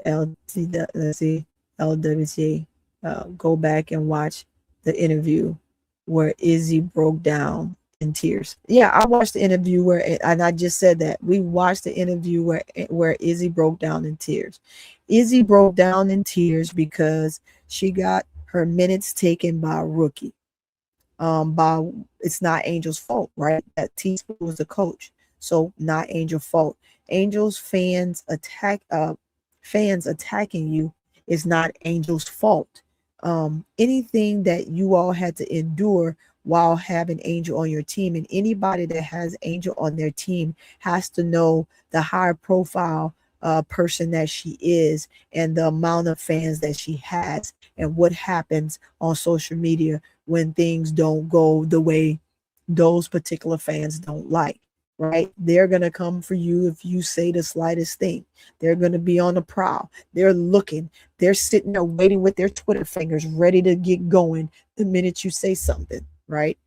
[SPEAKER 1] LWT. Go back and watch the interview where Izzy broke down in tears. Yeah, I watched the interview and I just said that we watched the interview where Izzy broke down in tears. Izzy broke down in tears because she got her minutes taken by a rookie. It's not Angel's fault, right? That Teaspoon was the coach, so not Angel's fault. Angel's fans attacking you is not Angel's fault. Anything that you all had to endure while having Angel on your team, and anybody that has Angel on their team has to know the high profile person that she is and the amount of fans that she has and what happens on social media when things don't go the way those particular fans don't like, right? They're going to come for you if you say the slightest thing. They're going to be on the prowl. They're looking. They're sitting there waiting with their Twitter fingers ready to get going the minute you say something, right?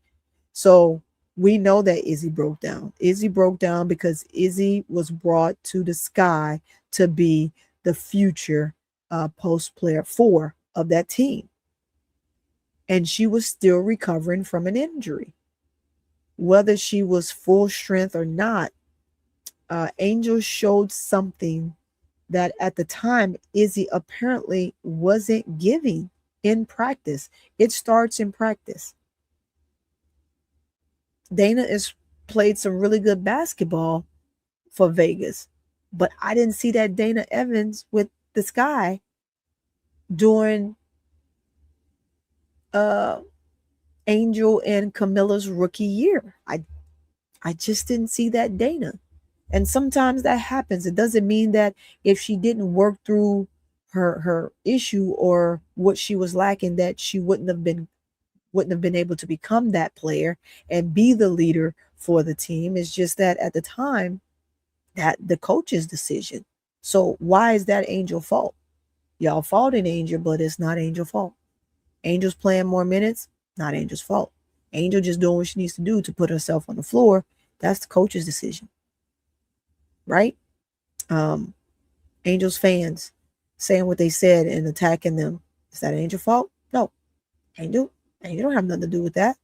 [SPEAKER 1] So We know that Izzy broke down. Izzy broke down because Izzy was brought to the sky to be the future post player 4 of that team. And she was still recovering from an injury. Whether she was full strength or not, Angel showed something that at the time Izzy apparently wasn't giving in practice. It starts in practice. Dana has played some really good basketball for Vegas, but I didn't see that Dana Evans with the Sky during Angel and Camilla's rookie year. I just didn't see that Dana. And sometimes that happens. It doesn't mean that if she didn't work through her issue or what she was lacking, that she wouldn't have been able to become that player and be the leader for the team. It's just that at the time, that the coach's decision. So why is that Angel's fault? Y'all faulting Angel, but it's not Angel's fault. Angel's playing more minutes, not Angel's fault. Angel just doing what she needs to do to put herself on the floor. That's the coach's decision. Right? Angel's fans saying what they said and attacking them. Is that Angel's fault? No. Angel don't have nothing to do with that.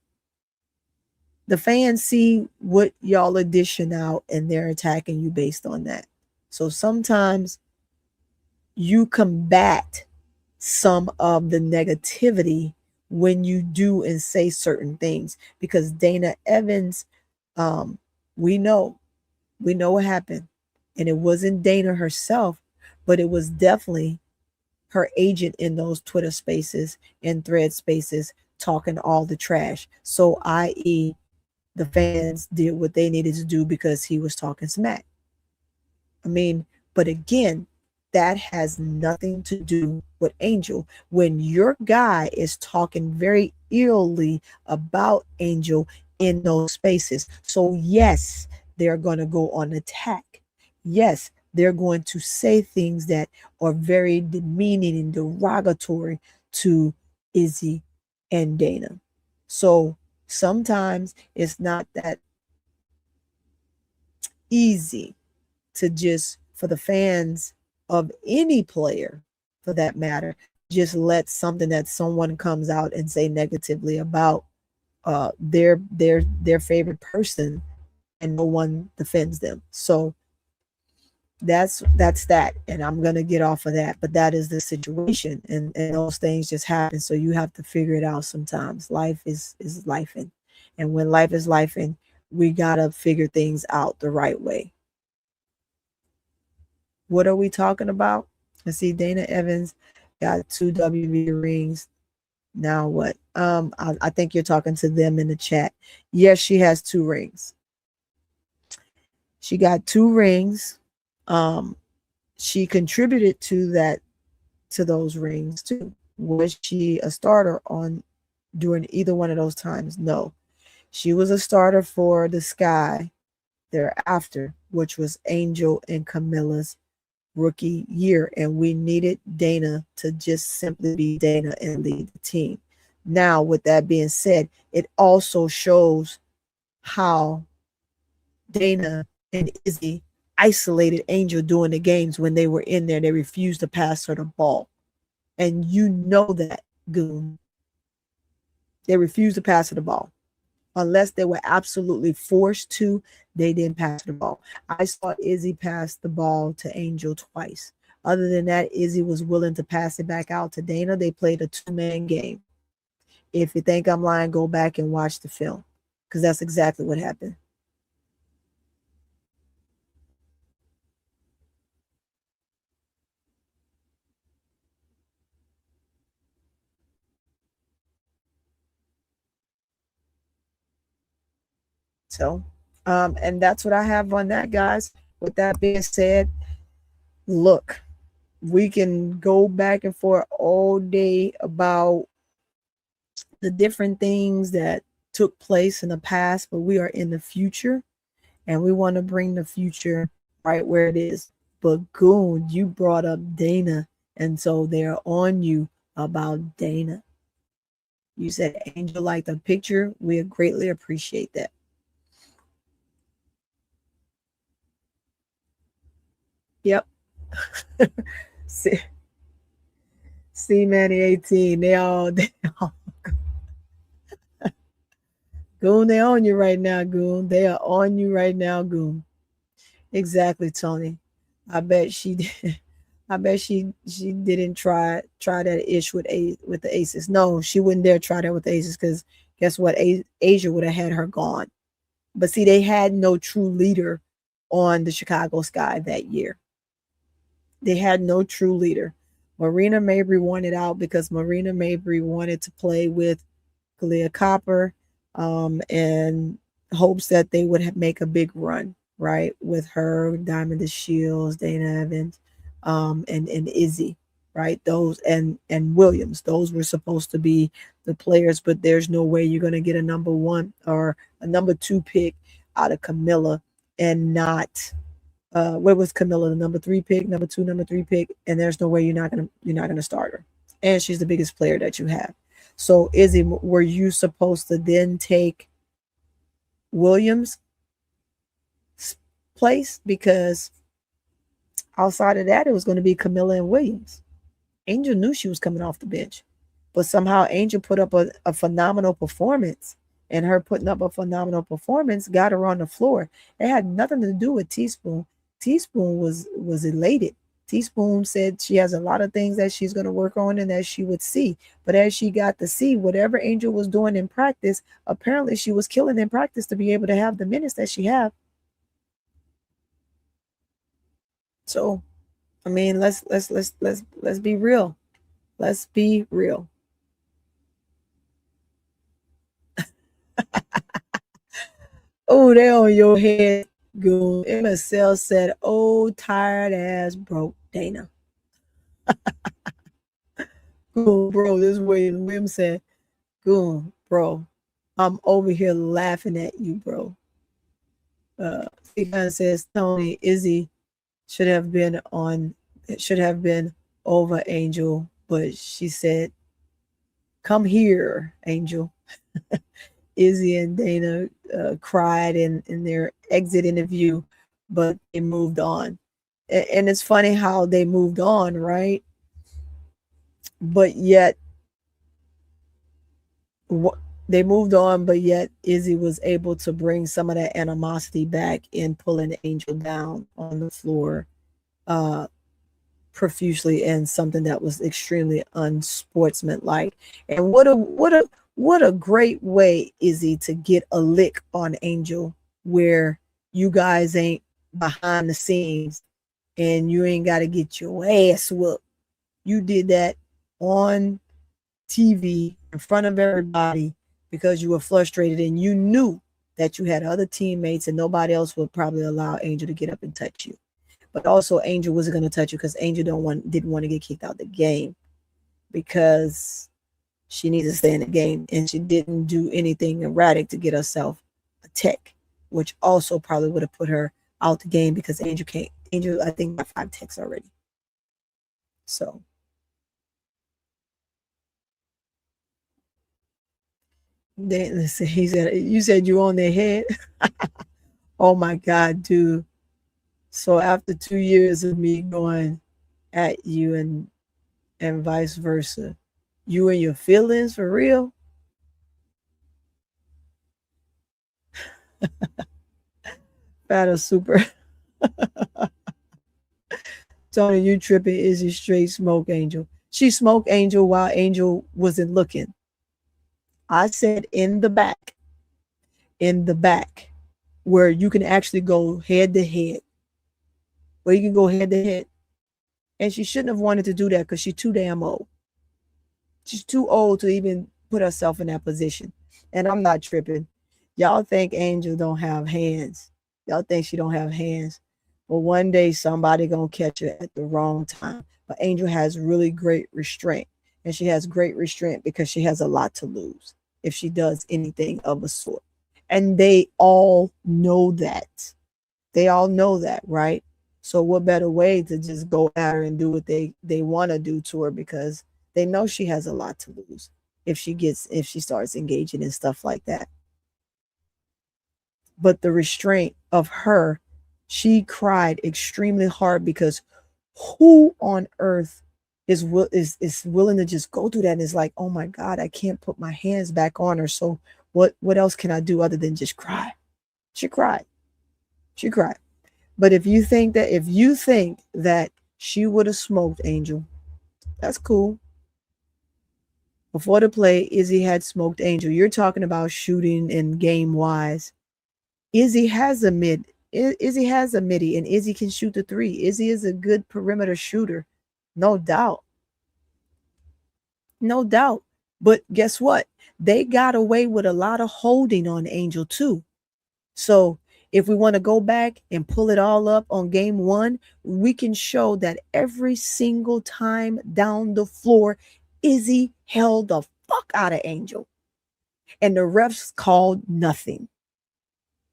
[SPEAKER 1] The fans see what y'all are dishing out and they're attacking you based on that. So sometimes you combat some of the negativity when you do and say certain things, because Dana Evans, we know what happened, and it wasn't Dana herself, but it was definitely her agent in those Twitter spaces and thread spaces talking all the trash. So i.e. the fans did what they needed to do because he was talking smack. I mean, but again, that has nothing to do with Angel. When your guy is talking very illy about Angel in those spaces. So yes, they're going to go on attack. Yes, they're going to say things that are very demeaning and derogatory to Izzy and Dana. So sometimes it's not that easy to just, for the fans of any player for that matter, just let something that someone comes out and say negatively about their favorite person and no one defends them. So that's that, and I'm gonna get off of that, but that is the situation, and those things just happen. So you have to figure it out sometimes. Life is lifing, and when life is lifing, we gotta figure things out the right way. What are we talking about? I see Dana Evans got 2 WB rings. Now what? I think you're talking to them in the chat. Yes, she has 2 rings. She got 2 rings. She contributed to those rings too. Was she a starter during either one of those times? No. She was a starter for the Sky thereafter, which was Angel and Camilla's rookie year, and we needed Dana to just simply be Dana and lead the team. Now, with that being said, it also shows how Dana and Izzy isolated Angel during the games when they were in there. They refused to pass her the ball. And you know that, Goon. They refused to pass her the ball. Unless they were absolutely forced to, they didn't pass the ball. I saw Izzy pass the ball to Angel twice. Other than that, Izzy was willing to pass it back out to Dana. They played a 2-man game. If you think I'm lying, go back and watch the film, because that's exactly what happened. So, and that's what I have on that, guys. With that being said, look, we can go back and forth all day about the different things that took place in the past, but we are in the future, and we want to bring the future right where it is. But Goon, you brought up Dana, and so they're on you about Dana. You said Angel liked the picture. We greatly appreciate that. Yep. See, Manny 18. They all Goon, they on you right now, Goon. They are on you right now, Goon. Exactly, Tony. I bet she did. I bet she didn't try that ish with the Aces. No, she wouldn't dare try that with the Aces because guess what? Asia would have had her gone. But see, they had no true leader on the Chicago Sky that year. They had no true leader. Marina Mabry wanted out because Marina Mabry wanted to play with Kalia Copper and hopes that they would make a big run, right? With her, Diamond the Shields, Dana Evans, and Izzy, right? Those and Williams. Those were supposed to be the players, but there's no way you're gonna get a number 1 or a number 2 pick out of Camilla and not where was Camilla, the number 3 pick, number 2, number 3 pick, and there's no way you're not gonna start her. And she's the biggest player that you have. So Izzy, were you supposed to then take Williams' place? Because outside of that, it was going to be Camilla and Williams. Angel knew she was coming off the bench, but somehow Angel put up a phenomenal performance, and her putting up a phenomenal performance got her on the floor. It had nothing to do with Teaspoon. Teaspoon was elated. Teaspoon said she has a lot of things that she's going to work on and that she would see. But as she got to see whatever Angel was doing in practice, apparently she was killing in practice to be able to have the minutes that she have. So, I mean, let's be real. Let's be real. Oh, they on your head, Goon. MSL said, "Oh, tired ass broke Dana." Goon, bro, this way William said, "Goon, bro, I'm over here laughing at you, bro." Sean says, "Tony, Izzy should have been over Angel, but she said, 'Come here, Angel.'" Izzy and Dana cried in their exit interview, but they moved on. And it's funny how they moved on, right? But yet, they moved on, but yet Izzy was able to bring some of that animosity back in pulling Angel down on the floor profusely, and something that was extremely unsportsmanlike. And what a great way, Izzy, to get a lick on Angel where you guys ain't behind the scenes and you ain't got to get your ass whooped. You did that on TV in front of everybody because you were frustrated and you knew that you had other teammates and nobody else would probably allow Angel to get up and touch you. But also Angel wasn't going to touch you because Angel didn't want to get kicked out of the game because she needs to stay in the game, and she didn't do anything erratic to get herself a tech, which also probably would have put her out the game because Angel, I think, got 5 techs already. So then he said, "You said you on their head." Oh my God, dude. So after 2 years of me going at you and vice versa, you and your feelings for real? Battle super. Tony, you tripping. Izzy straight smoke Angel. She smoked Angel while Angel wasn't looking. I said in the back, where you can actually go head to head. Where you can go head to head. And she shouldn't have wanted to do that because she's too damn old. She's too old to even put herself in that position. And I'm not tripping. Y'all think Angel don't have hands. Y'all think she don't have hands. But one day somebody gonna catch her at the wrong time. But Angel has really great restraint. And she has great restraint because she has a lot to lose if she does anything of a sort. And they all know that. They all know that, right? So what better way to just go at her and do what they want to do to her, because they know she has a lot to lose if she starts engaging in stuff like that. But the restraint of her She cried extremely hard because who on earth is willing to just go through that and is like, oh my God, I can't put my hands back on her. So what else can I do other than just cry? She cried. She cried. But if you think that she would have smoked Angel, that's cool. Before the play, Izzy had smoked Angel. You're talking about shooting and game wise. Izzy has a midi, and Izzy can shoot the three. Izzy is a good perimeter shooter, no doubt. No doubt. But guess what? They got away with a lot of holding on Angel too. So if we want to go back and pull it all up on game one, we can show that every single time down the floor, Izzy held the fuck out of Angel. And the refs called nothing.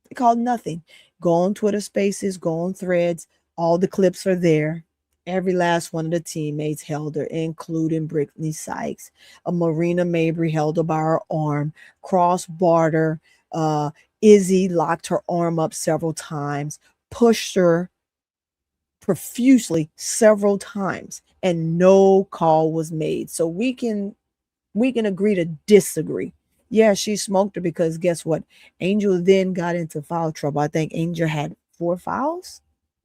[SPEAKER 1] They called nothing. Go on Twitter Spaces, go on Threads. All the clips are there. Every last one of the teammates held her, including Brittany Sykes. Marina Mabry held her by her arm. Cross-barred her. Izzy locked her arm up several times, pushed her profusely several times, and no call was made. So we can agree to disagree. Yeah, she smoked her because guess what? Angel then got into foul trouble. I think Angel had 4 fouls.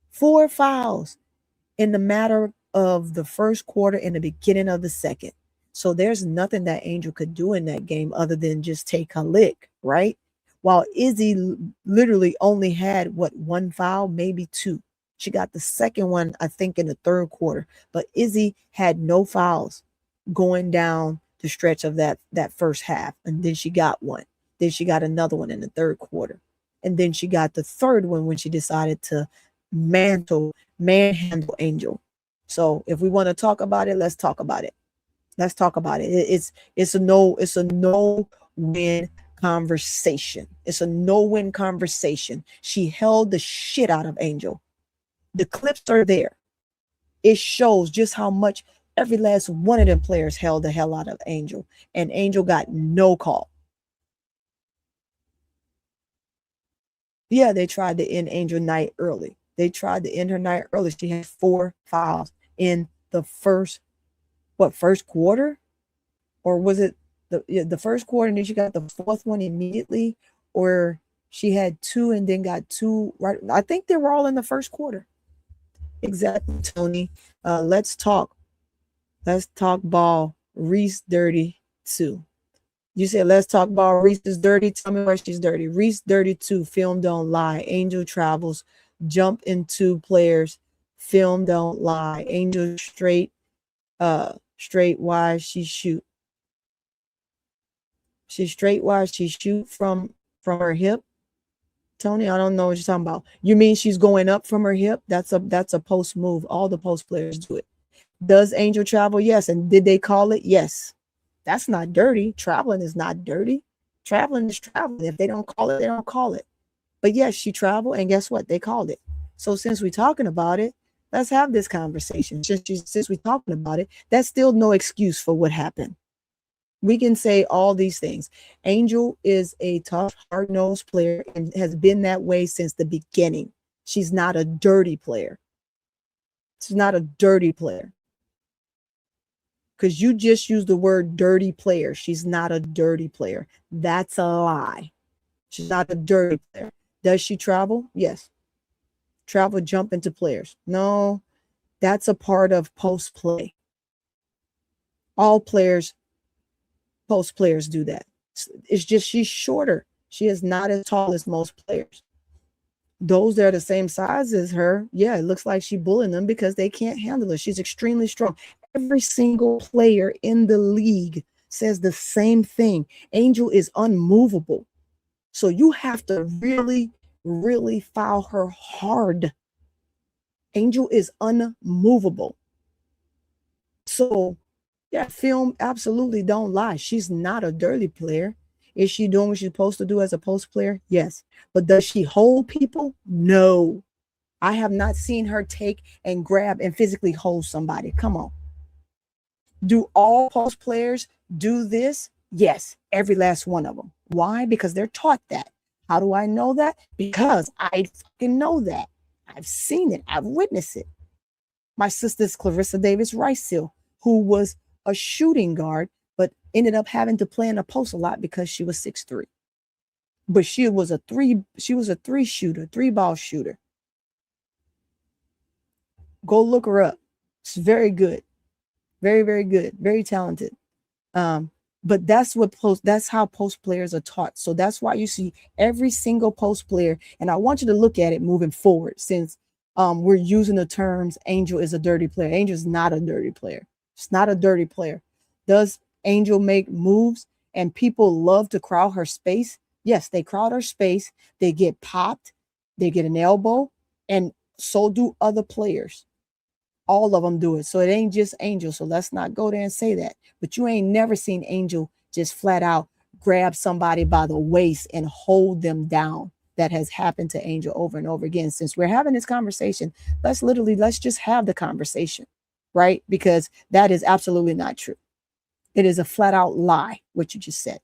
[SPEAKER 1] 4 fouls in the matter of the first quarter and the beginning of the second. So there's nothing that Angel could do in that game other than just take a lick, right? While Izzy literally only had 1 foul, maybe 2. She got the second one, I think, in the third quarter. But Izzy had no fouls going down the stretch of that first half. And then she got one. Then she got another one in the third quarter. And then she got the third one when she decided to manhandle Angel. So if we want to talk about it, let's talk about it. Let's talk about it. It's a no win conversation. It's a no-win conversation. She held the shit out of Angel. The clips are there. It shows just how much every last one of them players held the hell out of Angel, and Angel got no call. Yeah, they tried to end Angel night early. They tried to end her night early. She had 4 fouls in the first quarter? Or was it the first quarter and then she got the 4th one immediately? Or she had 2 and then got 2 right? I think they were all in the first quarter. Exactly, Tony. Let's talk ball. Reese dirty too. You said let's talk ball. Reese is dirty. Tell me where she's dirty. Reese dirty too. Film don't lie. Angel travels. Jump into players. Film don't lie. Angel straight wide. She shoot. She's straight wide. She shoot from her hip. Tony, I don't know what you're talking about. You mean she's going up from her hip? That's a post move. All the post players do it. Does Angel travel? Yes. And did they call it? Yes. That's not dirty. Traveling is not dirty. Traveling is traveling. If they don't call it, they don't call it. But yes, she traveled, and guess what? They called it. So since we're talking about it, let's have this conversation. Since we're talking about it, that's still no excuse for what happened. We can say all these things. Angel is a tough, hard-nosed player and has been that way since the beginning. She's not a dirty player. She's not a dirty player. Because you just used the word dirty player. She's not a dirty player. That's a lie. She's not a dirty player. Does she travel? Yes. Travel, jump into players. No, that's a part of post play. All players, post players do that. It's just she's shorter. She is not as tall as most players. Those that are the same size as her, yeah, it looks like she's bullying them because they can't handle her. She's extremely strong. Every single player in the league says the same thing. Angel is unmovable. So you have to really, really foul her hard. Angel is unmovable. So, yeah, film absolutely don't lie. She's not a dirty player. Is she doing what she's supposed to do as a post player? Yes. But does she hold people? No. I have not seen her take and grab and physically hold somebody. Come on. Do all post players do this? Yes, every last one of them. Why? Because they're taught that. How do I know that? Because I fucking know that. I've seen it. I've witnessed it. My sister's Clarissa Davis Rice-Seal, who was a shooting guard, but ended up having to play in the post a lot because she was 6'3". But she was a three shooter, 3-ball shooter. Go look her up. She's very good. Very, very good. Very talented. But that's how post players are taught. So that's why you see every single post player. And I want you to look at it moving forward, since we're using the terms Angel is a dirty player. Angel is not a dirty player. It's not a dirty player. Does Angel make moves and people love to crowd her space? Yes, they crowd her space. They get popped. They get an elbow. And so do other players. All of them do it. So it ain't just Angel. So let's not go there and say that. But you ain't never seen Angel just flat out grab somebody by the waist and hold them down. That has happened to Angel over and over again. Since we're having this conversation, let's just have the conversation, right? Because that is absolutely not true. It is a flat out lie, what you just said.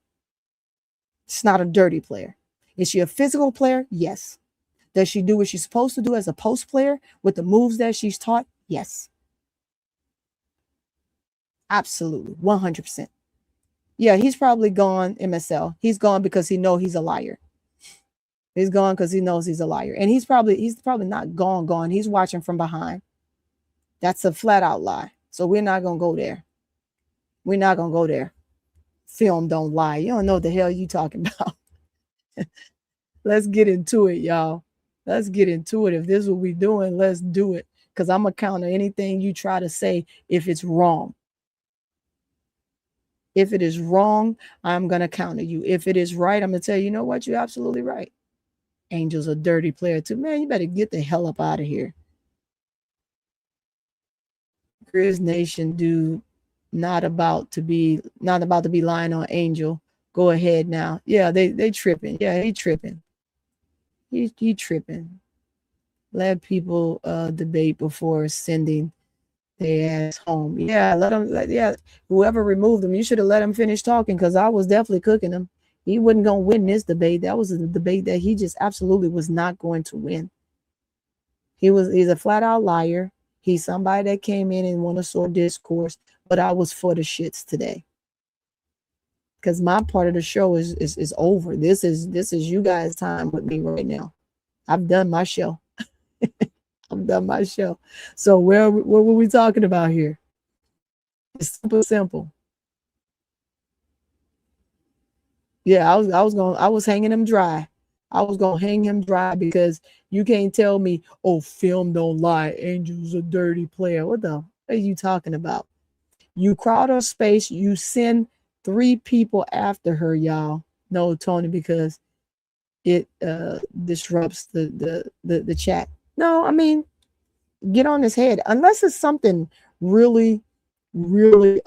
[SPEAKER 1] It's not a dirty player. Is she a physical player? Yes. Does she do what she's supposed to do as a post player with the moves that she's taught? Yes. Absolutely. 100%. Yeah, he's probably gone, MSL. He's gone because he knows he's a liar. He's gone because he knows he's a liar. And he's probably not gone. He's watching from behind. That's a flat out lie. So we're not going to go there. We're not going to go there. Film don't lie. You don't know what the hell you talking about. Let's get into it, y'all. Let's get into it. If this is what we're doing, let's do it. Because I'm going to counter anything you try to say if it's wrong. If it is wrong, I'm going to counter you. If it is right, I'm going to tell you, you know what? You're absolutely right. Angel's a dirty player too. Man, you better get the hell up out of here. Grizz Nation dude, not about to be lying on Angel. Go ahead now. Yeah, they tripping. Yeah, he tripping. He tripping. Let people debate before sending their ass home. Yeah, let them. Yeah, whoever removed him, you should have let him finish talking, because I was definitely cooking him. He wasn't going to win this debate. That was a debate that he just absolutely was not going to win. He's a flat out liar. He's somebody that came in and wanted to sow discourse, but I was for the shits today. Because my part of the show is over. This is you guys' time with me right now. I've done my show. I've done my show. So what were we talking about here? It's super simple. Yeah, I was hanging him dry. I was gonna hang him dry, because you can't tell me, oh, film don't lie. Angel's a dirty player. What are you talking about? You crowd her space. You send 3 people after her, y'all. No, Tony, because it disrupts the chat. No, I mean, get on his head. Unless it's something really, really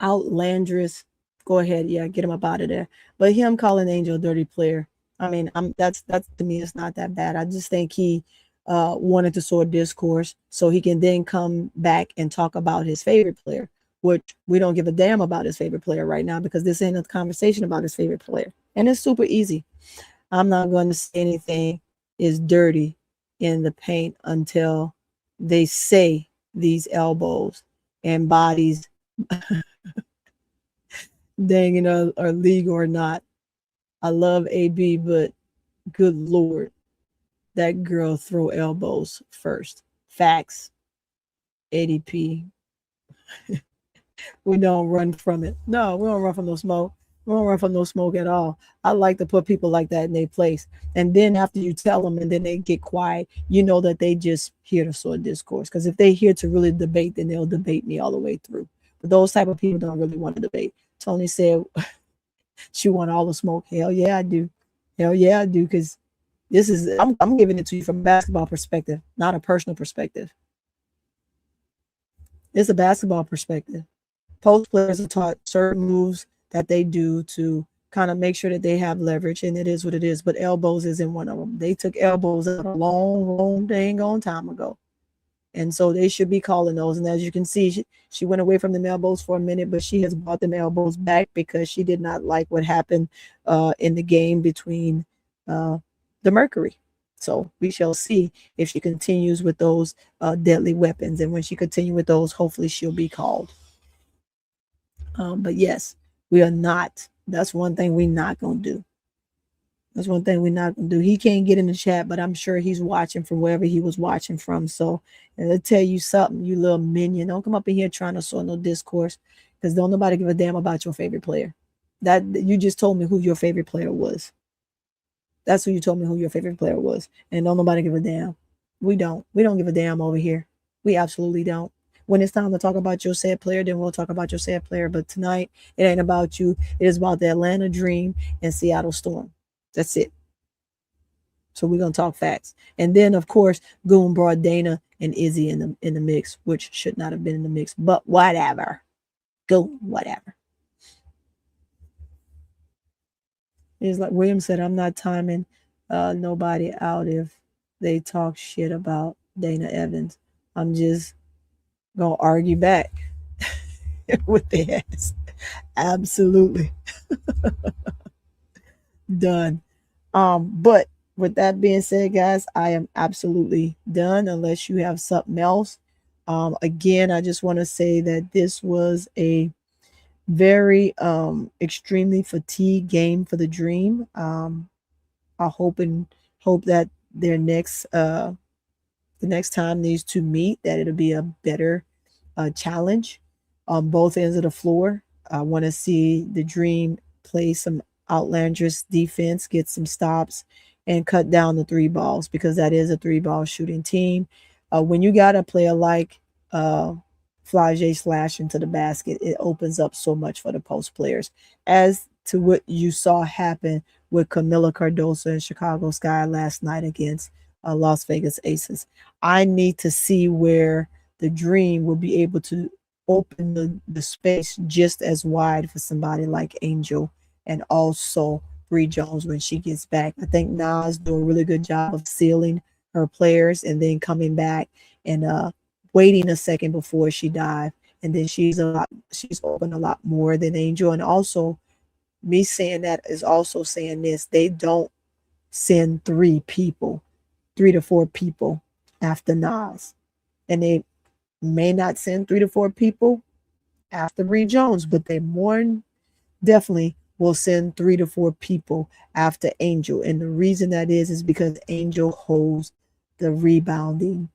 [SPEAKER 1] outlandish. Go ahead, yeah, get him up out of there. But him calling Angel a dirty player, I mean, that's to me, it's not that bad. I just think he wanted to sow discourse so he can then come back and talk about his favorite player, which we don't give a damn about his favorite player right now, because this ain't a conversation about his favorite player. And it's super easy. I'm not going to say anything is dirty in the paint until they say these elbows and bodies dang, you know, are legal or not. I love AB, but good Lord, that girl throw elbows first. Facts. ADP. We don't run from it. No, we don't run from no smoke. We don't run from no smoke at all. I like to put people like that in their place. And then after you tell them and then they get quiet, you know that they just here to sow discourse. Because if they're here to really debate, then they'll debate me all the way through. But those type of people don't really want to debate. Tony said she want all the smoke. Hell yeah, I do. Hell yeah, I do. Because this is, I'm giving it to you from a basketball perspective, not a personal perspective. It's a basketball perspective. Post players are taught certain moves that they do to kind of make sure that they have leverage, and it is what it is. But elbows isn't one of them. They took elbows out a long dang on time ago. And so they should be calling those. And as you can see, she went away from them elbows for a minute, but she has brought them elbows back because she did not like what happened in the game between the Mercury. So we shall see if she continues with those deadly weapons. And when she continues with those, hopefully she'll be called. But yes, we are not. That's one thing we're not going to do. That's one thing we're not going to do. He can't get in the chat, but I'm sure he's watching from wherever he was watching from. So, and I'll tell you something, you little minion. Don't come up in here trying to sow no discourse, because don't nobody give a damn about your favorite player. That you just told me who your favorite player was. That's who you told me who your favorite player was. And don't nobody give a damn. We don't give a damn over here. We absolutely don't. When it's time to talk about your said player, then we'll talk about your said player. But tonight, it ain't about you. It is about the Atlanta Dream and Seattle Storm. That's it. So we're gonna talk facts. And then of course, Goon brought Dana and Izzy in the mix, which should not have been in the mix, but whatever. Goon, whatever. It's like William said, I'm not timing nobody out if they talk shit about Dana Evans. I'm just gonna argue back with their ass. Absolutely. Done. But with that being said, guys, I am absolutely done unless you have something else. Again, I just want to say that this was a very extremely fatigued game for the Dream. I hope that their next the next time these two meet, that it'll be a better challenge on both ends of the floor. I want to see the Dream play some outlandish defense, get some stops, and cut down the three balls, because that is a three ball shooting team. When you got a player like Flage slash into the basket, it opens up so much for the post players. As to what you saw happen with Camila Cardoso and Chicago Sky last night against Las Vegas Aces, I need to see where the Dream will be able to open the space just as wide for somebody like Angel and also Bree Jones when she gets back. I think Nas do a really good job of sealing her players and then coming back and waiting a second before she dive. And then she's open a lot more than Angel. And also, me saying that is also saying this: they don't send 3 to 4 people after Nas, and they may not send 3 to 4 people after Bree Jones, but they more definitely will send 3 to 4 people after Angel. And the reason that is because Angel holds the rebounding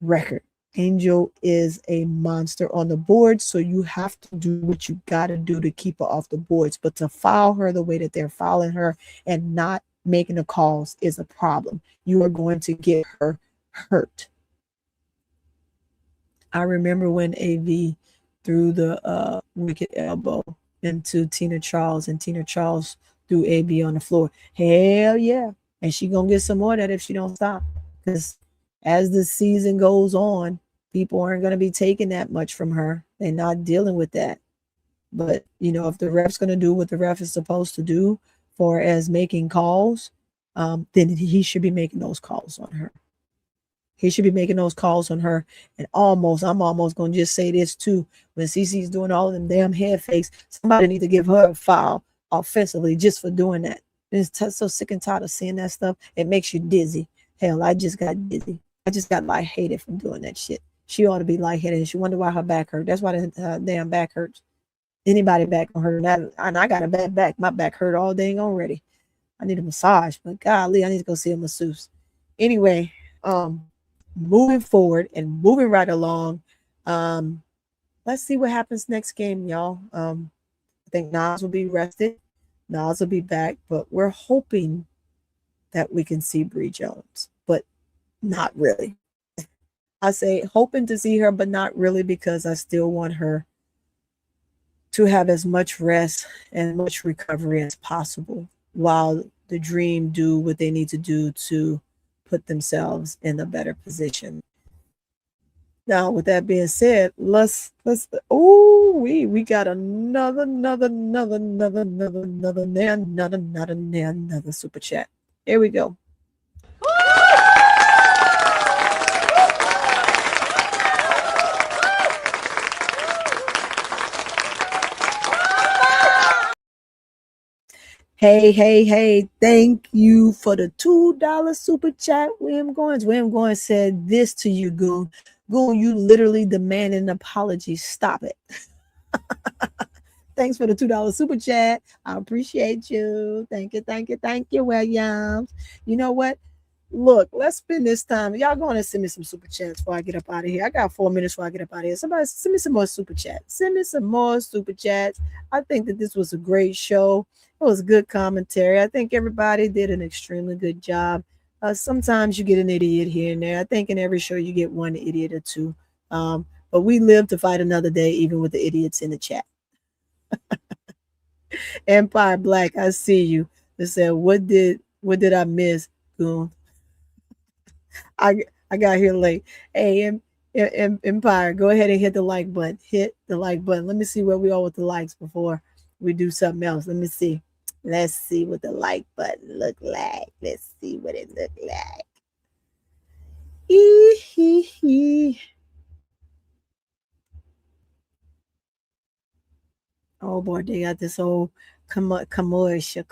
[SPEAKER 1] record. Angel is a monster on the board, so you have to do what you got to do to keep her off the boards. But to foul her the way that they're fouling her and not making the calls is a problem. You are going to get her hurt. I remember when AV threw the wicked elbow into Tina Charles, and Tina Charles threw AB on the floor. Hell yeah. And she gonna get some more of that if she don't stop. Because as the season goes on, people aren't going to be taking that much from her. They're not dealing with that. But, you know, if the ref's going to do what the ref is supposed to do for as making calls, then he should be making those calls on her. He should be making those calls on her. And I'm almost going to just say this too. When CeCe's doing all of them damn head fakes, somebody need to give her a foul offensively just for doing that. It's so sick and tired of seeing that stuff. It makes you dizzy. Hell, I just got dizzy. I just got lightheaded from doing that shit. She ought to be lightheaded, and she wonder why her back hurt. That's why the damn back hurts. Anybody back on her, and I got a bad back. My back hurt all dang already. I need a massage, but golly, I need to go see a masseuse. Anyway, moving forward and moving right along. Let's see what happens next game, y'all. I think Nas will be rested. Nas will be back, but we're hoping that we can see Bree Jones, but not really. I say hoping to see her, but not really, because I still want her to have as much rest and much recovery as possible while the Dream do what they need to do to put themselves in a better position. Now, with that being said, let's we got another super chat. Here we go. Hey, thank you for the $2 super chat. William Goins said this to you, Goon. Goon, you literally demand an apology. Stop it. Thanks for the $2 super chat. I appreciate you. Thank you, Williams. You know what? Look, let's spend this time. Y'all going to send me some super chats before I get up out of here. I got 4 minutes before I get up out of here. Somebody send me some more super chats. Send me some more super chats. I think that this was a great show. It was good commentary. I think everybody did an extremely good job. Sometimes you get an idiot here and there. I think in every show you get one idiot or two. But we live to fight another day, even with the idiots in the chat. Empire Black, I see you. They said, what did I miss, Goon? I got here late. Hey, Empire, go ahead and hit the like button. Hit the like button. Let me see where we are with the likes before we do something else. Let me see. Let's see what the like button look like. Let's see what it look like. Oh boy, they got this old commercial.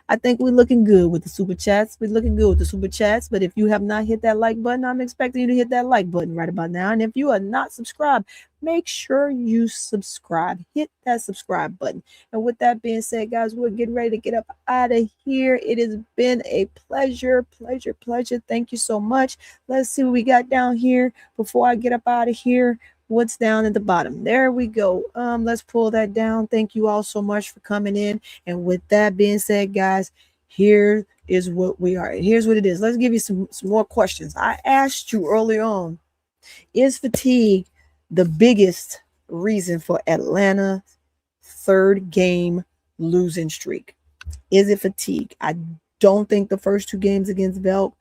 [SPEAKER 1] I think we're looking good with the super chats. But if you have not hit that like button, I'm expecting you to hit that like button right about now. And if you are not subscribed, make sure you subscribe. Hit that subscribe button. And with that being said, guys, we're getting ready to get up out of here. It has been a pleasure. Thank you so much. Let's see what we got down here before I get up out of here. What's down at the bottom? There we go. Let's pull that down. Thank you all so much for coming in. And with that being said, guys, here is what we are. Here's what it is. Let's give you some more questions. I asked you early on, is fatigue the biggest reason for Atlanta's third game losing streak? Is it fatigue? I don't think the first two games against Velk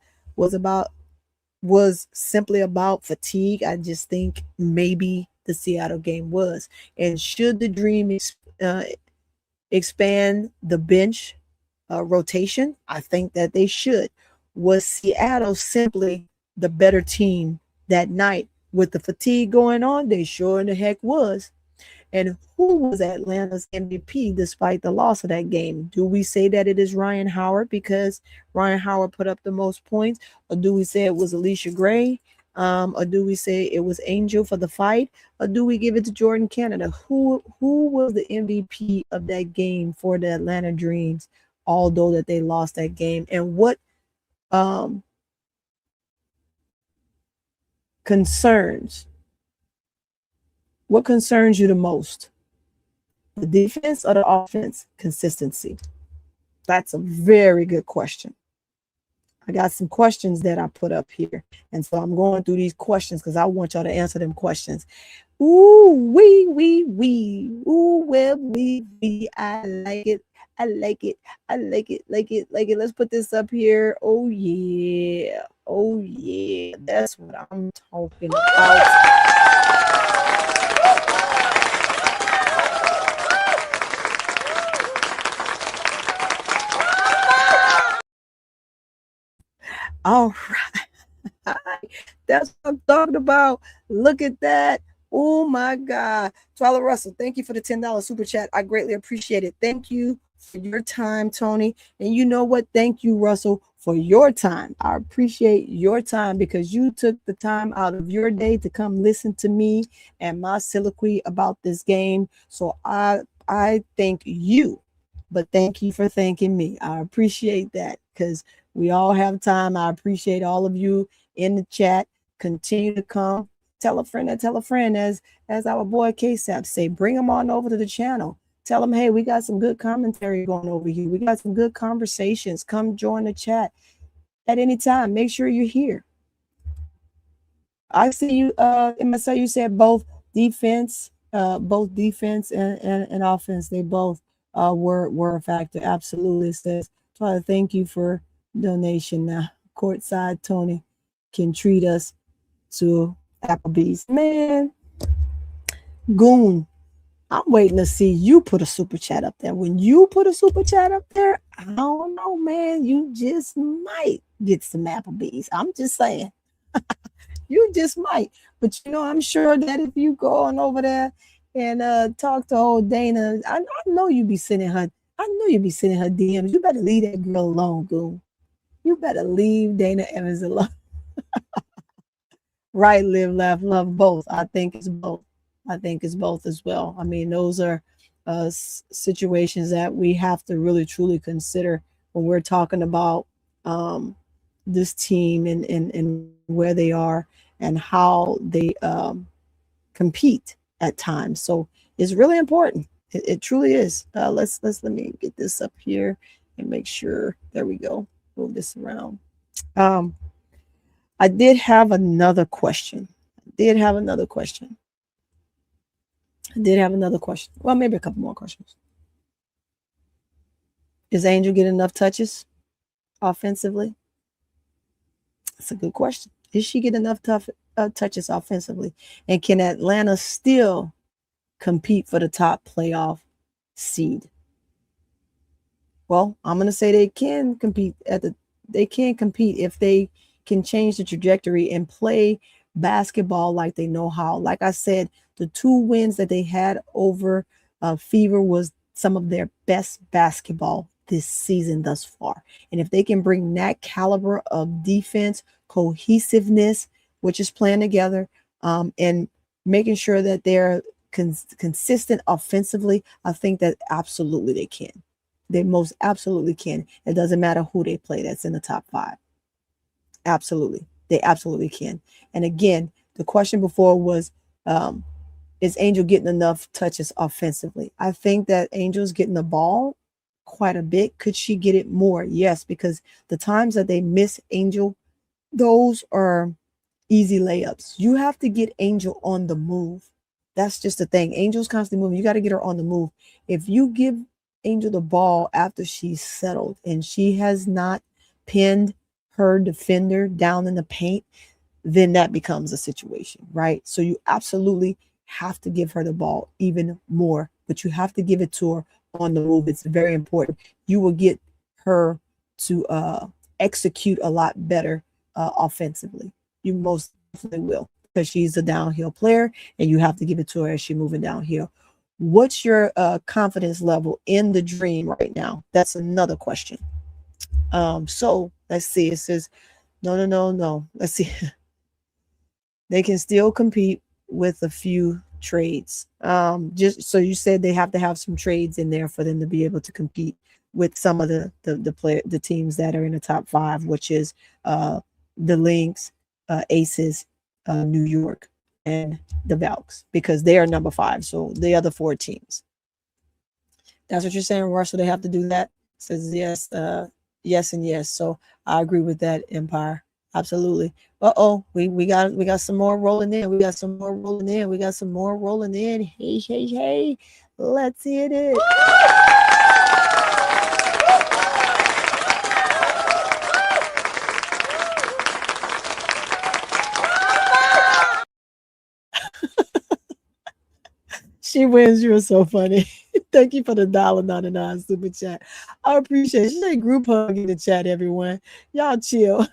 [SPEAKER 1] was simply about fatigue. I just think maybe the Seattle game was. And should the Dream expand the bench rotation? I think that they should. Was Seattle simply the better team that night? With the fatigue going on, they sure in the heck was. And who was Atlanta's MVP despite the loss of that game? Do we say that it is Rhyne Howard because Rhyne Howard put up the most points? Or do we say it was Allisha Gray? Or do we say it was Angel for the fight? Or do we give it to Jordin Canada? Who was the MVP of that game for the Atlanta Dreams, although that they lost that game? And what concerns you the most? The defense or the offense? Consistency. That's a very good question. I got some questions that I put up here. And so I'm going through these questions because I want y'all to answer them questions. Ooh, wee. Ooh, well, wee. I like it. Let's put this up here. Oh, yeah. That's what I'm talking about. All right. That's what I'm talking about. Look at that. Oh my God. Twila Russell, thank you for the $10 super chat. I greatly appreciate it. Thank you for your time, Tony. And you know what? Thank you, Russell, for your time. I appreciate your time because you took the time out of your day to come listen to me and my soliloquy about this game. So I thank you, but thank you for thanking me. I appreciate that because we all have time. I appreciate all of you in the chat. Continue to come. Tell a friend, as our boy K-Sap say, bring them on over to the channel. Tell them, hey, we got some good commentary going over here. We got some good conversations. Come join the chat at any time. Make sure you're here. I see you, MSA, you said both defense and offense. They both were a factor. Absolutely. It says, try to thank you for donation. Now, courtside Tony can treat us to Applebee's. Man, Goon, I'm waiting to see you put a super chat up there. When you put a super chat up there, I don't know, man. You just might get some Applebee's. I'm just saying. You just might. But, you know, I'm sure that if you go on over there and talk to old Dana, I know you be sending her. I know you be sending her DMs. You better leave that girl alone, Goon. You better leave Dana Evans alone. Right, live, laugh, love, both. I think it's both. I think it's both as well. I mean, those are situations that we have to really truly consider when we're talking about this team and where they are and how they compete at times. So it's really important. It truly is. Let me get this up here and make sure. There we go. Move this around. I did have another question. Well, maybe a couple more questions. Is Angel getting enough touches offensively? That's a good question. Is she getting enough touches offensively? And can Atlanta still compete for the top playoff seed? Well, I'm going to say they can compete if they can change the trajectory and play basketball like they know how. Like I said, the 2 wins that they had over Fever was some of their best basketball this season thus far. And if they can bring that caliber of defense, cohesiveness, which is playing together, and making sure that they're consistent offensively, I think that absolutely they can. They most absolutely can. It doesn't matter who they play that's in the top 5. Absolutely. They absolutely can. And again, the question before was, is Angel getting enough touches offensively? I think that Angel's getting the ball quite a bit. Could she get it more? Yes, because the times that they miss Angel, those are easy layups. You have to get Angel on the move. That's just the thing. Angel's constantly moving. You got to get her on the move. If you give Angel the ball after she's settled and she has not pinned her defender down in the paint, then that becomes a situation, right? So you absolutely have to give her the ball even more, but you have to give it to her on the move. It's very important. You will get her to execute a lot better offensively. You most definitely will, because she's a downhill player and you have to give it to her as she's moving downhill. What's your confidence level in the dream right now? That's another question. So let's see. It says, no. Let's see. They can still compete with a few trades. Just so you said they have to have some trades in there for them to be able to compete with some of the teams that are in the top 5, which is the Lynx, Aces, New York, and the Valks, because they are number 5. So the other 4 teams. That's what you're saying, Russell. They have to do that. It says yes, yes, and yes. So I agree with that, Empire. Absolutely. We got some more rolling in. We got some more rolling in. Hey. Let's hit it. She wins. You're so funny. Thank you for the $1.99 super chat. I appreciate it. She said group hug in the chat, everyone. Y'all chill.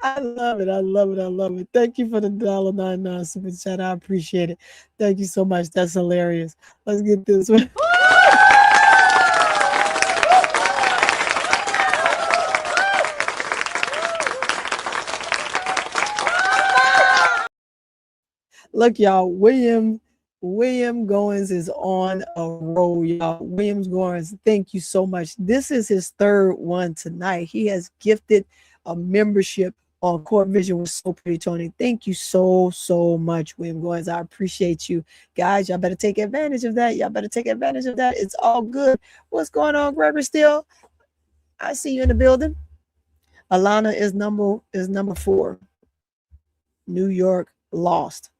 [SPEAKER 1] I love it. Thank you for the $1.99 super chat. I appreciate it. Thank you so much. That's hilarious. Let's get this one. Look, y'all, William Goins is on a roll, y'all. William Goins, thank you so much. This is his 3rd one tonight. He has gifted a membership on CourtVision with SoPrettyToni. Thank you so much, William Goins. I appreciate you. Guys, y'all better take advantage of that. It's all good. What's going on, Gregory Steele? I see you in the building. Alana is number 4. New York lost.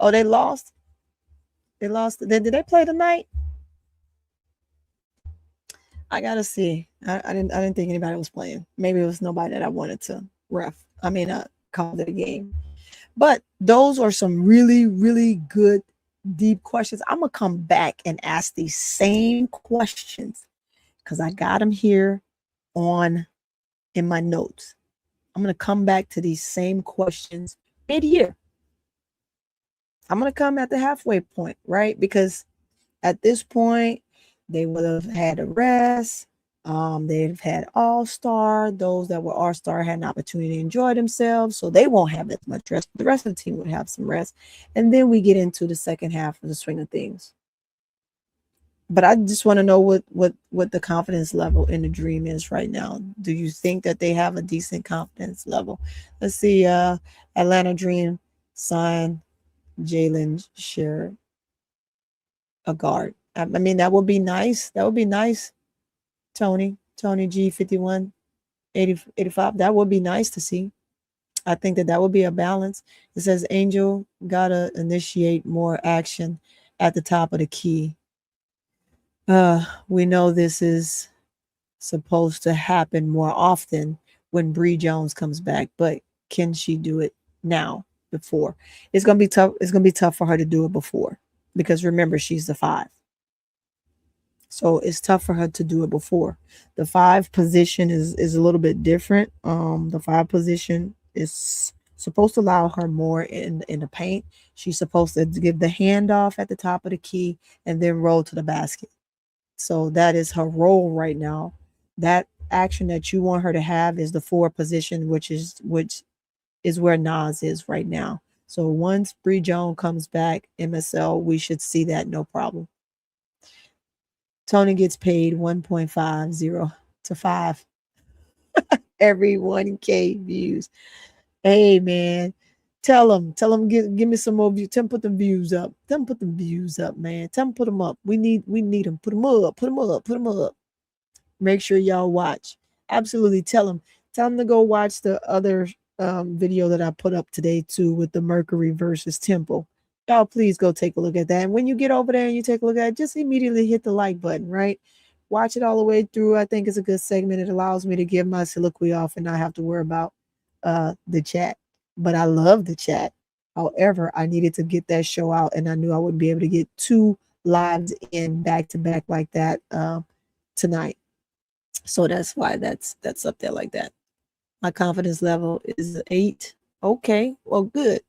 [SPEAKER 1] Oh, they lost? Did they play tonight? I gotta see. I didn't think anybody was playing. Maybe it was nobody that I wanted to call it a game. But those are some really, really good, deep questions. I'm gonna come back and ask these same questions because I got them here in my notes. I'm gonna come back to these same questions mid-year. I'm going to come at the halfway point, right? Because at this point, they would have had a rest. They've had all-star. Those that were all-star had an opportunity to enjoy themselves, so they won't have as much rest. The rest of the team would have some rest. And then we get into the second half of the swing of things. But I just want to know what the confidence level in the Dream is right now. Do you think that they have a decent confidence level? Let's see. Atlanta Dream sign Jalen Shearer, a guard. I mean, that would be nice. That would be nice. Tony G 51 80, 85. That would be nice to see. I think that would be a balance. It says Angel gotta initiate more action at the top of the key. We know this is supposed to happen more often when Bree Jones comes back, but can she do it now? Before? It's gonna be tough. It's gonna be tough for her to do it before, because remember, she's the 5. So it's tough for her to do it before. The 5 position is a little bit different. The 5 position is supposed to allow her more in the paint. She's supposed to give the handoff at the top of the key and then roll to the basket. So that is her role right now. That action that you want her to have is the 4 position, which is where Nas is right now. So once Bree Jones comes back, MSL, we should see that no problem. Tony gets paid 1.50 to 5 every 1K views. Hey man, tell them, give me some more views. Tell them put them views up. Tell them put them views up, man. Tell them put them up. We need them. Put them up. Make sure y'all watch. Absolutely, tell them to go watch the other video that I put up today too, with the Mercury versus Temple. Y'all please go take a look at that. And when you get over there and you take a look at it, just immediately hit the like button, right? Watch it all the way through. I think it's a good segment. It allows me to give my soliloquy off and not have to worry about the chat. But I love the chat. However, I needed to get that show out, and I knew I wouldn't be able to get 2 lives in back to back like that tonight. So that's why that's up there like that. My confidence level is 8. Okay, well, good.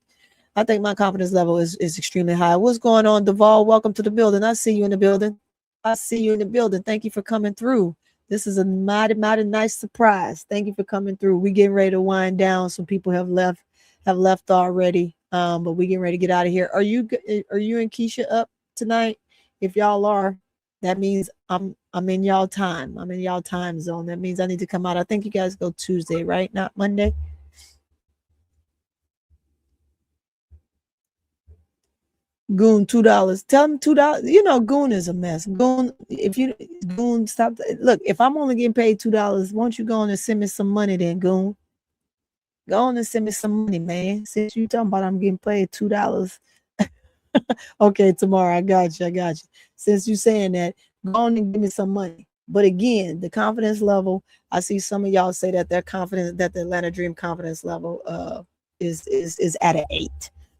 [SPEAKER 1] I think my confidence level is extremely high. What's going on, Duvall? Welcome to the building. I see you in the building. Thank you for coming through. This is a mighty nice surprise. Thank you for coming through. We getting ready to wind down. Some people have left already. But we getting ready to get out of here. Are you and Keisha up tonight? If y'all are, that means I'm in y'all time. I'm in y'all time zone. That means I need to come out. I think you guys go Tuesday, right? Not Monday. Goon $2. Tell him $2. You know, Goon is a mess. Goon, stop. Look, if I'm only getting paid $2, won't you go on and send me some money then, Goon? Go on and send me some money, man. Since you talking about I'm getting paid $2. Okay, tomorrow. I got you. Since you saying that, go on and give me some money. But again, the confidence level, I see some of y'all say that they're confident that the Atlanta Dream confidence level is at an 8.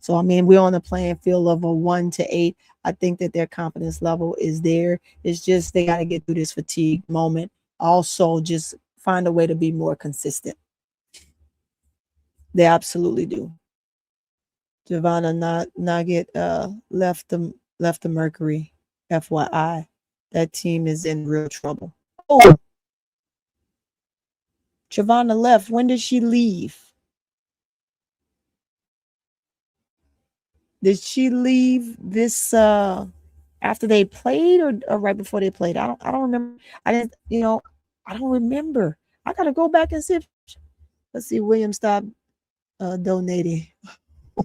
[SPEAKER 1] So, I mean, we're on the playing field of a 1 to 8. I think that their confidence level is there. It's just they got to get through this fatigue moment. Also, just find a way to be more consistent. They absolutely do. Giovanna Nugget left the Mercury. FYI, that team is in real trouble. Oh, Giovanna left. When did she leave? Did she leave this after they played or right before they played? I don't remember. I don't remember. I gotta go back and see. Let's see. William stopped donating.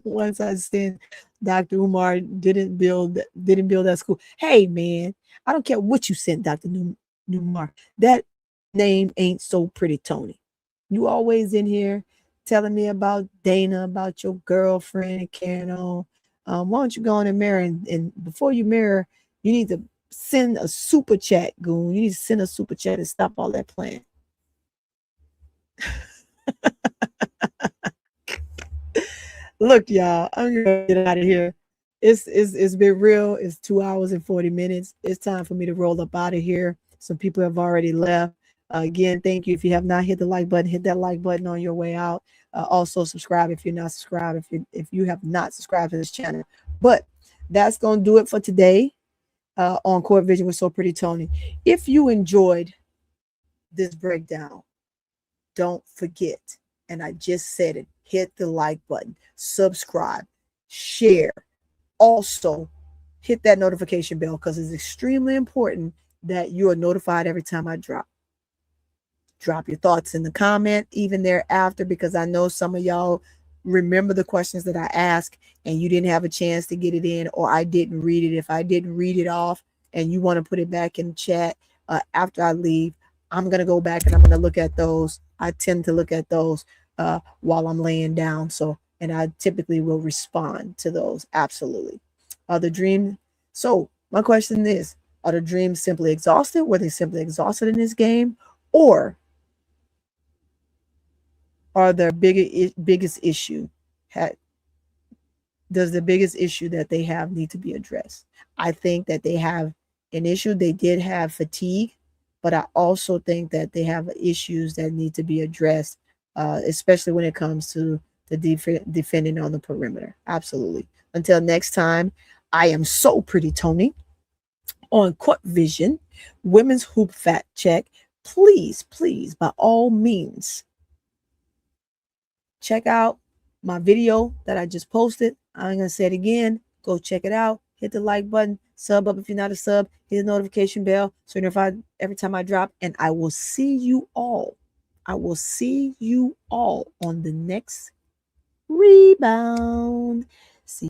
[SPEAKER 1] Once I said Dr. Umar didn't build that school. Hey man, I don't care what you sent, Dr. Umar. That name ain't so pretty, Tony. You always in here telling me about Dana, about your girlfriend and carrying on. Why don't you go on and marry? And before you marry, you need to send a super chat, Goon. You need to send a super chat and stop all that playing. Look, y'all, I'm gonna get out of here. It's been real. It's 2 hours and 40 minutes. It's time for me to roll up out of here. Some people have already left. Again, thank you. If you have not hit the like button, hit that like button on your way out. Also subscribe if you're not subscribed. If you have not subscribed to this channel, But that's going to do it for today on CourtVision with So Pretty Toni. If you enjoyed this breakdown, don't forget, and I just said it, hit the like button, subscribe, share. Also, hit that notification bell because it's extremely important that you are notified every time I drop. Drop your thoughts in the comment, even thereafter, because I know some of y'all remember the questions that I asked and you didn't have a chance to get it in, or I didn't read it. If I didn't read it off and you want to put it back in the chat after I leave, I'm going to go back and I'm going to look at those. I tend to look at those while I'm laying down. And I typically will respond to those. Absolutely. So my question is, are the dreams simply exhausted? Were they simply exhausted in this game? Or are their biggest issue does the biggest issue that they have need to be addressed? I think that they have an issue. They did have fatigue, but I also think that they have issues that need to be addressed, especially when it comes to the defending on the perimeter. Absolutely. Until next time, I am So Pretty Toni on CourtVision, Women's Hoop Fact Check. Please, by all means, check out my video that I just posted. I'm going to say it again. Go check it out. Hit the like button. Sub up if you're not a sub. Hit the notification bell so you're notified every time I drop. And I will see you all. on the next rebound. See